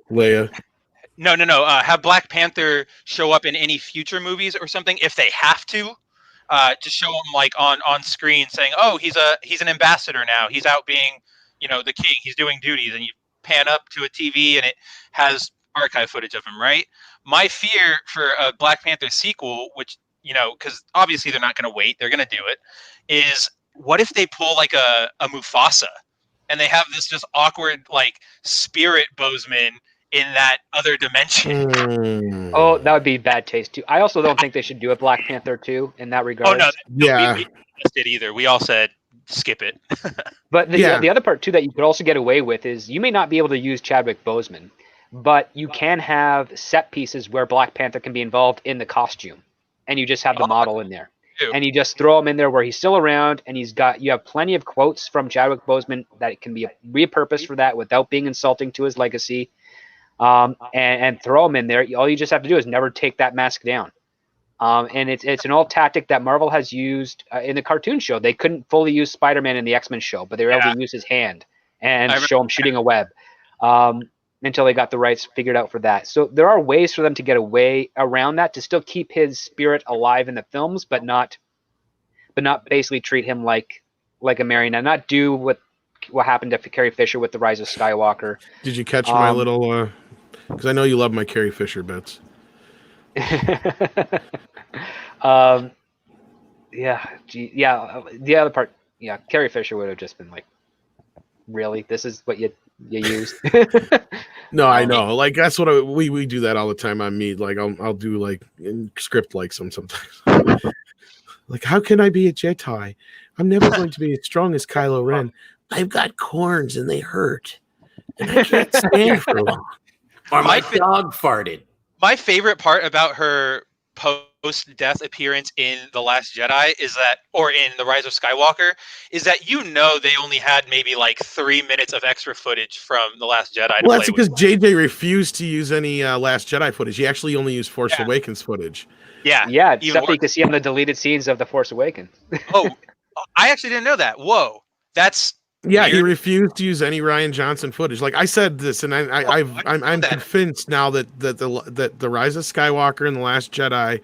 Leia. No. Have Black Panther show up in any future movies or something if they have to. Just show him like on screen saying, "Oh, he's an ambassador now. He's out being, the king. He's doing duties." And you pan up to a TV and it has archive footage of him, right? My fear for a Black Panther sequel, which because obviously they're not going to wait, they're going to do it, is what if they pull like a Mufasa and they have this just awkward like spirit Bozeman in that other dimension? Oh, that would be bad taste too. I also don't think they should do a Black Panther 2 in that regard. Oh no, we didn't it either. We all said skip it. But the other part too that you could also get away with is you may not be able to use Chadwick Boseman, but you can have set pieces where Black Panther can be involved in the costume, and you just have the model in there. And you just throw him in there where he's still around, and you have plenty of quotes from Chadwick Boseman that can be repurposed for that without being insulting to his legacy. And throw him in there. All you just have to do is never take that mask down. And it's an old tactic that Marvel has used in the cartoon show. They couldn't fully use Spider-Man in the X-Men show, but they were able to use his hand and show him shooting a web until they got the rights figured out for that. So there are ways for them to get away around that to still keep his spirit alive in the films, but not basically treat him like a marionette. Not do what happened to Carrie Fisher with The Rise of Skywalker. Did you catch my little? Because I know you love my Carrie Fisher bits. The other part, Carrie Fisher would have just been like, really, this is what you used. No, I know. Like that's what we do that all the time on Meet. Like I'll do like in script like sometimes. Like, how can I be a Jedi? I'm never going to be as strong as Kylo Ren. I've got corns and they hurt, and I can't stand for long. Or my dog farted. My favorite part about her post-death appearance in The Last Jedi or in The Rise of Skywalker, is that they only had maybe like 3 minutes of extra footage from The Last Jedi to Well, play that's with. because JJ refused to use any Last Jedi footage. He actually only used Force Yeah. Awakens footage. Yeah. Yeah, even stuff that you worse. can see on the deleted scenes of The Force Awakens. Oh, I actually didn't know that. Whoa, that's Yeah, he weird. refused to use any Ryan Johnson footage. Like I said this, and I'm convinced now that the Rise of Skywalker and The Last Jedi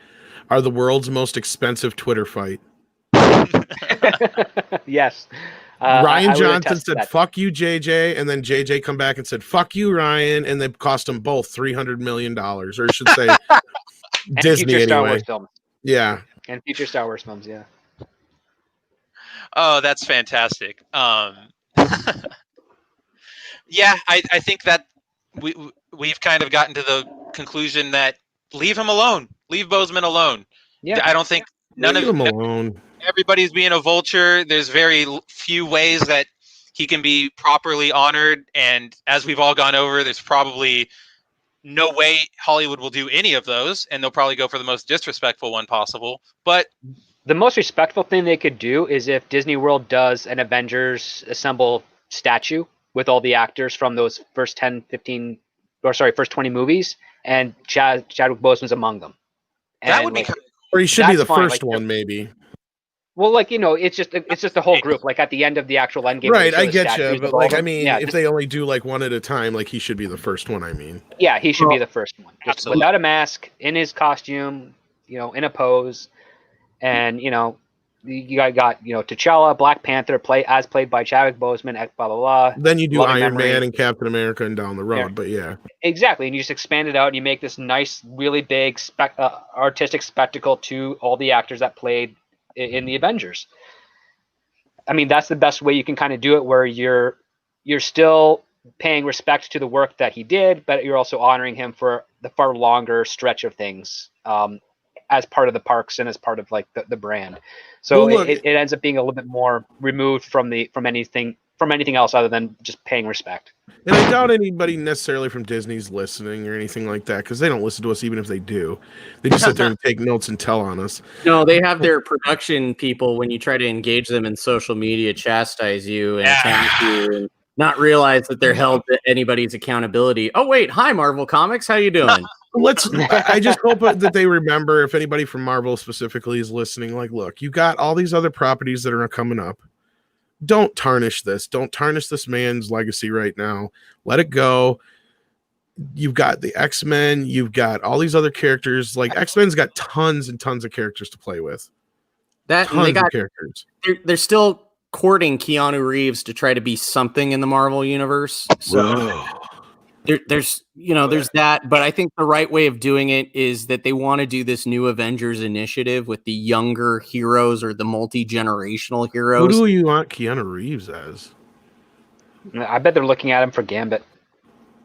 are the world's most expensive Twitter fight. Yes. Ryan I would Johnson attest to said, that. "Fuck you, JJ," and then JJ come back and said, "Fuck you, Ryan," and they cost them both $300 million, or I should say, And Disney future Star anyway. Wars films. Yeah. And future Star Wars films, yeah. Oh, that's fantastic. Yeah, I think that we've kind of gotten to the conclusion that leave him alone. Leave Bozeman alone. Yeah. I don't think Leave him alone. everybody's being a vulture. There's very few ways that he can be properly honored, and as we've all gone over, there's probably no way Hollywood will do any of those, and they'll probably go for the most disrespectful one possible. But The most respectful thing they could do is if Disney World does an Avengers Assemble statue with all the actors from those first 10, 15, first 20 movies, and Chadwick Boseman's among them. that And, would be like, kind Or he should be That's the fine, first like, one, maybe. well, like, it's just the whole group. Like at the end of the actual Endgame, Right, they show I the get statues you, of but all like, of I them. mean, Yeah, if they only do like one at a time, like he should be the first one. I mean, yeah, he should be the first one, just Absolutely. without a mask, in his costume, in a pose, and you got T'Challa, Black Panther, played by Chadwick Boseman, blah blah blah. then you do Loving Iron memory. Man and Captain America and down the road. Yeah. But yeah, Exactly, and you just expand it out, and you make this nice, really big, artistic spectacle to all the actors that played in the Avengers. I mean, that's the best way you can kind of do it, where you're still paying respect to the work that he did, but you're also honoring him for the far longer stretch of things, as part of the parks and as part of like the brand. So Well, look, it ends up being a little bit more removed from anything else other than just paying respect. and I doubt anybody necessarily from Disney's listening or anything like that, because they don't listen to us, even if they do. They just sit there and take notes and tell on us. No, they have their production people, when you try to engage them in social media, chastise you and attack you and not realize that they're held to anybody's accountability. Oh, wait. Hi, Marvel Comics. How you doing? I just hope that they remember, if anybody from Marvel specifically is listening, like, look, you got all these other properties that are coming up. Don't tarnish this. Don't tarnish this man's legacy right now. Let it go. You've got the X-Men. You've got all these other characters. Like, X-Men's got tons and tons of characters to play with. That and they Tons of got characters. they're still courting Keanu Reeves to try to be something in the Marvel universe. So there's that, but I think the right way of doing it is that they want to do this new Avengers initiative with the younger heroes or the multi-generational Who heroes. do you want Keanu Reeves as? I bet they're looking at him for Gambit.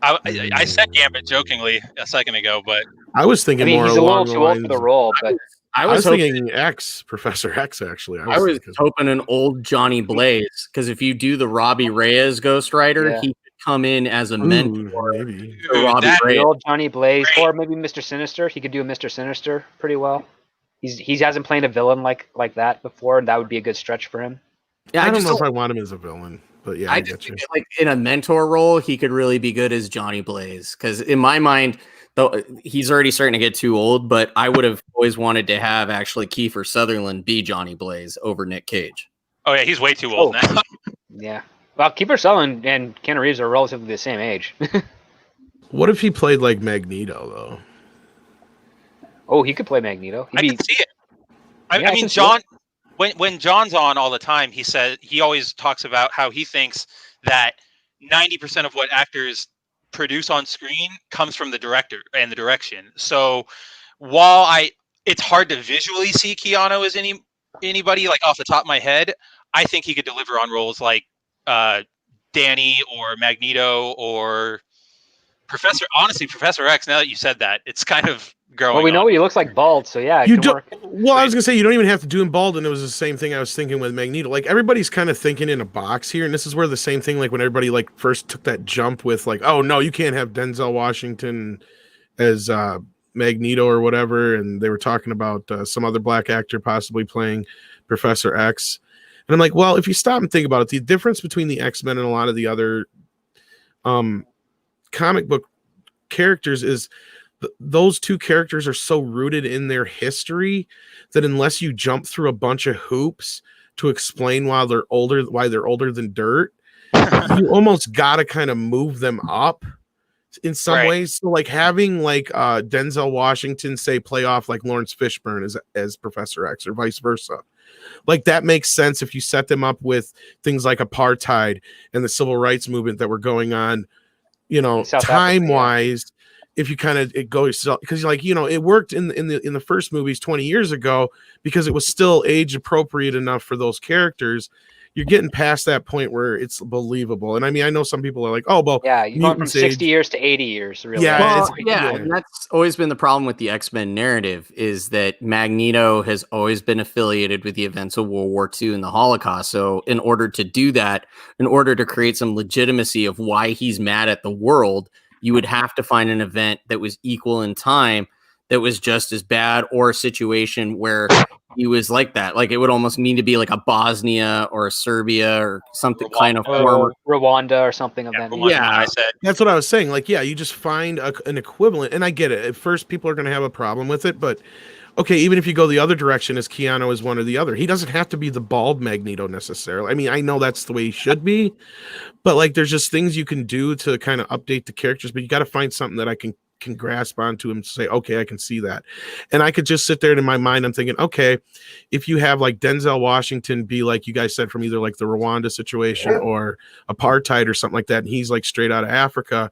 I said Gambit jokingly a second ago, but I was thinking more He's a along little the too old lines. for the role, but I was thinking Professor X, actually. I was thinking. hoping an old Johnny Blaze, because if you do the Robbie Reyes Ghost Rider, Yeah. he could come in as a Ooh, mentor maybe. to Robbie that- the Reyes. old Johnny Blaze, Great. or maybe Mr. Sinister. He could do a Mr. Sinister pretty well. He hasn't played a villain like that before, and that would be a good stretch for him. Yeah, I don't just know if I want him as a villain, but yeah, I just get you. think that, like, in a mentor role, he could really be good as Johnny Blaze. Because in my mind, though, he's already starting to get too old. But I would have always wanted to have actually Kiefer Sutherland be Johnny Blaze over Nick Cage. oh yeah, he's way too old now. Yeah. Well, Kiefer Sutherland and Keanu Reeves are relatively the same age. What if he played like Magneto, though? Oh, he could play Magneto. I can see it. I Yeah, I mean, can see John, when John's on all the time, he always talks about how he thinks that 90% of what actors produce on screen comes from the director and the direction. So while it's hard to visually see Keanu as anybody like off the top of my head, I think he could deliver on roles like Danny or Magneto or Professor X. Now that you said that, it's kind of growing. Well, we know on. he looks like bald, so yeah, it You can don't. work. Well, I was gonna say you don't even have to do him bald, and it was the same thing I was thinking with Magneto. Like, everybody's kind of thinking in a box here, and this is where the same thing, like when everybody like first took that jump with like, oh no, you can't have Denzel Washington as Magneto or whatever, and they were talking about some other black actor possibly playing Professor X. And I'm like, well, if you stop and think about it, the difference between the X-Men and a lot of the other comic book characters is those two characters are so rooted in their history that unless you jump through a bunch of hoops to explain why they're older than dirt, you almost gotta kind of move them up in some ways. So like having like Denzel Washington say play off like Lawrence Fishburne as Professor X or vice versa. Like that makes sense if you set them up with things like apartheid and the civil rights movement that were going on, time wise. If you kind of it goes because like it worked in the first movies 20 years ago because it was still age appropriate enough for those characters. You're getting past that point where it's believable. And I mean, I know some people are like, oh, well, yeah, you're going from 60 years to 80 years, really. Yeah, and that's always been the problem with the X-Men narrative is that Magneto has always been affiliated with the events of World War II and the Holocaust. So in order to do that, in order to create some legitimacy of why he's mad at the world, you would have to find an event that was equal in time that was just as bad, or a situation where he was like that. Like it would almost need to be like a Bosnia or a Serbia or something kind of former Rwanda or something of that. Yeah, I said. That's what I was saying. Like, yeah, you just find an equivalent. And I get it. At first, people are going to have a problem with it. But, okay, even if you go the other direction as Keanu is one or the other, he doesn't have to be the bald Magneto necessarily. I mean, I know that's the way he should be. But, like, there's just things you can do to kind of update the characters. But you got to find something that I can grasp onto him to say, okay, I can see that. And I could just sit there and in my mind, I'm thinking, okay, if you have like Denzel Washington be like you guys said from either like the Rwanda situation or apartheid or something like that, and he's like straight out of Africa.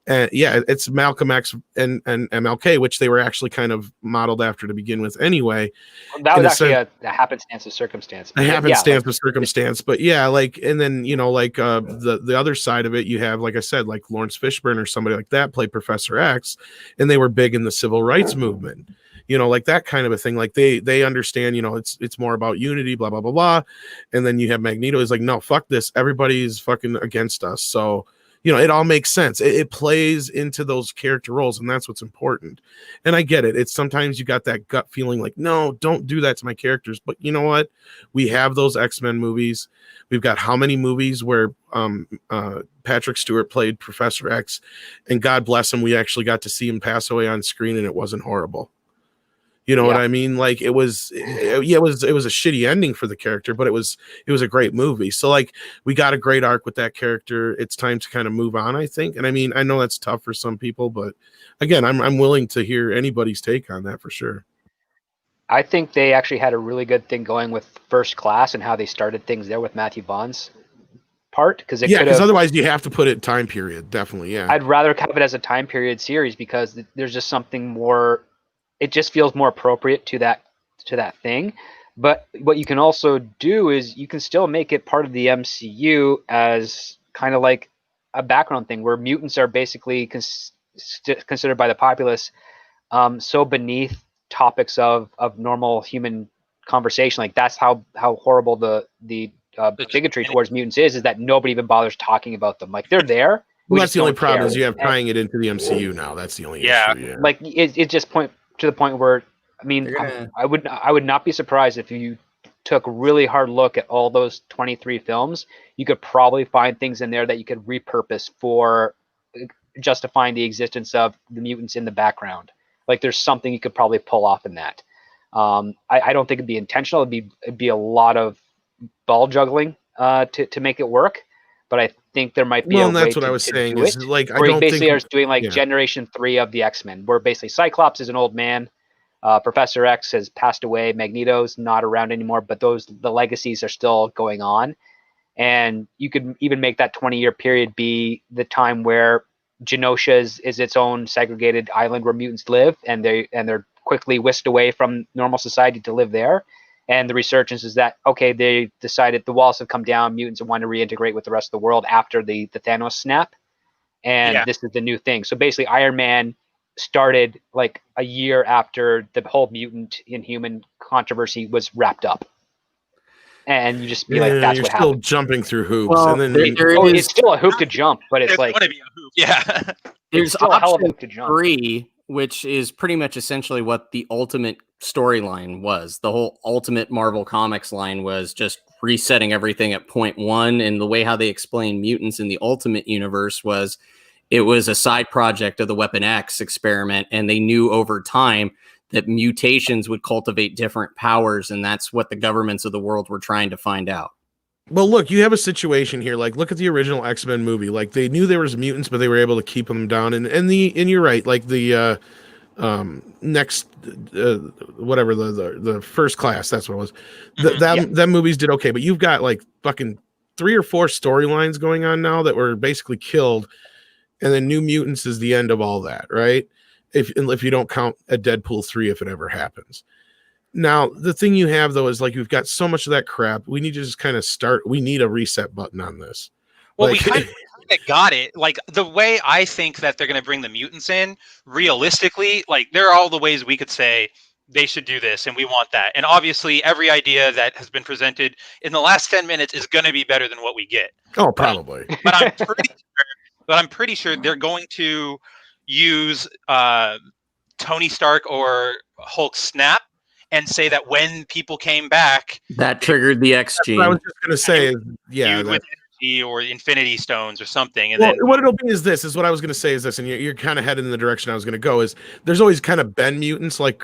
And yeah, it's Malcolm X and MLK, which they were actually kind of modeled after to begin with anyway. That was actually a happenstance of circumstance. A happenstance of circumstance. But yeah, like, and then, the other side of it, you have, like I said, like Lawrence Fishburne or somebody like that played Professor X, and they were big in the civil rights movement. Like that kind of a thing. Like they understand, it's more about unity, blah, blah, blah, blah. And then you have Magneto is like, no, fuck this. Everybody's fucking against us. So, it all makes sense. It plays into those character roles, and that's what's important. And I get it. It's sometimes you got that gut feeling like, no, don't do that to my characters. But you know what? We have those X-Men movies. We've got how many movies where Patrick Stewart played Professor X, and God bless him, we actually got to see him pass away on screen, and it wasn't horrible. You know what I mean? Like it was a shitty ending for the character, but it was a great movie. So like we got a great arc with that character. It's time to kind of move on, I think. And I mean, I know that's tough for some people, but again, I'm willing to hear anybody's take on that for sure. I think they actually had a really good thing going with First Class and how they started things there with Matthew Vaughn's part. Because otherwise you have to put it time period. Definitely. Yeah. I'd rather have it as a time period series because there's just something more. It just feels more appropriate to that thing. But what you can also do is you can still make it part of the MCU as kind of like a background thing where mutants are basically considered by the populace so beneath topics of normal human conversation. Like that's how horrible the bigotry towards mutants is that nobody even bothers talking about them. Like they're there. Well, that's the only problem is you have tying it into the MCU now. That's the only issue. Yeah. Like it just to the point where, I mean, I would not be surprised if you took a really hard look at all those 23 films. You could probably find things in there that you could repurpose for justifying the existence of the mutants in the background. Like there's something you could probably pull off in that. I don't think it'd be intentional. It'd be a lot of ball juggling to make it work. But I think there might be. Well, and that's what I was saying. Is like I don't basically think are doing like Generation 3 of the X-Men, where basically Cyclops is an old man, Professor X has passed away, Magneto's not around anymore, but the legacies are still going on, and you could even make that 20-year period be the time where Genosha is its own segregated island where mutants live, and they're quickly whisked away from normal society to live there. And the resurgence is that, okay, they decided the walls have come down, mutants want to reintegrate with the rest of the world after the Thanos snap. And this is the new thing. So basically Iron Man started like a year after the whole mutant inhuman controversy was wrapped up. And you just be like, that's what happened. You're still jumping through hoops. Well, and then it's still a hoop to jump, but it's like... Yeah. There's option 3 which is pretty much essentially what the Ultimate storyline was. The whole Ultimate Marvel Comics line was just resetting everything at point one. And the way how they explain mutants in the Ultimate universe was it was a side project of the Weapon X experiment. And they knew over time that mutations would cultivate different powers. And that's what the governments of the world were trying to find out. Well, look, you have a situation here. Like, look at the original X-Men movie. Like, they knew there was mutants, but they were able to keep them down. And you're right. Like the next whatever the First Class, that's what it was. That movies did okay, but you've got like fucking 3 or 4 storylines going on now that were basically killed, and then New Mutants is the end of all that, right? If you don't count a Deadpool 3, if it ever happens. Now, the thing you have, though, is like you've got so much of that crap. We need to just kind of start. We need a reset button on this. Well, like, we kind of got it. Like, the way I think that they're going to bring the mutants in, realistically, like, there are all the ways we could say they should do this, and we want that. And obviously, every idea that has been presented in the last 10 minutes is going to be better than what we get. Oh, probably. But I'm pretty sure they're going to use Tony Stark or Hulk snap and say that when people came back, that triggered the X gene. I was just going to say, yeah, with energy or Infinity Stones or something. And well, then what it'll be is this. Is what I was going to say is this, and you're kind of headed in the direction I was going to go. Is there's always kind of been mutants, like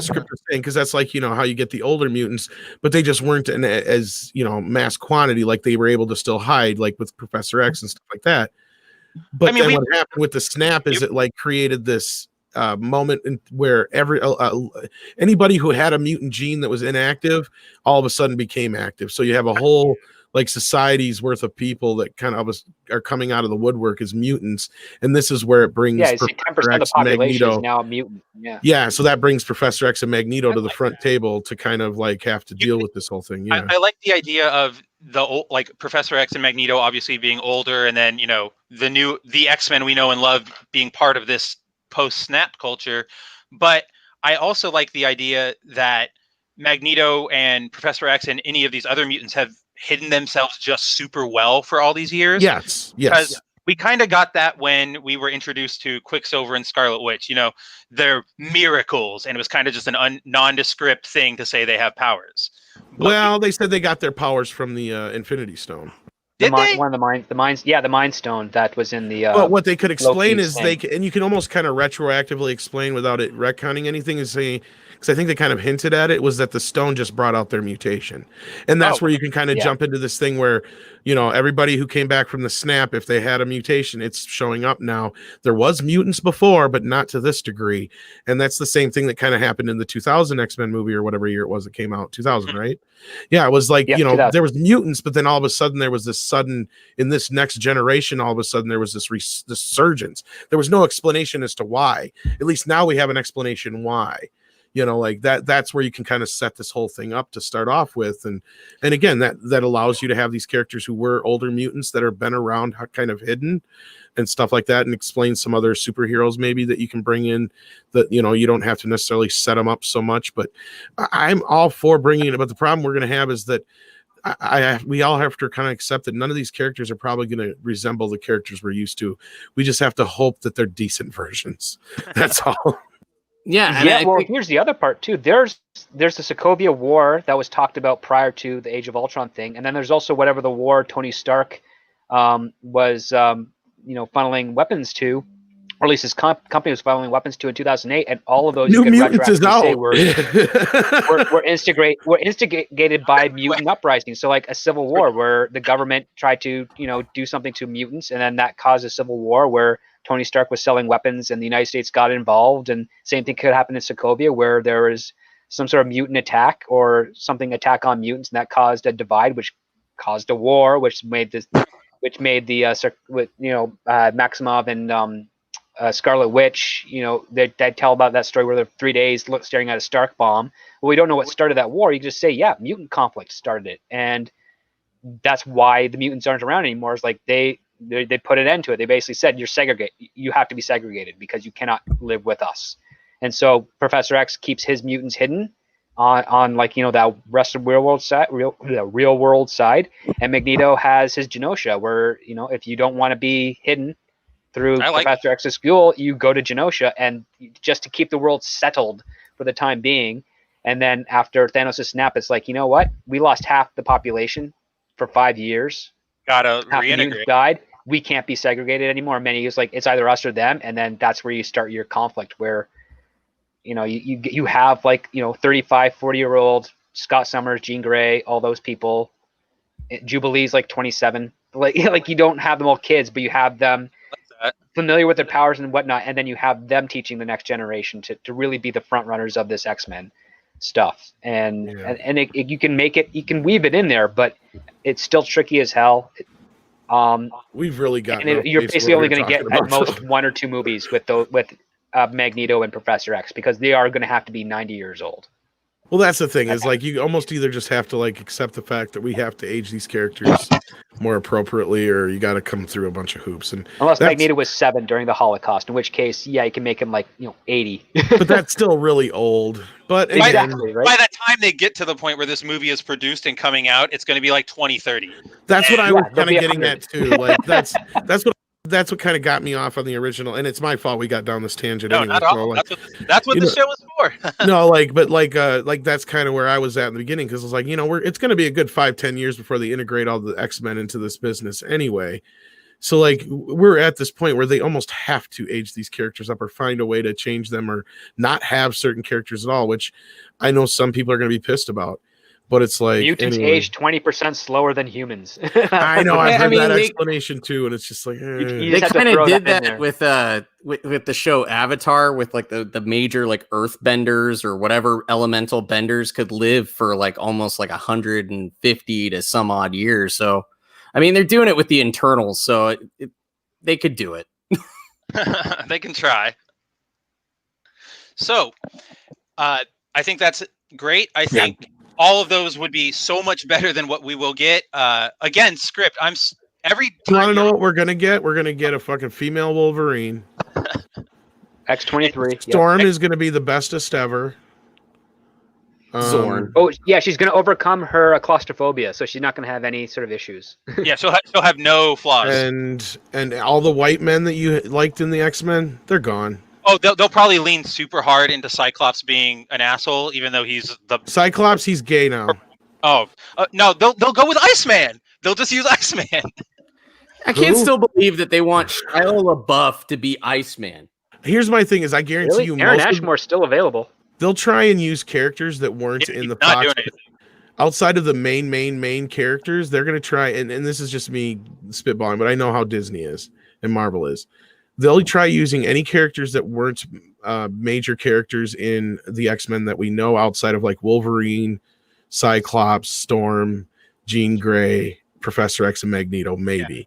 script is saying, because that's like how you get the older mutants, but they just weren't in as mass quantity, like they were able to still hide, like with Professor X and stuff like that. But then what happened with the snap is it like created this moment where anybody who had a mutant gene that was inactive all of a sudden became active. So you have a whole like society's worth of people that kind of are coming out of the woodwork as mutants, and this is where it brings 10% of the population is now a mutant. Yeah, so that brings Professor X and Magneto to the front table to kind of like have to deal with this whole thing. Yeah, I like the idea of like Professor X and Magneto obviously being older, and then the X-Men we know and love being part of this post-snap culture. But I also like the idea that Magneto and Professor X and any of these other mutants have hidden themselves just super well for all these years. Yes. Because we kind of got that when we were introduced to Quicksilver and Scarlet Witch. They're miracles, and it was kind of just an nondescript thing to say they have powers. Well, they said they got their powers from the Infinity Stone. One of the Mind Stone that was in the. Well, what they could explain Loki's is and you can almost kind of retroactively explain without it retconning anything, is saying, because I think they kind of hinted at it, was that the stone just brought out their mutation, and that's where you can kind of jump into this thing where everybody who came back from the snap, if they had a mutation, it's showing up now. There was mutants before, but not to this degree, and that's the same thing that kind of happened in the 2000 X-Men movie or whatever year it was that came out, 2000, right? Yeah, it was like 2000. There was mutants, but then all of a sudden there was this sudden, in this next generation, all of a sudden there was this resurgence. There was no explanation as to why. At least now we have an explanation why. Like that's where you can kind of set this whole thing up to start off with. And again, that allows you to have these characters who were older mutants that have been around kind of hidden and stuff like that, and explain some other superheroes maybe that you can bring in that, you don't have to necessarily set them up so much, but I'm all for bringing it. But the problem we're going to have is that we all have to kind of accept that none of these characters are probably going to resemble the characters we're used to. We just have to hope that they're decent versions. That's all. Yeah. Well, here's the other part too. There's the Sokovia War that was talked about prior to the Age of Ultron thing, and then there's also whatever the war Tony Stark was funneling weapons to, or at least his company was funneling weapons to in 2008, and all of those New Mutants is out. were instigated by mutant uprisings. So like a civil war where the government tried to do something to mutants, and then that caused a civil war where Tony Stark was selling weapons and the United States got involved, and same thing could happen in Sokovia where there was some sort of mutant attack or something attack on mutants, and that caused a divide, which caused a war, which made the Maximov and Scarlet Witch, they tell about that story where they're 3 days staring at a Stark bomb. Well, we don't know what started that war. You can just say, mutant conflict started it, and that's why the mutants aren't around anymore. It's like they put an end to it. They basically said, you have to be segregated because you cannot live with us. And so Professor X keeps his mutants hidden on that rest of the real world side, and Magneto has his Genosha where if you don't want to be hidden through Professor X's school, you go to Genosha, and just to keep the world settled for the time being. And then after Thanos' snap, it's like, you know what? We lost half the population for 5 years. Gotta Half the reintegrate. mutants died. We can't be segregated anymore. Many is like, it's either us or them, and then that's where you start your conflict, where you have like 35, 40-year-old Scott Summers, Jean Grey, all those people. Jubilee's like 27. Like you don't have them all kids, but you have them familiar with their powers and whatnot, and then you have them teaching the next generation to really be the front runners of this X-Men stuff. And you can make it, you can weave it in there, but it's still tricky as hell. We've really got. You're basically only going to get at most 1 or 2 movies with Magneto and Professor X, because they are going to have to be 90 years old. Well, that's the thing, is like you almost either just have to like accept the fact that we have to age these characters more appropriately, or you got to come through a bunch of hoops. And unless Magneto was 7 during the Holocaust, in which case, yeah, you can make him like 80. But that's still really old. But exactly, right? By the time they get to the point where this movie is produced and coming out, it's going to be like 2030. That's what I was kind of getting at too. Like that's what kind of got me off on the original, and it's my fault we got down this tangent. No, anyway, not all. like, that's what the show is for. No, like that's kind of where I was at in the beginning, because it's like, it's going to be a good 5-10 years before they integrate all the X-Men into this business anyway. So like we're at this point where they almost have to age these characters up or find a way to change them or not have certain characters at all, which I know some people are going to be pissed about. But it's like mutants age 20% slower than humans. I know. I've heard that explanation too, and it's just like they kind of did that with the show Avatar, with like the major like earth benders or whatever elemental benders could live for like almost like 150 to some odd years. So, I mean, they're doing it with the Internals, so they could do it. They can try. So, I think that's great. I think. All of those would be so much better than what we will get. Again, script. Every time. You want to know what we're gonna get? We're gonna get a fucking female Wolverine. X-23. Storm is gonna be the bestest ever. Zorn. Oh yeah, she's gonna overcome her claustrophobia, so she's not gonna have any sort of issues. Yeah, she'll have no flaws. And all the white men that you liked in the X-Men, they're gone. Oh, they'll probably lean super hard into Cyclops being an asshole, even though he's the Cyclops. He's gay now. Oh no, they'll go with Iceman. They'll just use Iceman. I can't still believe that they want Shia LaBeouf to be Iceman. Here's my thing: is I guarantee you, Aaron Ashmore's still available. They'll try and use characters that weren't in the Fox. Outside of the main characters, they're gonna try, and this is just me spitballing, but I know how Disney is and Marvel is. They'll try using any characters that weren't major characters in the X-Men that we know, outside of like Wolverine, Cyclops, Storm, Jean Grey, Professor X, and Magneto, maybe. Yeah.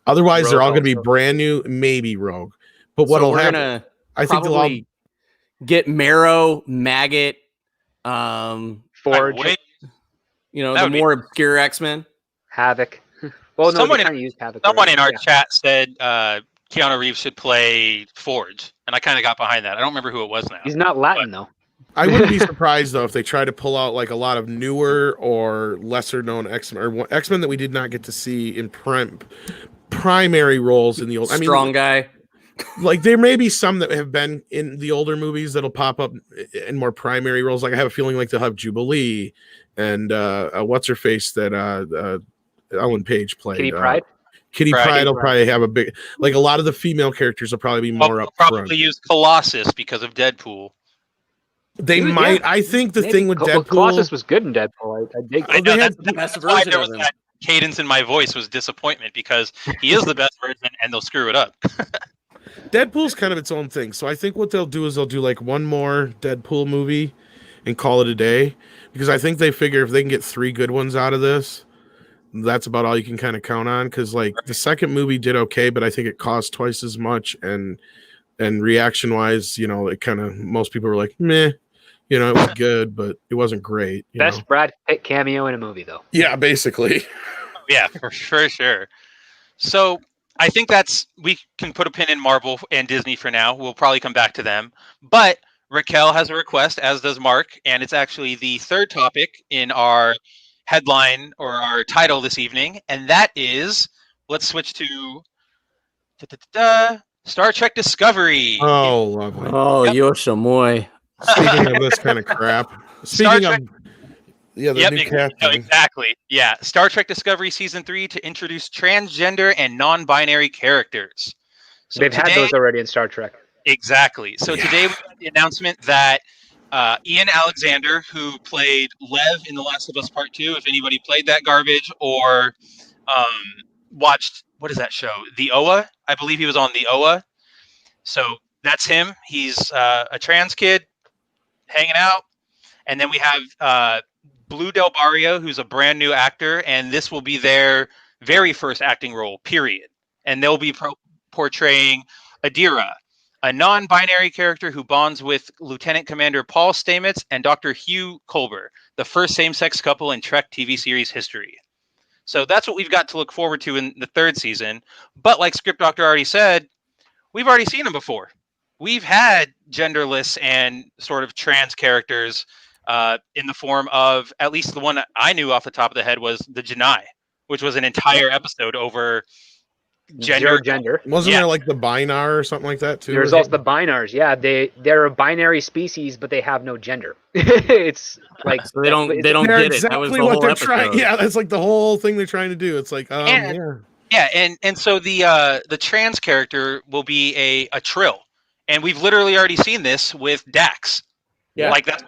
Otherwise, Rogue, they're all going to be brand new, maybe Rogue. But what'll happen? I think they'll all get Marrow, Maggot, Forge. The more obscure X-Men. Havoc. Well, no, someone in our chat said Keanu Reeves should play Forge, and I kind of got behind that. I don't remember who it was now. He's not Latin, though. I wouldn't be surprised, though, if they try to pull out like a lot of newer or lesser-known X-Men, or X-Men that we did not get to see in primary roles in the old. Strong guy. Like there may be some that have been in the older movies that'll pop up in more primary roles. Like I have a feeling like they'll have Jubilee and what's her face that Ellen Page played. Kitty Pryde. Kitty Pryde will probably have a big, like a lot of the female characters will probably be more up front. Probably use Colossus because of Deadpool. They might. Yeah. I think the thing with Deadpool, Colossus was good in Deadpool. I dig. I know, that's the best version of him. That cadence in my voice was disappointment, because he is the best version, and they'll screw it up. Deadpool's kind of its own thing, so I think what they'll do is they'll do like one more Deadpool movie and call it a day, because I think they figure if they can get 3 good ones out of this, that's about all you can kind of count on. Because like the second movie did okay, but I think it cost twice as much, and reaction wise, it kind of, most people were like, meh. It was good, but it wasn't great. Best Brad Pitt cameo in a movie, though. Yeah, basically. Yeah, for sure. So I think we can put a pin in Marvel and Disney for now. We'll probably come back to them. But Raquel has a request, as does Mark, and it's actually the third topic in our headline or our title this evening, and that is, let's switch to Star Trek Discovery. Oh, lovely. Oh, Yep. Yoshamoy. Speaking of this kind of crap, Star speaking Trek. of the Yep, new no, captain. exactly. Yeah, Star Trek Discovery Season 3 to introduce transgender and non-binary characters. So They've today, had those already in Star Trek. exactly. So Yeah. today we got the announcement that Ian Alexander, who played Lev in The Last of Us Part 2, if anybody played that garbage or watched, what is that show? The OA? I believe he was on The OA. So that's him. He's a trans kid hanging out. And then we have Blue Del Barrio, who's a brand new actor, and this will be their very first acting role, period. And they'll be portraying Adira, a non-binary character who bonds with Lieutenant Commander Paul Stamets and Dr. Hugh Culber, the first same-sex couple in Trek TV series history. So that's what we've got to look forward to in the third season. But like Script Doctor already said, we've already seen them before. We've had genderless and sort of trans characters in the form of, at least the one I knew off the top of the head was the Janai, which was an entire episode over Zero gender. Wasn't Yeah. there like the Binar or something like that too? There's also the Binars. Yeah, they're a binary species, but they have no gender. It's like So they don't They're get it. That was exactly the what whole they're episode. trying. Yeah, that's like the whole thing they're trying to do. It's like, And- Yeah, and so the trans character will be a Trill, and we've literally already seen this with Dax. Yeah. Like that's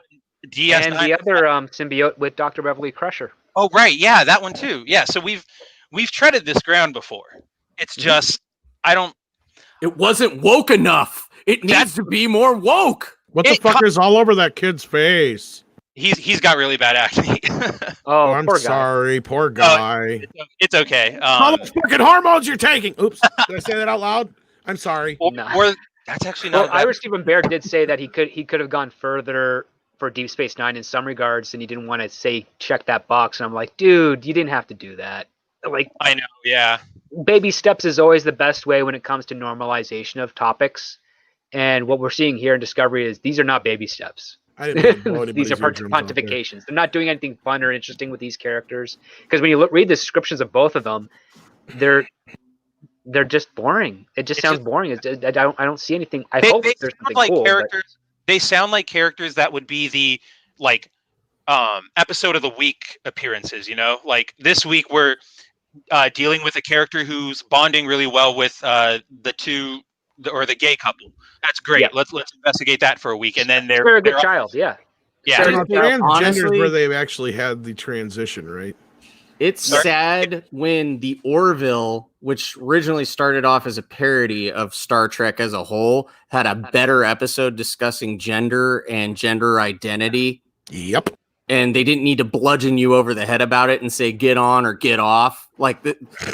DS9. and the other symbiote with Dr. Beverly Crusher. Oh right, yeah, that one too. Yeah, so we've treaded this ground before. It's just I don't. It wasn't woke enough. It needs to be more woke. what the fuck is all over that kid's face? He's got really bad acne. Oh, I'm poor guy. sorry, poor guy. It's okay. All the fucking hormones you're taking. Oops, did I say that out loud? I'm sorry. Or, No. or that's actually Well, not. bad. Irish Stephen Bear did say that he could have gone further for Deep Space Nine in some regards, and he didn't want to say check that box. And I'm like, dude, you didn't have to do that. Like, I know. Yeah. baby steps is always the best way when it comes to normalization of topics. And what we're seeing here in Discovery is these are not baby steps. I didn't mean to blow These anybody's are eardrums out there. pontifications. They're not doing anything fun or interesting with these characters. Because when you read the descriptions of both of them, they're just boring. It just It's sounds just- boring. I don't see anything. I They hope there's sound something like cool. But characters. They sound like characters that would be the like episode of the week appearances. You know, like this week we're dealing with a character who's bonding really well with the gay couple. That's great. Yeah. Let's investigate that for a week, and then they're they're a good they're- child. Yeah. Yeah. So They're now, a good child. transgenders Honestly- where they've actually had the transition, right? It's Sorry. sad when the Orville, which originally started off as a parody of Star Trek as a whole, had a better episode discussing gender and gender identity. Yep. And they didn't need to bludgeon you over the head about it and say get on or get off. Like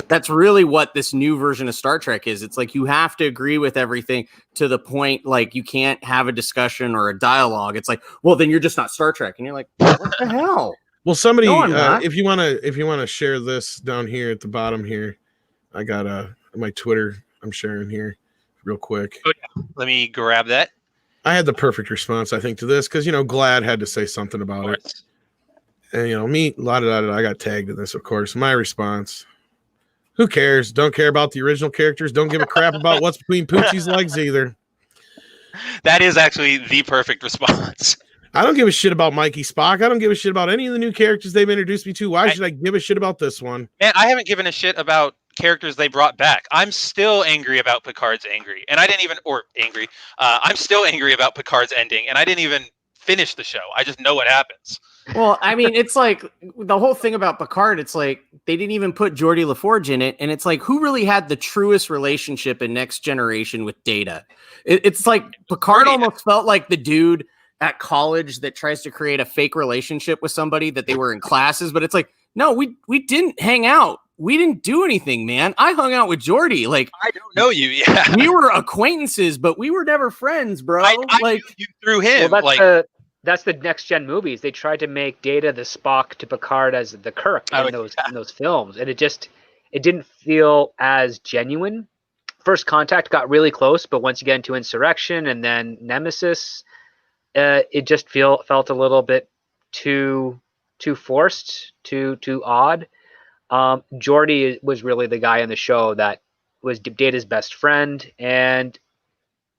that's really what this new version of Star Trek is. It's like you have to agree with everything to the point like you can't have a discussion or a dialogue. It's like, well, then you're just not Star Trek, and you're like, what the hell? Well, somebody, No, I'm not. if you wanna share this down here at the bottom here, I got my Twitter. I'm sharing here real quick. Let me grab that. I had the perfect response, I think, to this because Glad had to say something Of about it, course. and me, I got tagged in this, of course. My response: who cares? Don't care about the original characters. Don't give a crap about what's between Poochie's legs either. That is actually the perfect response. I don't give a shit about Mikey Spock. I don't give a shit about any of the new characters they've introduced me to. Why should I give a shit about this one? Man, I haven't given a shit about characters they brought back. I'm still angry about Picard's angry, and I didn't even angry. I'm still angry about Picard's ending, and I didn't even finish the show. I just know what happens. Well, I mean, it's like the whole thing about Picard. It's like they didn't even put Geordie LaForge in it, and it's like who really had the truest relationship in Next Generation with Data? It's like Picard almost felt like the dude at college that tries to create a fake relationship with somebody that they were in classes, but it's like, no, we didn't hang out. We didn't do anything, man. I hung out with Geordie. Like I don't know you. Yeah, we were acquaintances, but we were never friends, bro. I like knew you through him. Well, that's the next gen movies. They tried to make Data the Spock to Picard as the Kirk in those films, and it didn't feel as genuine. First Contact got really close, but once you get into Insurrection and then Nemesis, it just felt a little bit too forced, too odd. Geordie was really the guy in the show that was Data's best friend, and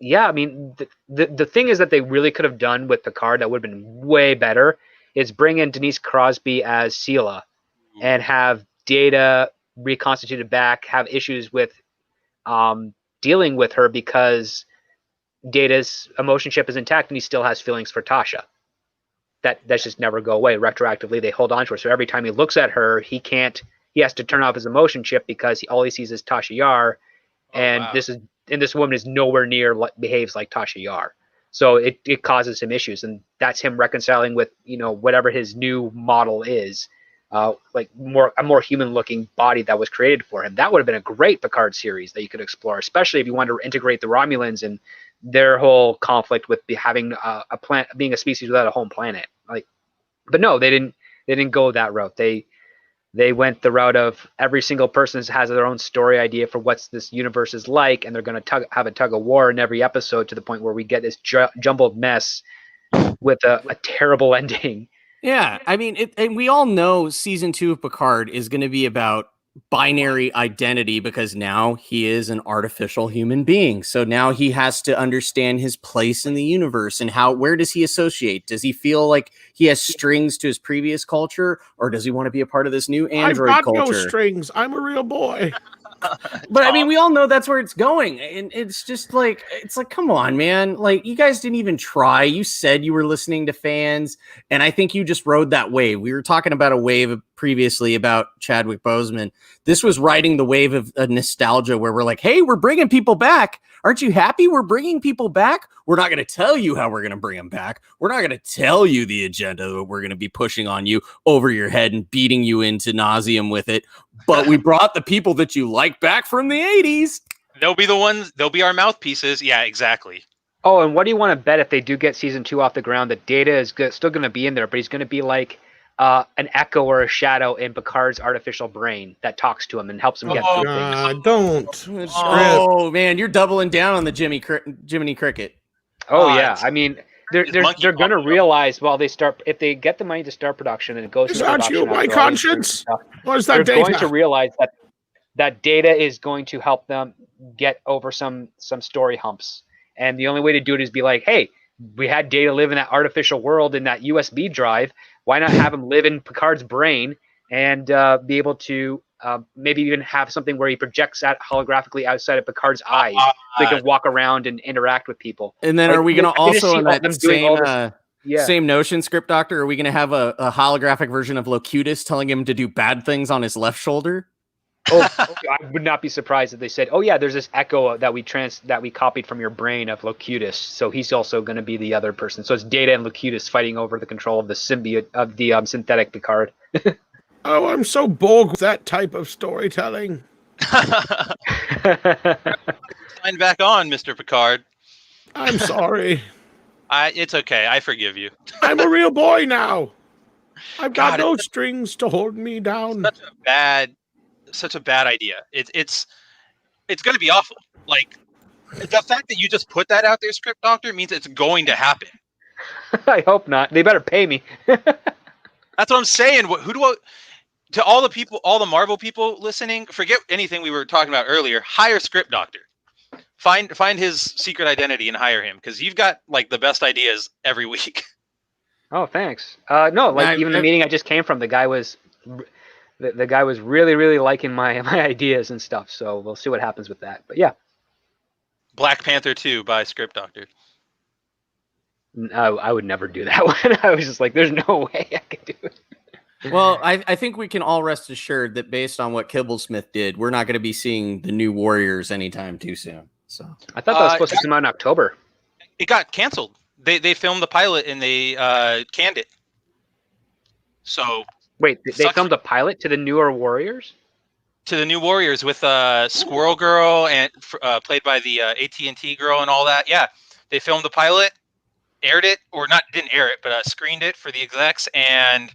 yeah, I mean, the thing is that they really could have done with Picard that would have been way better is bring in Denise Crosby as Sela and have Data reconstituted back, have issues with dealing with her because Data's emotion chip is intact and he still has feelings for Tasha. That's just never go away. Retroactively, they hold on to her. So every time he looks at her, he has to turn off his emotion chip because all he sees is Tasha Yar. And this woman is nowhere near behaves like Tasha Yar. So it causes him issues. And that's him reconciling with, whatever his new model is, like a more human looking body that was created for him. That would have been a great Picard series that you could explore, especially if you wanted to integrate the Romulans and their whole conflict with having being a species without a home planet. But no, they didn't go that route. They went the route of every single person has their own story idea for what this universe is like, and they're going to have a tug of war in every episode to the point where we get this jumbled mess with a terrible ending. Yeah, I mean, and we all know season 2 of Picard is going to be about binary identity because now he is an artificial human being. So now he has to understand his place in the universe and where does he associate? Does he feel like he has strings to his previous culture, or does he want to be a part of this new android I've got culture? no strings. I'm a real boy. But I mean, we all know that's where it's going. And it's just like, come on, man. Like, you guys didn't even try. You said you were listening to fans. And I think you just rode that wave. We were talking about a wave previously about Chadwick Boseman. This was riding the wave of nostalgia where we're like, hey, we're bringing people back. Aren't you happy we're bringing people back? We're not going to tell you how we're going to bring them back. We're not going to tell you the agenda that we're going to be pushing on you over your head and beating you into nauseum with it. But we brought the people that you like back from the 80s. They'll be the ones, they'll be our mouthpieces. Yeah, exactly. Oh, and what do you want to bet if they do get season 2 off the ground that Data is still going to be in there, but he's going to be like an echo or a shadow in Picard's artificial brain that talks to him and helps him get through things. Don't. Oh, man, you're doubling down on the Jiminy Cricket. Oh, yeah. I mean, they're going to realize if they get the money to start production and it goes Is to that production. you, my conscience? Or is that they're Data? going to realize that Data is going to help them get over some story humps. And the only way to do it is be like, hey, we had Data live in that artificial world in that USB drive. Why not have him live in Picard's brain and be able to maybe even have something where he projects that holographically outside of Picard's eyes so he can walk around and interact with people. And then are we going to also in that same notion, Script Doctor, are we going to have a holographic version of Locutus telling him to do bad things on his left shoulder? I would not be surprised if they said, "Oh yeah, there's this echo that we copied from your brain of Locutus, so he's also going to be the other person." So it's Data and Locutus fighting over the control of the symbiote of the synthetic Picard. Oh, I'm so bored with that type of storytelling. Sign back on, Mr. Picard. I'm sorry. It's okay. I forgive you. I'm a real boy now. I've got no strings to hold me down. Such a bad idea. It's going to be awful. Like, the fact that you just put that out there, Script Doctor, means it's going to happen. I hope not. They better pay me. That's what I'm saying. To all the people, all the Marvel people listening, forget anything we were talking about earlier. Hire Script Doctor. Find his secret identity and hire him, because you've got like the best ideas every week. Oh, thanks. No, even the meeting I just came from, the guy was really, really liking my ideas and stuff. So we'll see what happens with that. But yeah. Black Panther 2 by Script Doctor. I would never do that one. I was just like, there's no way I could do it. Well, I think we can all rest assured that based on what Kibblesmith did, we're not going to be seeing the new Warriors anytime too soon. So I thought that was supposed to come out in October. It got canceled. They filmed the pilot and they canned it. So wait, they filmed a pilot to the newer Warriors? To the new Warriors with Squirrel Girl and played by the AT&T girl and all that. Yeah, they filmed the pilot, aired it, or didn't air it, but screened it for the execs, and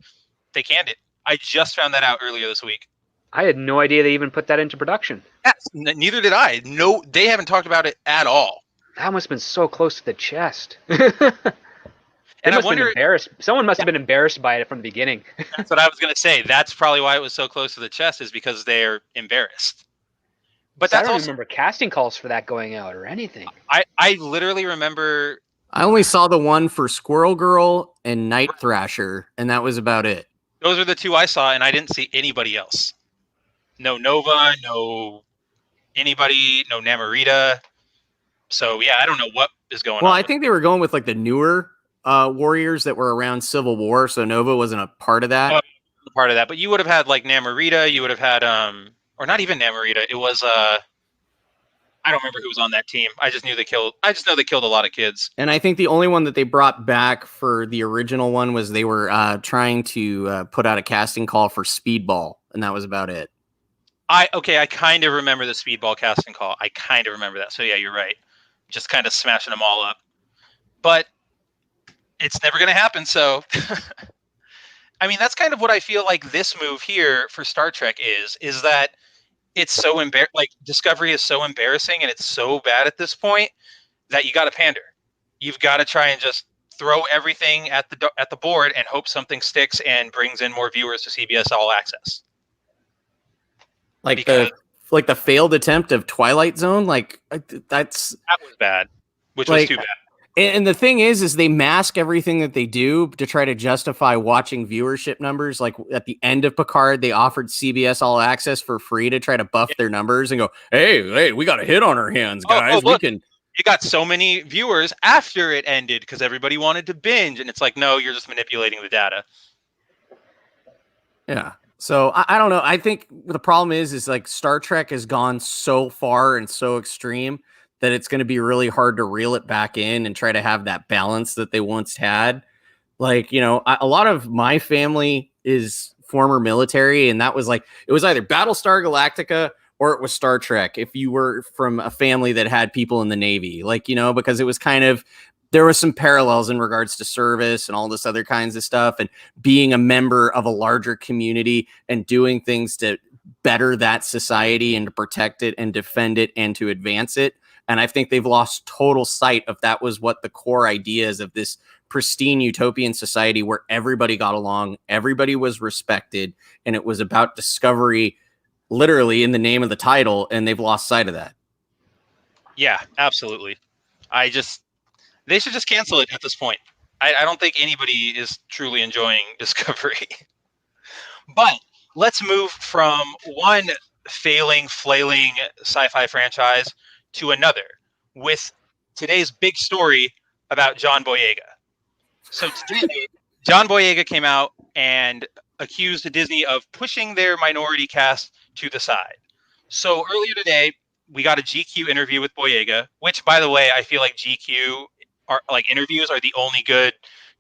they canned it. I just found that out earlier this week. I had no idea they even put that into production. Yes, neither did I. No, they haven't talked about it at all. That must have been so close to the chest. And I wonder, someone must have been embarrassed by it from the beginning. That's what I was going to say. That's probably why it was so close to the chest, is because they're embarrassed. But I that's don't also remember casting calls for that going out or anything. I literally remember. I only saw the one for Squirrel Girl and Night Thrasher, and that was about it. Those are the two I saw, and I didn't see anybody else. No Nova, no anybody, no Namorita. So yeah, I don't know what is going Well, on. I think they were going with like the newer warriors that were around Civil War, so Nova wasn't a part of that. Part of that, but you would have had like Namorita. You would have had or not even Namorita. It was I don't remember who was on that team. I just know they killed a lot of kids. And I think the only one that they brought back for the original one was they were trying to put out a casting call for Speedball, and that was about it. I kind of remember the Speedball casting call. I kind of remember that. So yeah, you're right. Just kind of smashing them all up. But it's never going to happen, so I mean, that's kind of what I feel like this move here for Star Trek is that it's so like Discovery is so embarrassing and it's so bad at this point that you got to pander. You've got to try and just throw everything at the board and hope something sticks and brings in more viewers to CBS All Access. Like the failed attempt of Twilight Zone, that was bad, which like, was too bad. And the thing is they mask everything that they do to try to justify watching viewership numbers. Like at the end of Picard, they offered CBS All Access for free to try to buff their numbers and go, hey, we got a hit on our hands, guys. Look, it got so many viewers after it ended because everybody wanted to binge. And it's like, no, you're just manipulating the data. Yeah. So I don't know. I think the problem is like Star Trek has gone so far and so extreme that it's going to be really hard to reel it back in and try to have that balance that they once had. Like, you know, a lot of my family is former military, and that was like, it was either Battlestar Galactica or it was Star Trek. If you were from a family that had people in the Navy, like, you know, because it was kind of, there was some parallels in regards to service and all this other kinds of stuff and being a member of a larger community and doing things to better that society and to protect it and defend it and to advance it. And I think they've lost total sight of that was what the core ideas of this pristine utopian society where everybody got along, everybody was respected, and it was about discovery, literally in the name of the title, and they've lost sight of that. Yeah, absolutely. They should just cancel it at this point. I don't think anybody is truly enjoying Discovery. But let's move from one flailing sci-fi franchise to another with today's big story about John Boyega. So today, John Boyega came out and accused Disney of pushing their minority cast to the side. So earlier today, we got a GQ interview with Boyega, which, by the way, I feel like GQ interviews are the only good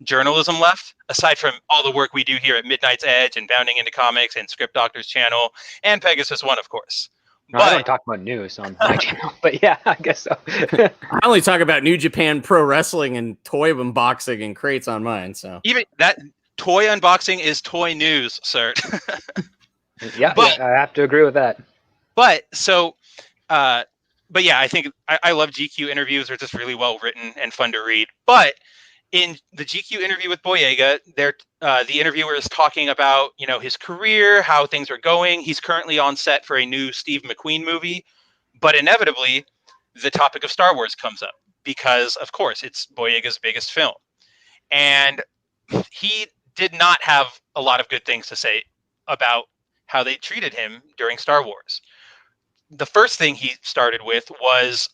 journalism left, aside from all the work we do here at Midnight's Edge and Bounding Into Comics and Script Doctor's channel and Pegasus One, of course. No, I don't talk about news on my channel, but yeah, I guess so. I only talk about New Japan Pro Wrestling and toy unboxing and crates on mine. So even that toy unboxing is toy news, sir. yeah, I have to agree with that. But yeah, I think I love GQ interviews. They're just really well written and fun to read. But in the GQ interview with Boyega, the interviewer is talking about, you know, his career, how things are going. He's currently on set for a new Steve McQueen movie, but inevitably, the topic of Star Wars comes up because, of course, it's Boyega's biggest film, and he did not have a lot of good things to say about how they treated him during Star Wars. The first thing he started with was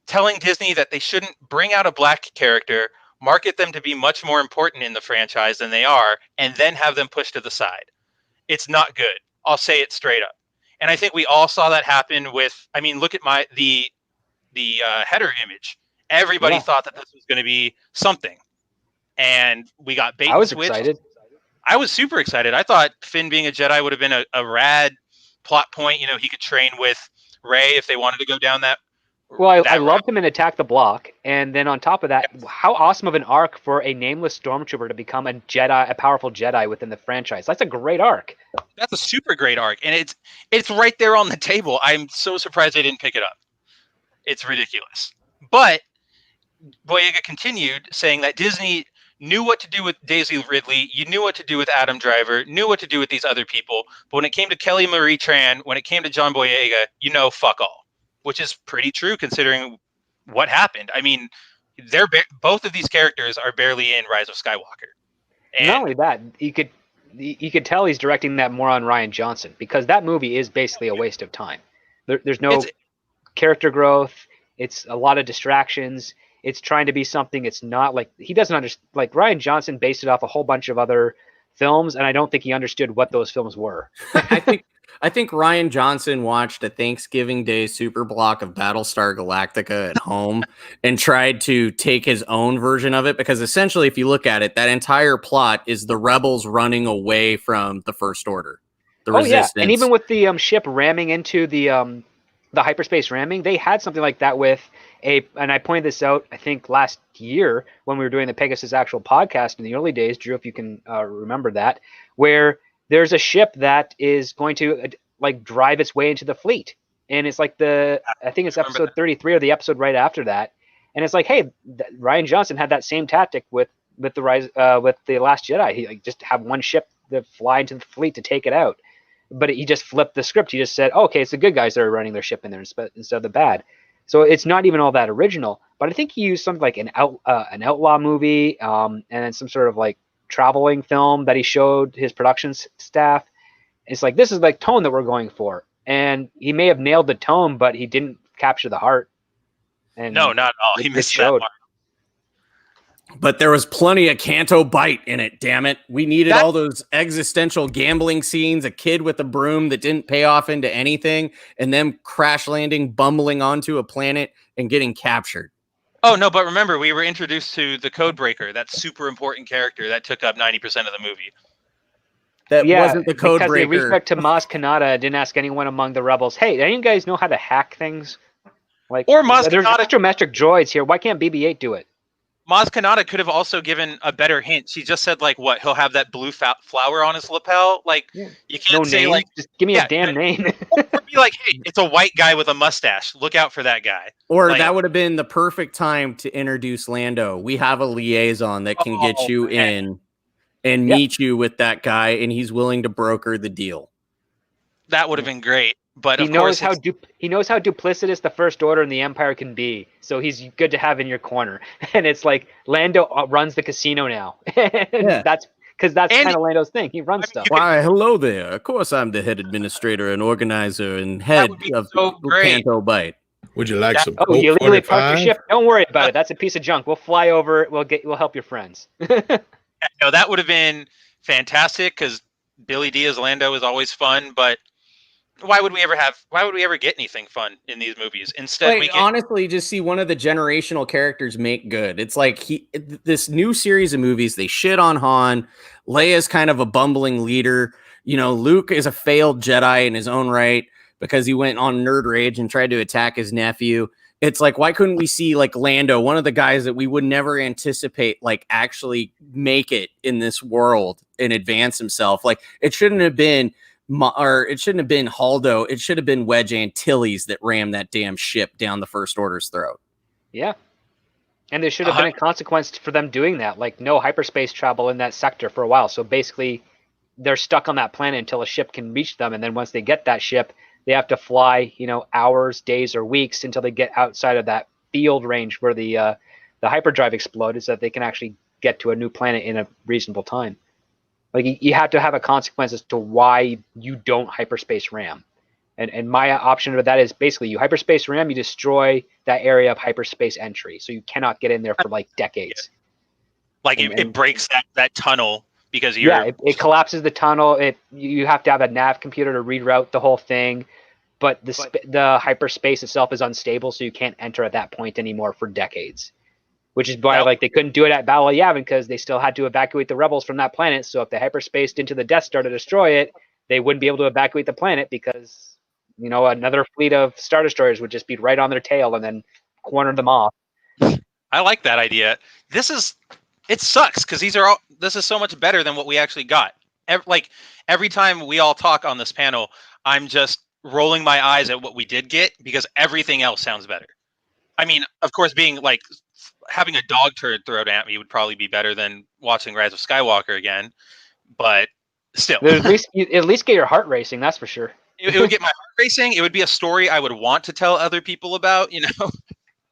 telling Disney that they shouldn't bring out a black character, market them to be much more important in the franchise than they are, and then have them pushed to the side. It's not good. I'll say it straight up. And I think we all saw that happen with, I mean, look at the header image. Everybody thought that this was going to be something. And we got bait and switched. Excited. I was super excited. I thought Finn being a Jedi would have been a rad plot point. You know, he could train with Rey if they wanted to go down that. Well, I loved him in Attack the Block, and then on top of that, how awesome of an arc for a nameless stormtrooper to become a Jedi, a powerful Jedi within the franchise. That's a great arc. That's a super great arc, and it's right there on the table. I'm so surprised they didn't pick it up. It's ridiculous. But Boyega continued saying that Disney knew what to do with Daisy Ridley, you knew what to do with Adam Driver, knew what to do with these other people, but when it came to Kelly Marie Tran, when it came to John Boyega, fuck all. which is pretty true considering what happened. I mean, both of these characters are barely in Rise of Skywalker. And not only that, you could tell he's directing that more on Rian Johnson, because that movie is basically a waste of time. There's no character growth. It's a lot of distractions. It's trying to be something it's not. Like, he doesn't understand. Like, Rian Johnson based it off a whole bunch of other films, and I don't think he understood what those films were. I think Rian Johnson watched a Thanksgiving Day super block of Battlestar Galactica at home and tried to take his own version of it, because essentially, if you look at it, that entire plot is the rebels running away from the First Order, the Resistance. Yeah, and even with the ship ramming into the hyperspace ramming, they had something like that with and I pointed this out, I think last year when we were doing the Pegasus Actual podcast in the early days, Drew, if you can remember that, where there's a ship that is going to like drive its way into the fleet. And it's like I think it's episode 33 or the episode right after that. And it's like, hey, Rian Johnson had that same tactic with the Last Jedi. He just have one ship that fly into the fleet to take it out. But he just flipped the script. He just said, okay, it's the good guys that are running their ship in there instead of the bad. So it's not even all that original. But I think he used something like an outlaw movie, and then some sort of like traveling film that he showed his production staff. It's like, this is like tone that we're going for. And he may have nailed the tone, but he didn't capture the heart. And no, not at all. He missed that part. But there was plenty of Canto Bite in it, damn it. We needed all those existential gambling scenes, a kid with a broom that didn't pay off into anything, and them crash landing, bumbling onto a planet and getting captured. Oh, no, but remember, we were introduced to the Codebreaker, that super important character that took up 90% of the movie. That wasn't the Codebreaker. Because they reached back to Maz Kanata, didn't ask anyone among the rebels, hey, any of you guys know how to hack things? Like, or Maz there's Kanata. astrometric droids here. Why can't BB-8 do it? Maz Kanata could have also given a better hint. She just said, like, what? He'll have that blue flower on his lapel? Like, you can't say, name. like... Just give me a damn name. Or be like, hey, it's a white guy with a mustache. Look out for that guy. Or that would have been the perfect time to introduce Lando. We have a liaison that can get you in and meet you with that guy, and he's willing to broker the deal. That would have been great. But he knows how duplicitous the First Order and the Empire can be, so he's good to have in your corner. And it's like Lando runs the casino now. That's kind of Lando's thing. He runs stuff. Why, hello there. Of course, I'm the head administrator and organizer and head of Canto Bite. Would you like some? Oh, you illegally parked your ship? Don't worry about it. That's a piece of junk. We'll fly over it. We'll help your friends. No, that would have been fantastic because Billy D as Lando is always fun, but. Why would we ever get anything fun in these movies? Instead, we honestly just see one of the generational characters make good. It's like this new series of movies, they shit on Han. Leia's kind of a bumbling leader. You know, Luke is a failed Jedi in his own right because he went on nerd rage and tried to attack his nephew. It's like, why couldn't we see like Lando, one of the guys that we would never anticipate, like actually make it in this world and advance himself? Like, it shouldn't have been Haldo. It should have been Wedge Antilles that rammed that damn ship down the First Order's throat. Yeah. And there should have been a consequence for them doing that. Like, no hyperspace travel in that sector for a while. So basically, they're stuck on that planet until a ship can reach them. And then once they get that ship, they have to fly, hours, days, or weeks until they get outside of that field range where the hyperdrive exploded so that they can actually get to a new planet in a reasonable time. Like, you have to have a consequence as to why you don't hyperspace ram. And my option of that is basically you hyperspace ram, you destroy that area of hyperspace entry. So you cannot get in there for like decades. Like it breaks that tunnel because you're... Yeah, it collapses the tunnel. You have to have a nav computer to reroute the whole thing. But the hyperspace itself is unstable, so you can't enter at that point anymore for decades. Which is why they couldn't do it at Battle of Yavin because they still had to evacuate the rebels from that planet. So if they hyperspaced into the Death Star to destroy it, they wouldn't be able to evacuate the planet because, another fleet of Star Destroyers would just be right on their tail and then corner them off. I like that idea. It sucks because this is so much better than what we actually got. Every time we all talk on this panel, I'm just rolling my eyes at what we did get because everything else sounds better. I mean, of course, being like having a dog turd thrown at me would probably be better than watching Rise of Skywalker again, but still. At least get your heart racing, that's for sure. it would get my heart racing. It would be a story I would want to tell other people about,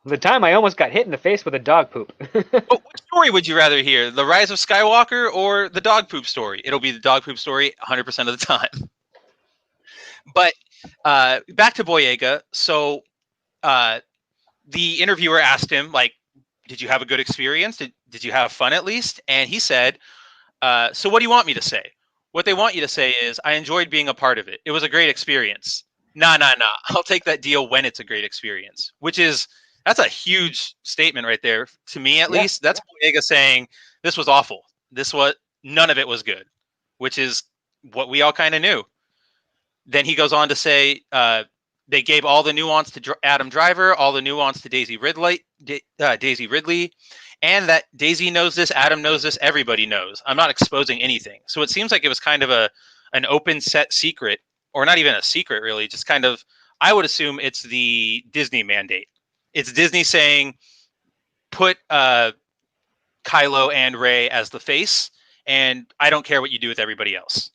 The time I almost got hit in the face with a dog poop. What story would you rather hear? The Rise of Skywalker or the dog poop story? It'll be the dog poop story 100% of the time. But back to Boyega. So the interviewer asked him, like, did you have a good experience? Did you have fun at least? And he said, so what do you want me to say? What they want you to say is, I enjoyed being a part of it. It was a great experience. Nah. I'll take that deal when it's a great experience, that's a huge statement right there. To me, at least, that's Boyega saying this was awful. None of it was good, which is what we all kind of knew. Then he goes on to say they gave all the nuance to Adam Driver, all the nuance to Daisy Ridley, and that Daisy knows this, Adam knows this, everybody knows. I'm not exposing anything. So it seems like it was kind of an open set secret, or not even a secret really, just kind of, I would assume it's the Disney mandate. It's Disney saying, put Kylo and Rey as the face, and I don't care what you do with everybody else.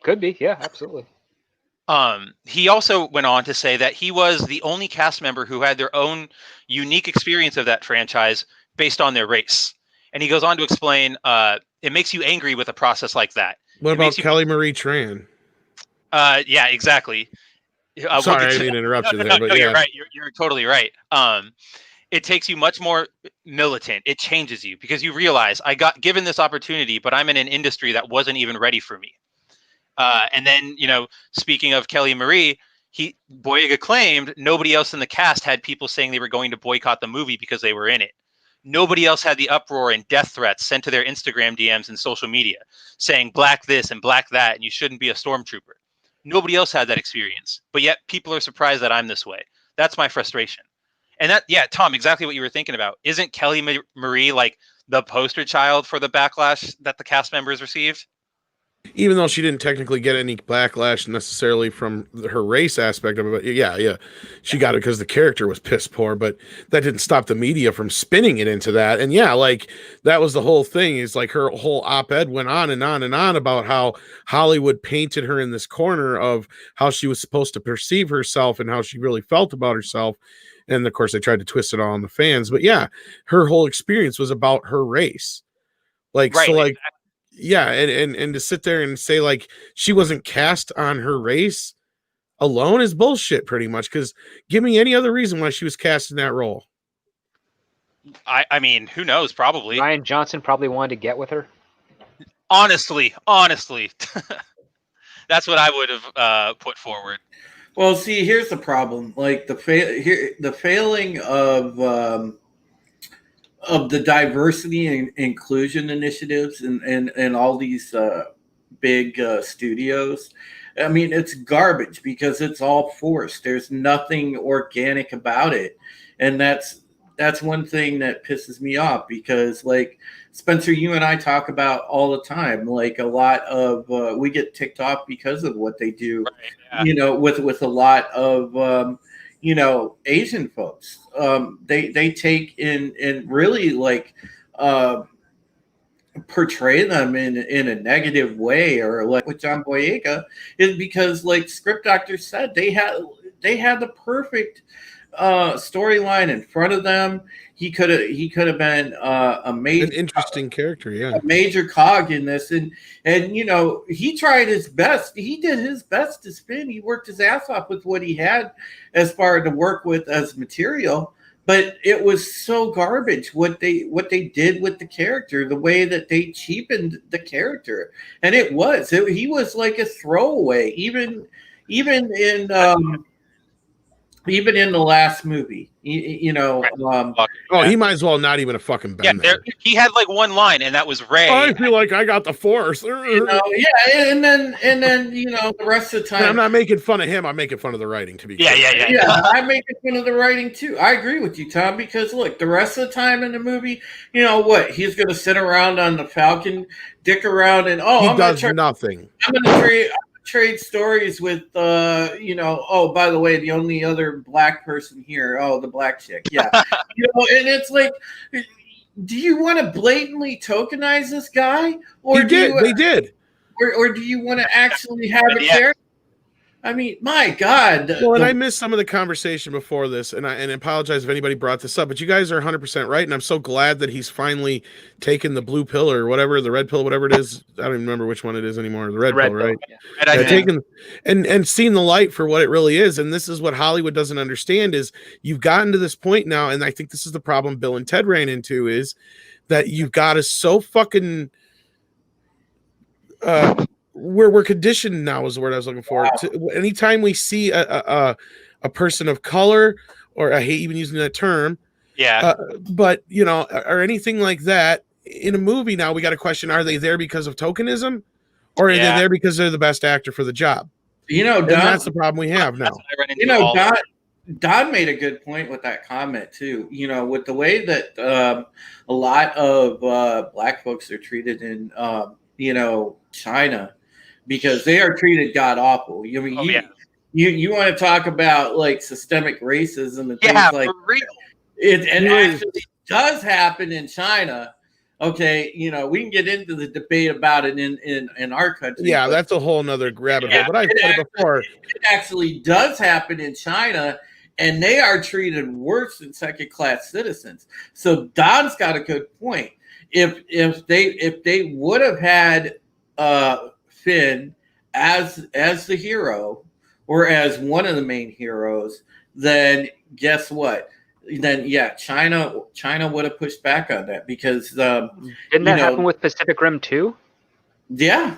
Could be, yeah, absolutely. He also went on to say that he was the only cast member who had their own unique experience of that franchise based on their race. And he goes on to explain, it makes you angry with a process like that. What about Kelly Marie Tran? Yeah, exactly. Sorry, I didn't interrupt you there. But no, you're right. You're totally right. It takes you much more militant. It changes you because you realize I got given this opportunity, but I'm in an industry that wasn't even ready for me. And then, speaking of Kelly Marie, Boyega claimed nobody else in the cast had people saying they were going to boycott the movie because they were in it. Nobody else had the uproar and death threats sent to their Instagram DMs and social media saying black this and black that, and you shouldn't be a stormtrooper. Nobody else had that experience, but yet people are surprised that I'm this way. That's my frustration. And Tom, exactly what you were thinking about. Isn't Kelly Marie like the poster child for the backlash that the cast members received? Even though she didn't technically get any backlash necessarily from her race aspect of it, but yeah, she got it because the character was piss poor, but that didn't stop the media from spinning it into that. And that was the whole thing. Is like her whole op-ed went on and on and on about how Hollywood painted her in this corner of how she was supposed to perceive herself and how she really felt about herself. And of course, they tried to twist it all on the fans. But yeah, her whole experience was about her race. Yeah, and to sit there and say like she wasn't cast on her race alone is bullshit, pretty much. Because give me any other reason why she was cast in that role. I mean, who knows? Probably Ryan Johnson probably wanted to get with her. Honestly, that's what I would have put forward. Well, see, here's the problem. Like the failing of the diversity and inclusion initiatives and all these big studios. I mean, it's garbage because it's all forced. There's nothing organic about it. And that's one thing that pisses me off because, like, Spencer, you and I talk about all the time, like a lot of we get ticked off because of what they do, right, yeah. With a lot of Asian folks. They take in really like portray them in a negative way, or like with John Boyega is because, like Script Doctor said, they had the perfect storyline in front of them. He could have been an interesting character, yeah, a major cog in this, and he tried his best. He did his best to spin. He worked his ass off with what he had as far to work with as material, but it was so garbage what they did with the character, the way that they cheapened the character, and he was like a throwaway, even in the last movie, he might as well not even a fucking been there. He had like one line, and that was Rey. I feel like I got the Force. And then the rest of the time, and I'm not making fun of him. I'm making fun of the writing. To be yeah. I'm making fun of the writing too. I agree with you, Tom, because look, the rest of the time in the movie, he's going to sit around on the Falcon, dick around, and he does nothing. I'm going to trade stories with by the way, the only other black person here, the black chick, yeah. And it's like, do you want to blatantly tokenize this guy, or they did, or do you want to actually have a character I mean, my God. Well, and I missed some of the conversation before this, and I apologize if anybody brought this up, but you guys are 100% right, and I'm so glad that he's finally taken the blue pill or whatever, the red pill, whatever it is. I don't even remember which one it is anymore. The red pill, right? Yeah. And I think Taken and seen the light for what it really is. And this is what Hollywood doesn't understand is you've gotten to this point now, and I think this is the problem Bill and Ted ran into is that you've got us so fucking we're conditioned now is the word I was looking for. To, anytime we see a person of color, or I hate even using that term, but you know, or anything like that in a movie, now we got to question: are they there because of tokenism, or are they there because they're the best actor for the job? You know, Don, that's the problem we have now. You know, Don made a good point with that comment too. You know, with the way that a lot of black folks are treated in, you know, China, because they are treated god awful. I mean, you want to talk about like systemic racism and things like for real. it actually does happen in China. Okay, you know, we can get into the debate about it in our country. Yeah, that's a whole nother rabbit hole. But I've said it before. It actually does happen in China, and they are treated worse than second-class citizens. So Don's got a good point. If they would have had Finn as the hero or as one of the main heroes, then guess what? Then China would have pushed back on that because didn't that happen with Pacific Rim 2? Yeah.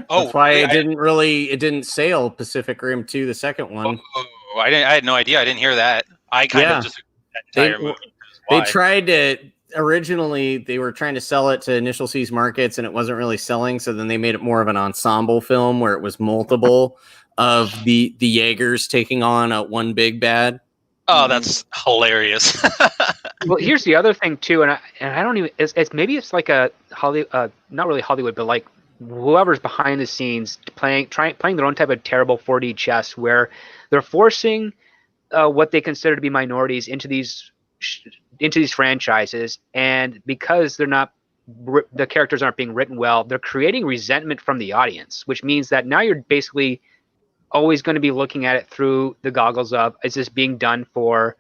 Oh, that's why it didn't sail Pacific Rim 2, the second one. Oh, I had no idea. I didn't hear that. I kind of just that entire movie. They tried to originally. They were trying to sell it to Initial C's markets, and it wasn't really selling. So then they made it more of an ensemble film where it was multiple of the Jaegers taking on one big bad. Oh, that's hilarious. Well, here's the other thing too, and I don't even. It's maybe it's like a Hollywood, not really Hollywood, but like whoever's behind the scenes playing their own type of terrible 4D chess, where they're forcing what they consider to be minorities into these franchises, and because the characters aren't being written well, they're creating resentment from the audience, which means that now you're basically always going to be looking at it through the goggles of, is this being done for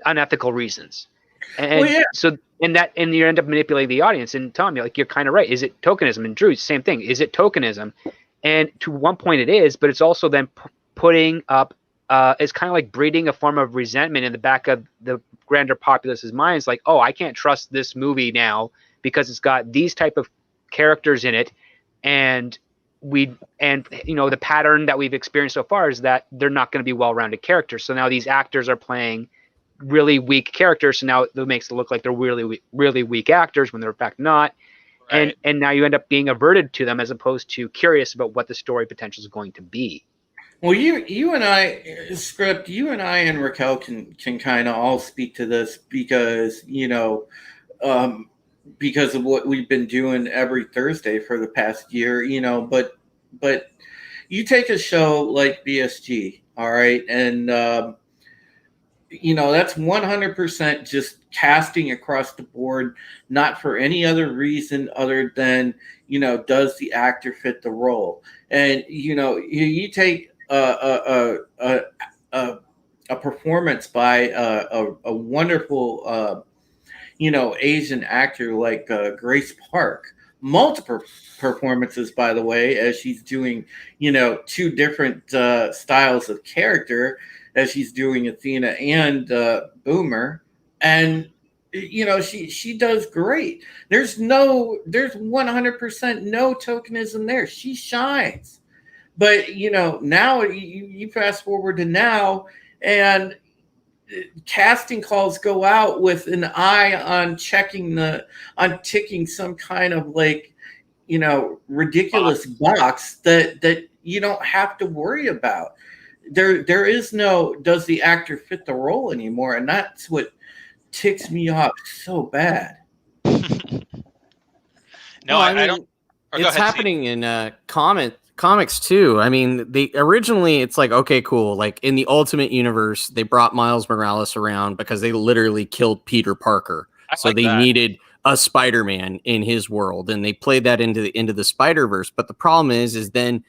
unethical reasons? And and you end up manipulating the audience. And Tom, you're kind of right. Is it tokenism? And Drew, same thing. Is it tokenism? And to one point it is, but it's also then putting up, it's kind of like breeding a form of resentment in the back of the grander populace's minds. Like, oh, I can't trust this movie now because it's got these type of characters in it. And the pattern that we've experienced so far is that they're not going to be well-rounded characters. So now these actors are playing really weak characters. So now it makes it look like they're really, really weak actors when they're in fact not. Right. And now you end up being averted to them as opposed to curious about what the story potential is going to be. Well, you and I, Script, you and I and Raquel can kind of all speak to this because, because of what we've been doing every Thursday for the past year, but you take a show like BSG, all right, and that's 100% just casting across the board, not for any other reason other than does the actor fit the role? And you take a performance by a wonderful Asian actor like Grace Park. Multiple performances, by the way, as she's doing, two different styles of character, as she's doing Athena and Boomer, and she does great. There's 100% no tokenism there. She shines, but now you fast forward to now, and casting calls go out with an eye on ticking some kind of ridiculous box that you don't have to worry about. There is no does the actor fit the role anymore, and that's what ticks me off so bad. I don't. It's happening in comics too. I mean, originally it's like, okay, cool. Like in the Ultimate Universe, they brought Miles Morales around because they literally killed Peter Parker. So they needed a Spider-Man in his world, and they played that into the Spider-Verse. But the problem is then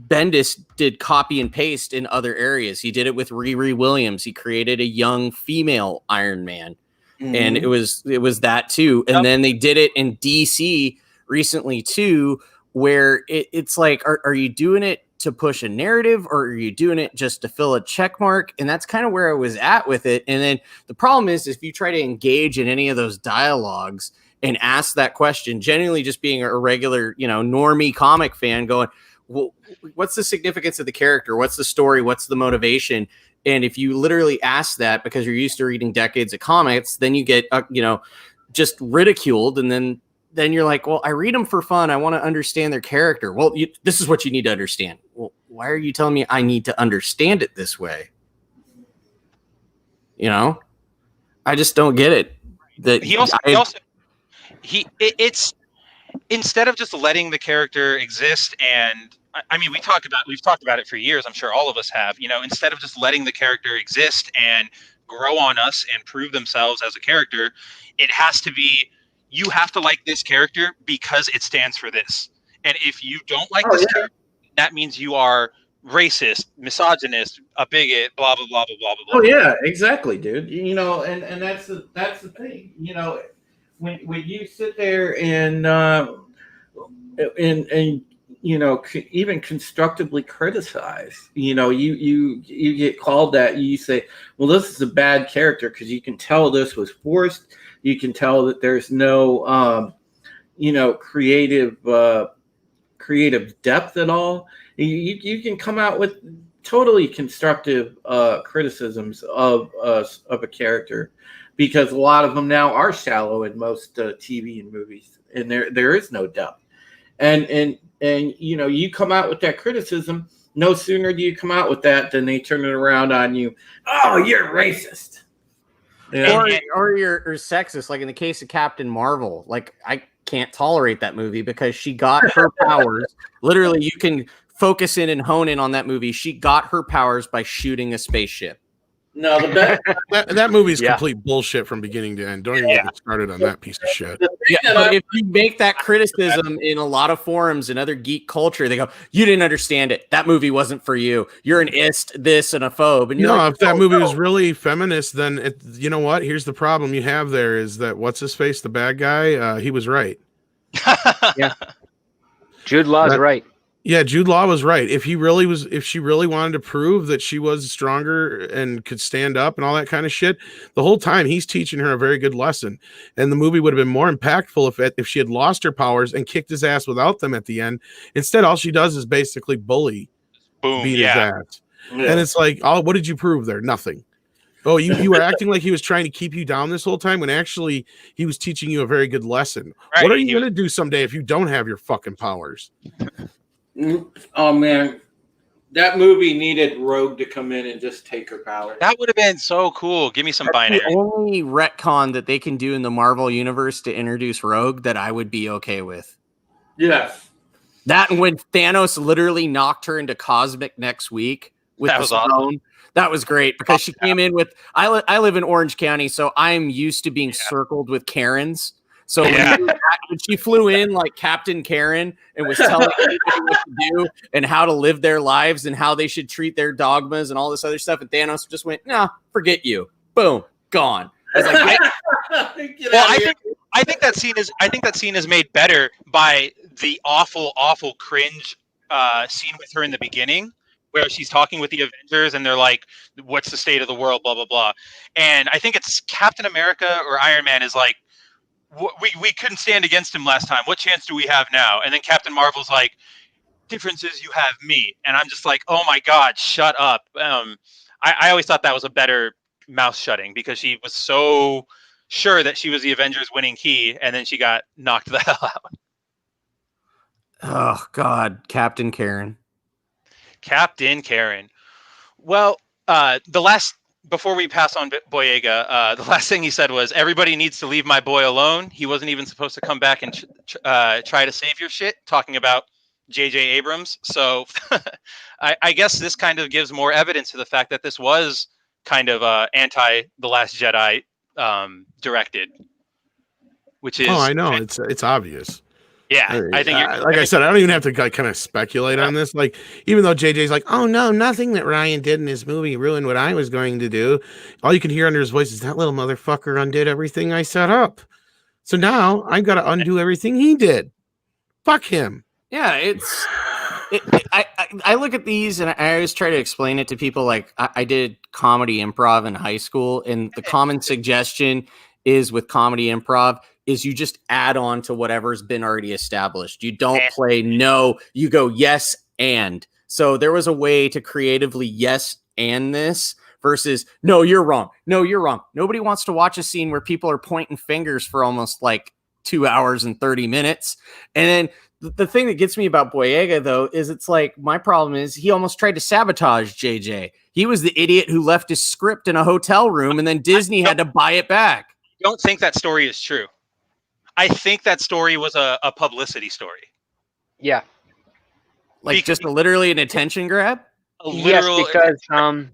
Bendis did copy and paste in other areas. He did it with Riri Williams. He created a young female Iron Man. And it was that too. And then they did it in DC recently too, where it's like, are you doing it to push a narrative, or are you doing it just to fill a check mark? And that's kind of where I was at with it. And then the problem is if you try to engage in any of those dialogues and ask that question, genuinely just being a regular, normie comic fan going, well, what's the significance of the character? What's the story? What's the motivation? And if you literally ask that because you're used to reading decades of comics, then you get, just ridiculed. And then you're like, well, I read them for fun. I want to understand their character. Well, this is what you need to understand. Well, why are you telling me I need to understand it this way? I just don't get it. That it's instead of just letting the character exist, and I mean, we've talked about it for years. I'm sure all of us have, instead of just letting the character exist and grow on us and prove themselves as a character, it has to be, you have to like this character because it stands for this. And if you don't like this character, that means you are racist, misogynist, a bigot, blah, blah, blah, blah, blah, blah. Oh yeah, exactly, dude. And that's the thing. When you sit there and even constructively criticize, you get called that. You say, well, this is a bad character because you can tell this was forced. You can tell that there's no, creative depth at all. You can come out with totally constructive criticisms of a character, because a lot of them now are shallow in most TV and movies, and there is no depth. And you come out with that criticism. No sooner do you come out with that than they turn it around on you. Oh, you're racist. Or you're sexist, like in the case of Captain Marvel. Like, I can't tolerate that movie because she got her powers. Literally, you can focus in and hone in on that movie. She got her powers by shooting a spaceship. No, that movie's complete bullshit from beginning to end. Don't even get started on that piece of shit. But if you make that criticism in a lot of forums and other geek culture, they go, "You didn't understand it. That movie wasn't for you. You're an ist, this, and a phobe." And you're if that movie was really feminist, then you know what? Here's the problem you have there is that what's his face, the bad guy, he was right. Yeah, Jude Law's right. Yeah, Jude Law was right. If she really wanted to prove that she was stronger and could stand up and all that kind of shit, the whole time he's teaching her a very good lesson. And the movie would have been more impactful if she had lost her powers and kicked his ass without them at the end. Instead, all she does is basically beat his ass. Yeah. And it's like, oh, what did you prove there? Nothing. Oh, you were acting like he was trying to keep you down this whole time when actually he was teaching you a very good lesson. Right. What are you going to do someday if you don't have your fucking powers? Oh man, that movie needed Rogue to come in and just take her power. That would have been so cool. Give me some binary. The only retcon that they can do in the Marvel universe to introduce Rogue that I would be okay with. Yes. That, and when Thanos literally knocked her into Cosmic next week with the stone. Awesome. That was great because she came in with. I live in Orange County, so I'm used to being circled with Karens. So when she flew in like Captain Karen and was telling everybody what to do and how to live their lives and how they should treat their dogmas and all this other stuff, and Thanos just went, "No, forget you." Boom, gone. I was like, I think that scene is made better by the awful cringe scene with her in the beginning, where she's talking with the Avengers and they're like, "What's the state of the world?" Blah blah blah. And I think it's Captain America or Iron Man is like, we couldn't stand against him last time. What chance do we have now? And then Captain Marvel's like, difference is you have me. And I'm just like, oh my God, shut up. I always thought that was a better mouth shutting because she was so sure that she was the Avengers winning key. And then she got knocked the hell out. Oh God, Captain Karen. Well, before we pass on Boyega, the last thing he said was, everybody needs to leave my boy alone. He wasn't even supposed to come back and try to save your shit, talking about J.J. Abrams. So I guess this kind of gives more evidence to the fact that this was kind of anti The Last Jedi directed, which is... Oh, I know. It's obvious. Yeah, I think like I said, I don't even have to kind of speculate on this. Like, even though JJ's like, "Oh no, nothing that Ryan did in his movie ruined what I was going to do," all you can hear under his voice is that little motherfucker undid everything I set up. So now I've got to undo everything he did. Fuck him. Yeah, I look at these and I always try to explain it to people. Like I did comedy improv in high school, and the common suggestion is with comedy improv is you just add on to whatever's been already established. You don't play no, you go yes and. So there was a way to creatively yes and this versus no, you're wrong. No, you're wrong. Nobody wants to watch a scene where people are pointing fingers for almost like 2 hours and 30 minutes. And then the thing that gets me about Boyega, though, is it's like my problem is he almost tried to sabotage JJ. He was the idiot who left his script in a hotel room and then Disney had to buy it back. I don't think that story is true. I think that story was a publicity story. Yeah. Like just literally an attention grab? Yes, because none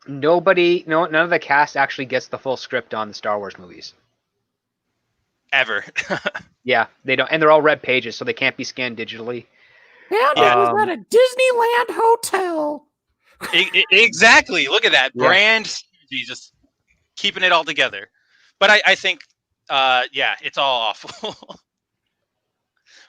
of the cast actually gets the full script on the Star Wars movies. Ever. Yeah, they don't, and they're all red pages, so they can't be scanned digitally. Yeah, was at a Disneyland hotel. Exactly. Look at that. Yeah. Brand, just keeping it all together. But I think, it's all awful.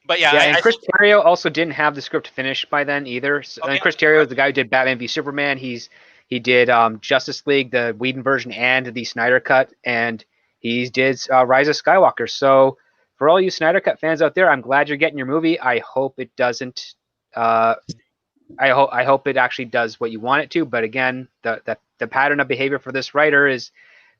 But yeah, and Chris Terrio also didn't have the script finished by then either. And Chris Terrio is the guy who did Batman v Superman. He did Justice League, the Whedon version, and the Snyder Cut, and he did Rise of Skywalker. So for all you Snyder Cut fans out there, I'm glad you're getting your movie. I hope it doesn't. I hope it actually does what you want it to. But again, the pattern of behavior for this writer is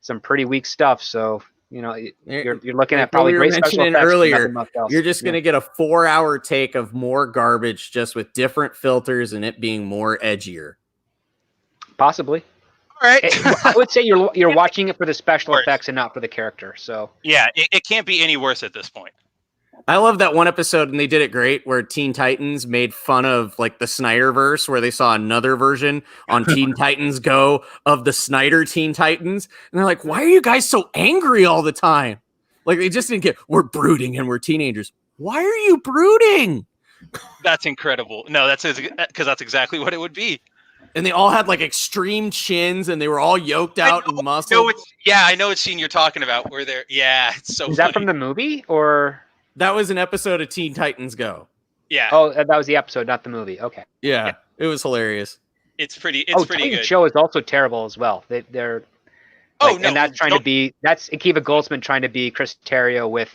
some pretty weak stuff. So you're looking at probably great special effects earlier. You're just going to get a 4-hour take of more garbage, just with different filters and it being more edgier. Possibly. All right. I would say you're watching it for the special effects and not for the character. So yeah, it can't be any worse at this point. I love that one episode, and they did it great, where Teen Titans made fun of like the Snyderverse, where they saw another version on Teen Titans Go of the Snyder Teen Titans, and they're like, "Why are you guys so angry all the time?" Like they just didn't get. We're brooding and we're teenagers. Why are you brooding? That's incredible. No, that's because that's exactly what it would be. And they all had like extreme chins, and they were all yoked out and muscled. I know what scene you're talking about. Where they're it's so. Is funny. that from the movie or? That was an episode of Teen Titans Go. Yeah. Oh, that was the episode, not the movie. Okay. Yeah. It was hilarious. It's pretty Titan good. Show is also terrible as well. They're. And that's trying to be. That's Akiva Goldsman trying to be Chris Terrio with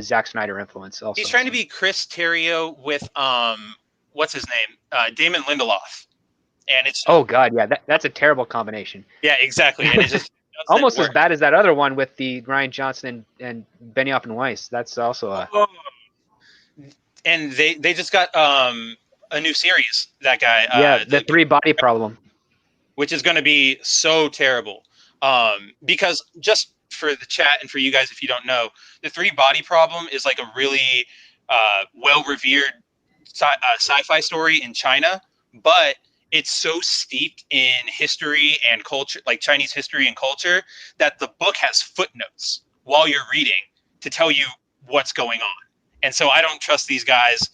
Zack Snyder influence. Also, he's trying to be Chris Terrio with what's his name? Damon Lindelof. And it's oh god, yeah, that's a terrible combination. Yeah, exactly. And it's just almost as bad as that other one with the Ryan Johnson and Benioff and Weiss. That's also a. And they just got a new series. That guy. The 3 Body Problem, which is going to be so terrible. Because just for the chat and for you guys, if you don't know, the 3 Body Problem is like a really well-revered sci-fi story in China, but it's so steeped in history and culture, like Chinese history and culture, that the book has footnotes while you're reading to tell you what's going on. And so I don't trust these guys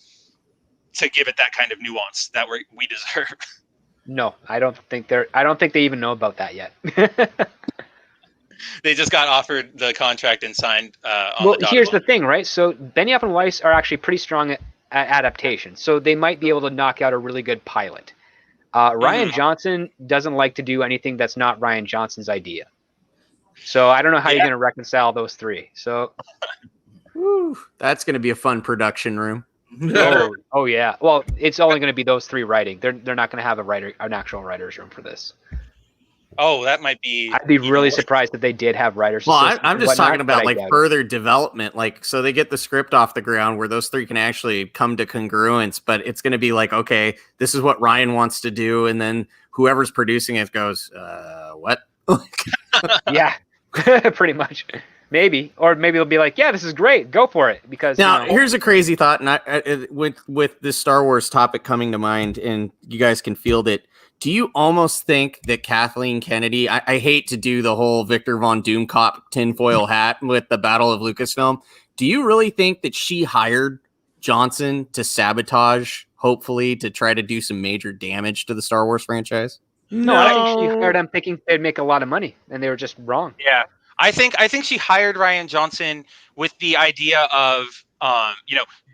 to give it that kind of nuance that we deserve. No, I don't think they even know about that yet. They just got offered the contract and signed. Here's the thing, right? So Benioff and Weiss are actually pretty strong at adaptation, so they might be able to knock out a really good pilot. Ryan Johnson doesn't like to do anything that's not Ryan Johnson's idea. So I don't know how you're going to reconcile those 3. So that's going to be a fun production room. Oh yeah. Well, it's only going to be those 3 writing. They're not going to have an actual writer's room for this. Oh, that might be. I'd be really surprised if they did have writers. Well, I'm just talking about like further development, like so they get the script off the ground where those 3 can actually come to congruence. But it's going to be like, okay, this is what Ryan wants to do, and then whoever's producing it goes, what? Yeah, pretty much. Maybe, or maybe they'll be like, yeah, this is great, go for it. Because now here's a crazy thought, and with this Star Wars topic coming to mind, and you guys can field it. Do you almost think that Kathleen Kennedy, I hate to do the whole Victor Von Doom cop tinfoil hat with the Battle of Lucasfilm. do you really think that she hired Johnson to sabotage, hopefully, to try to do some major damage to the Star Wars franchise? No, I think she hired them thinking they'd make a lot of money, and they were just wrong. Yeah, I think she hired Ryan Johnson with the idea of,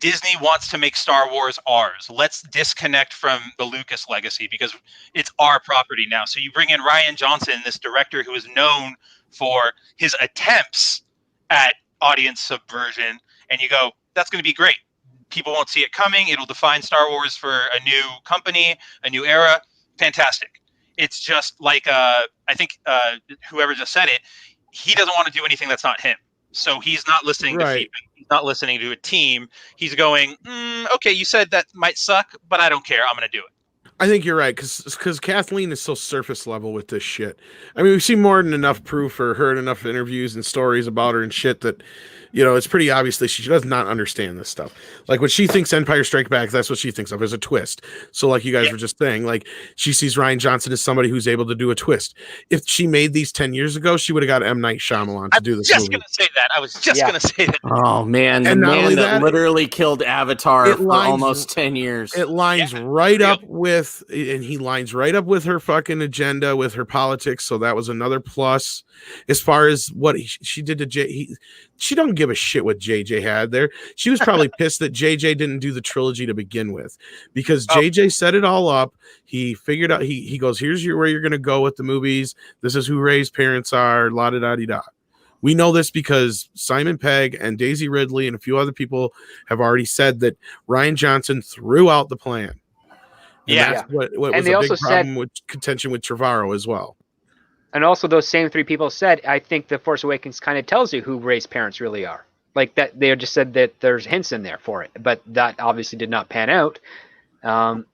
Disney wants to make Star Wars ours. Let's disconnect from the Lucas legacy because it's our property now. So you bring in Ryan Johnson, this director who is known for his attempts at audience subversion, and you go, that's going to be great. People won't see it coming. It'll define Star Wars for a new company, a new era. Fantastic. It's just like, I think whoever just said it, he doesn't want to do anything that's not him. So he's not listening to feedback. He's not listening to a team. He's going, okay, you said that might suck, but I don't care. I'm going to do it. I think you're right, because Kathleen is so surface level with this shit. I mean, we've seen more than enough proof or heard enough interviews and stories about her and shit that, it's pretty obvious that she does not understand this stuff. Like when she thinks Empire Strikes Back, that's what she thinks of as a twist. So like you guys were just saying, like she sees Ryan Johnson as somebody who's able to do a twist. If she made these 10 years ago, she would have got M. Night Shyamalan to do this movie. I was just going to say that. Oh man, the man that literally killed Avatar for almost 10 years. It lines right up with, and he lines right up with her fucking agenda, with her politics. So that was another plus. As far as what she did to Jay, she don't give a shit what JJ had there. She was probably pissed that JJ didn't do the trilogy to begin with, because JJ set it all up. He figured out, he goes, here's where you're going to go with the movies. This is who Rey's parents are, la-da-da-dee-da. We know this because Simon Pegg and Daisy Ridley and a few other people have already said that Ryan Johnson threw out the plan. And that's what was a big problem with contention with Trevorrow as well. And also those same three people said, I think The Force Awakens kind of tells you who Rey's parents really are. Like that, they just said that there's hints in there for it, but that obviously did not pan out. So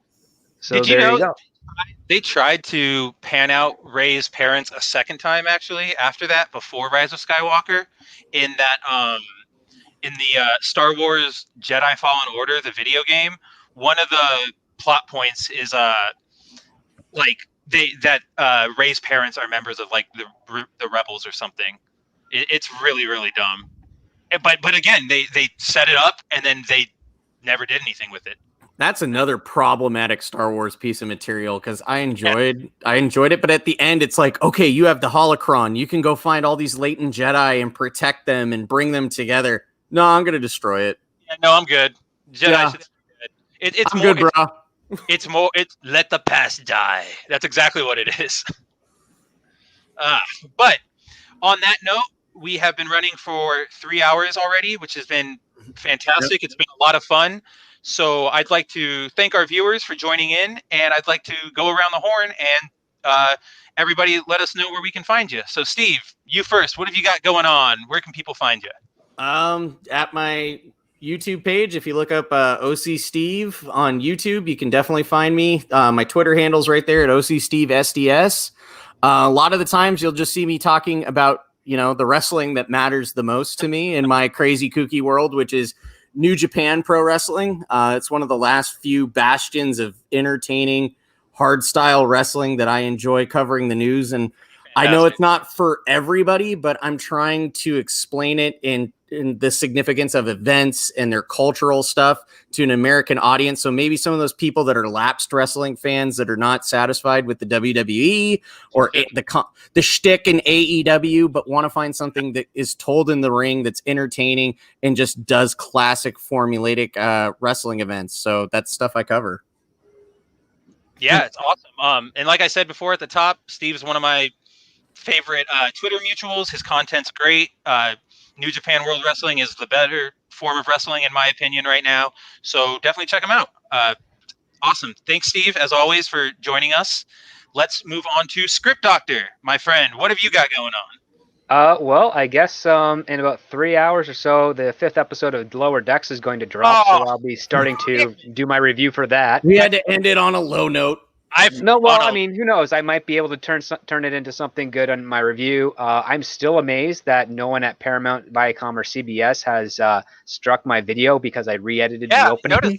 did you know they tried to pan out Rey's parents a second time, actually, after that, before Rise of Skywalker, in that in the Star Wars Jedi Fallen Order, the video game. One of the plot points is Rey's parents are members of like the rebels or something. It's really, really dumb. But again, they set it up and then they never did anything with it. That's another problematic Star Wars piece of material, because I enjoyed it, but at the end it's like, okay, you have the holocron, you can go find all these latent Jedi and protect them and bring them together. No, I'm gonna destroy it. Yeah, no, I'm good. Jedi should be good. I'm good, bro. It's let the past die. That's exactly what it is. But on that note, we have been running for 3 hours already, which has been fantastic. Yep. It's been a lot of fun. So I'd like to thank our viewers for joining in, and I'd like to go around the horn and everybody let us know where we can find you. So Steve, you first. What have you got going on? Where can people find you? At my YouTube page, if you look up OC Steve on YouTube, you can definitely find me. My Twitter handle's right there at OC Steve SDS. A lot of the times you'll just see me talking about, the wrestling that matters the most to me in my crazy kooky world, which is New Japan Pro Wrestling. It's one of the last few bastions of entertaining hard style wrestling that I enjoy covering the news. And I know it's not for everybody, but I'm trying to explain it in the significance of events and their cultural stuff to an American audience. So maybe some of those people that are lapsed wrestling fans that are not satisfied with the WWE or the shtick in AEW, but want to find something that is told in the ring that's entertaining and just does classic formulaic wrestling events. So that's stuff I cover. Yeah, it's awesome. And like I said before at the top, Steve's one of my favorite Twitter mutuals. His content's great. New Japan World Wrestling is the better form of wrestling, in my opinion, right now. So definitely check him out. Awesome. Thanks, Steve, as always, for joining us. Let's move on to Script Doctor, my friend. What have you got going on? Well, I guess in about 3 hours or so, the 5th episode of Lower Decks is going to drop, so I'll be starting to do my review for that. We had to end it on a low note. Who knows? I might be able to turn it into something good on my review. I'm still amazed that no one at Paramount, Viacom, or CBS has struck my video because I re-edited the opening.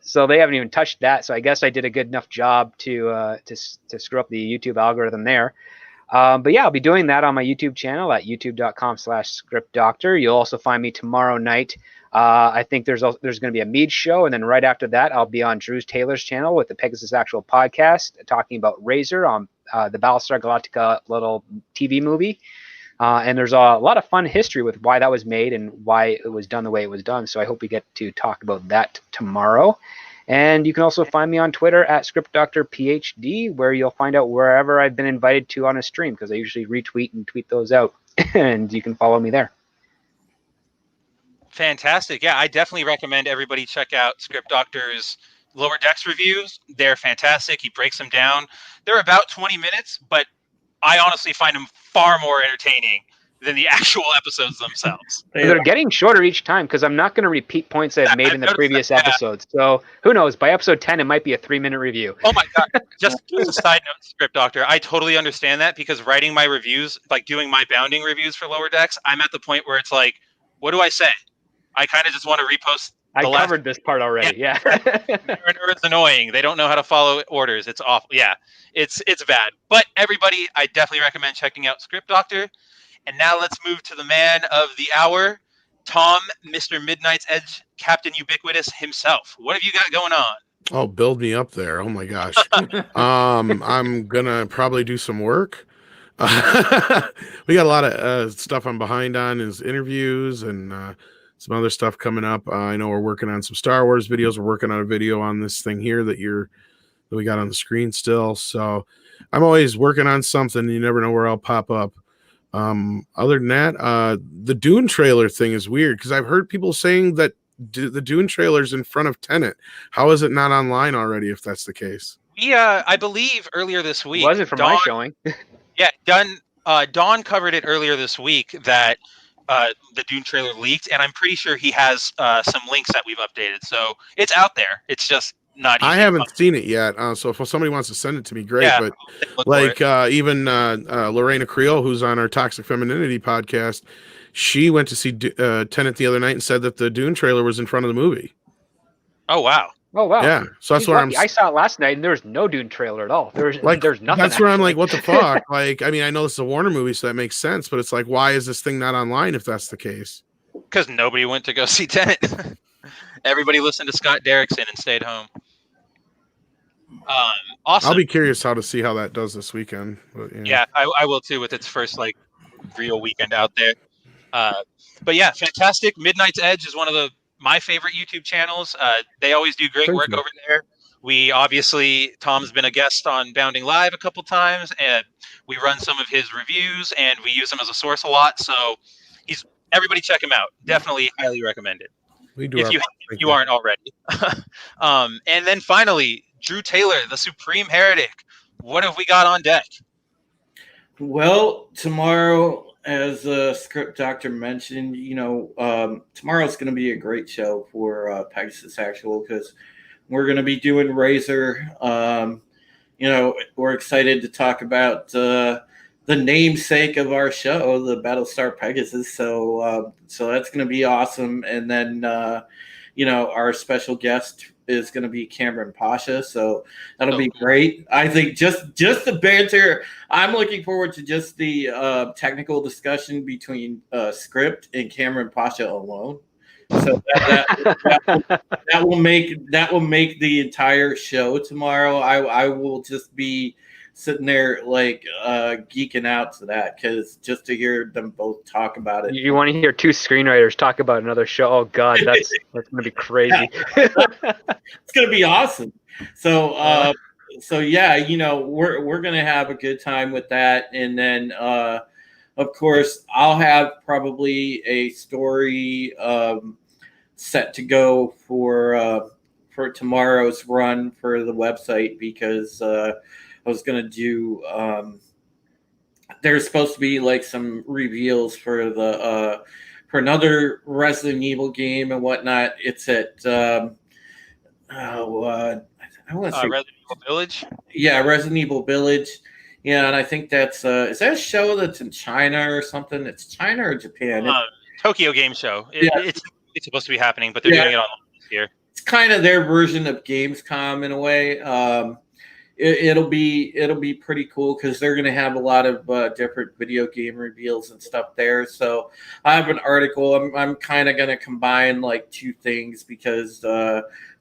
So they haven't even touched that. So I guess I did a good enough job to screw up the YouTube algorithm there. But yeah, I'll be doing that on my YouTube channel at youtube.com/scriptdoctor. You'll also find me tomorrow night. I think there's going to be a Mead show, and then right after that, I'll be on Drew Taylor's channel with the Pegasus Actual podcast, talking about Razor on the Battlestar Galactica little TV movie. And there's a lot of fun history with why that was made and why it was done the way it was done. So I hope we get to talk about that tomorrow. And you can also find me on Twitter at ScriptDoctorPhD, where you'll find out wherever I've been invited to on a stream, because I usually retweet and tweet those out. And you can follow me there. Fantastic. Yeah, I definitely recommend everybody check out Script Doctor's Lower Decks reviews. They're fantastic. He breaks them down. They're about 20 minutes, but I honestly find them far more entertaining than the actual episodes themselves. They're getting shorter each time because I'm not going to repeat points I've made in the previous episodes. So who knows? By episode 10, it might be a 3-minute review. Oh my God. Just as a side note, Script Doctor, I totally understand that, because writing my reviews, like doing my bounding reviews for Lower Decks, I'm at the point where it's like, what do I say? I kind of just want to repost. I covered this part already. Yeah. It's annoying. They don't know how to follow orders. It's awful. Yeah, it's bad. But everybody, I definitely recommend checking out Script Doctor. And now let's move to the man of the hour, Tom, Mr. Midnight's Edge, Captain Ubiquitous himself. What have you got going on? Oh, build me up there. Oh my gosh. I'm gonna probably do some work. We got a lot of stuff I'm behind on, is interviews and some other stuff coming up. I know we're working on some Star Wars videos. We're working on a video on this thing here that we got on the screen still. So I'm always working on something. You never know where I'll pop up. Other than that, the Dune trailer thing is weird, because I've heard people saying that the Dune trailer's in front of Tenet. How is it not online already, if that's the case? Yeah, I believe earlier this week. Wasn't from my showing. Yeah, Don covered it earlier this week that the Dune trailer leaked, and I'm pretty sure he has some links that we've updated. So it's out there. It's just not easy. I haven't seen it yet, so if somebody wants to send it to me, great. Yeah, but like even Lorena Creel, who's on our Toxic Femininity podcast, she went to see Tenet the other night and said that the Dune trailer was in front of the movie. Oh wow! Oh wow! Yeah, so that's where I saw it last night, and there was no Dune trailer at all. There's nothing. That's where I'm like, what the fuck? Like, I mean, I know this is a Warner movie, so that makes sense. But it's like, why is this thing not online if that's the case? Because nobody went to go see Tenet. Everybody listened to Scott Derrickson and stayed home. Awesome. I'll be curious how to see how that does this weekend. But, yeah, I will too, with its first like real weekend out there. But yeah, fantastic. Midnight's Edge is one of my favorite YouTube channels. They always do great work over there. We obviously, Tom's been a guest on Bounding Live a couple times, and we run some of his reviews, and we use him as a source a lot. So everybody check him out. Definitely highly recommended. We do if you aren't already. And then finally, Drew Taylor, the Supreme Heretic. What have we got on deck? Well, tomorrow, as Script Doctor mentioned, tomorrow's going to be a great show for Pegasus Actual, because we're going to be doing Razor. We're excited to talk about the namesake of our show, the Battlestar Pegasus. So that's going to be awesome. And then, our special guest is going to be Cameron Pasha. So that'll be great. I think just the banter. I'm looking forward to just the technical discussion between Script and Cameron Pasha alone. So that will make the entire show tomorrow. I will just be sitting there like geeking out to that, because just to hear them both talk about it. You want to hear two screenwriters talk about another show? Oh God, that's going to be crazy. It's going to be awesome. So yeah, we're going to have a good time with that, and then of course I'll have probably a story set to go for tomorrow's run for the website, because I was going to do there's supposed to be like some reveals for for another Resident Evil game and whatnot. It's at I want to say Resident Evil Village. Yeah, Resident Evil Village. Yeah, and I think that's is that a show that's in China or something? It's China or Japan? Tokyo Game Show. It's supposed to be happening, but they're doing it online here. It's kind of their version of Gamescom in a way. it'll be pretty cool because they're going to have a lot of different video game reveals and stuff there. So I have an article. I'm kind of going to combine like two things because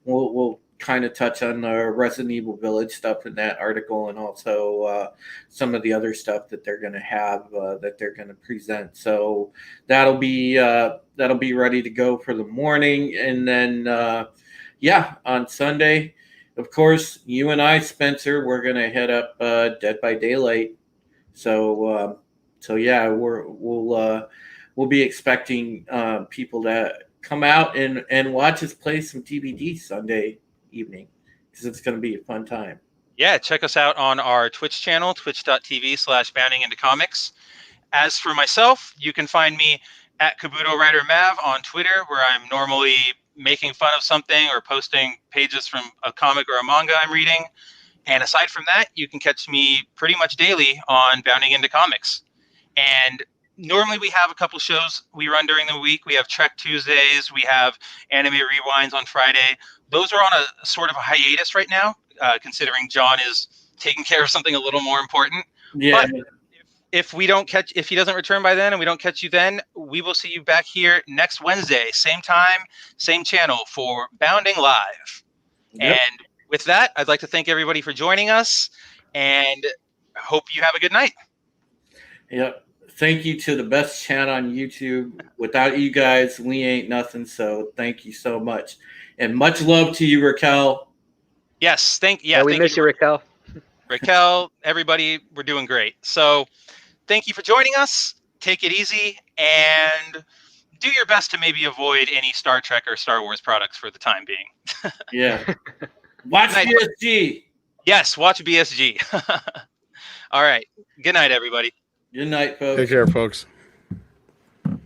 we'll kind of touch on the Resident Evil Village stuff in that article, and also some of the other stuff that they're going to have that they're going to present. So that'll be ready to go for the morning, and then on Sunday, of course, you and I, Spencer, we're going to head up Dead by Daylight. So yeah, we'll be expecting people to come out and watch us play some TBD Sunday evening because it's going to be a fun time. Yeah, check us out on our Twitch channel, twitch.tv/boundingintocomics. As for myself, you can find me at Kabuto Writer Mav on Twitter, where I'm normally making fun of something or posting pages from a comic or a manga I'm reading. And aside from that, you can catch me pretty much daily on Bounding Into Comics. And normally we have a couple shows we run during the week. We have Trek Tuesdays. We have Anime Rewinds on Friday. Those are on a sort of a hiatus right now, considering John is taking care of something a little more important. Yeah. But if he doesn't return by then and we don't catch you then, we will see you back here next Wednesday, same time, same channel for Bounding Live. Yep. And with that, I'd like to thank everybody for joining us and hope you have a good night. Yep. Thank you to the best channel on YouTube. Without you guys, we ain't nothing. So thank you so much. And much love to you, Raquel. Yes. We thank miss you, Raquel. Raquel, everybody, we're doing great. So thank you for joining us. Take it easy and do your best to maybe avoid any Star Trek or Star Wars products for the time being. Yeah. Watch BSG. Yes, watch BSG. All right. Good night, everybody. Good night, folks. Take care, folks.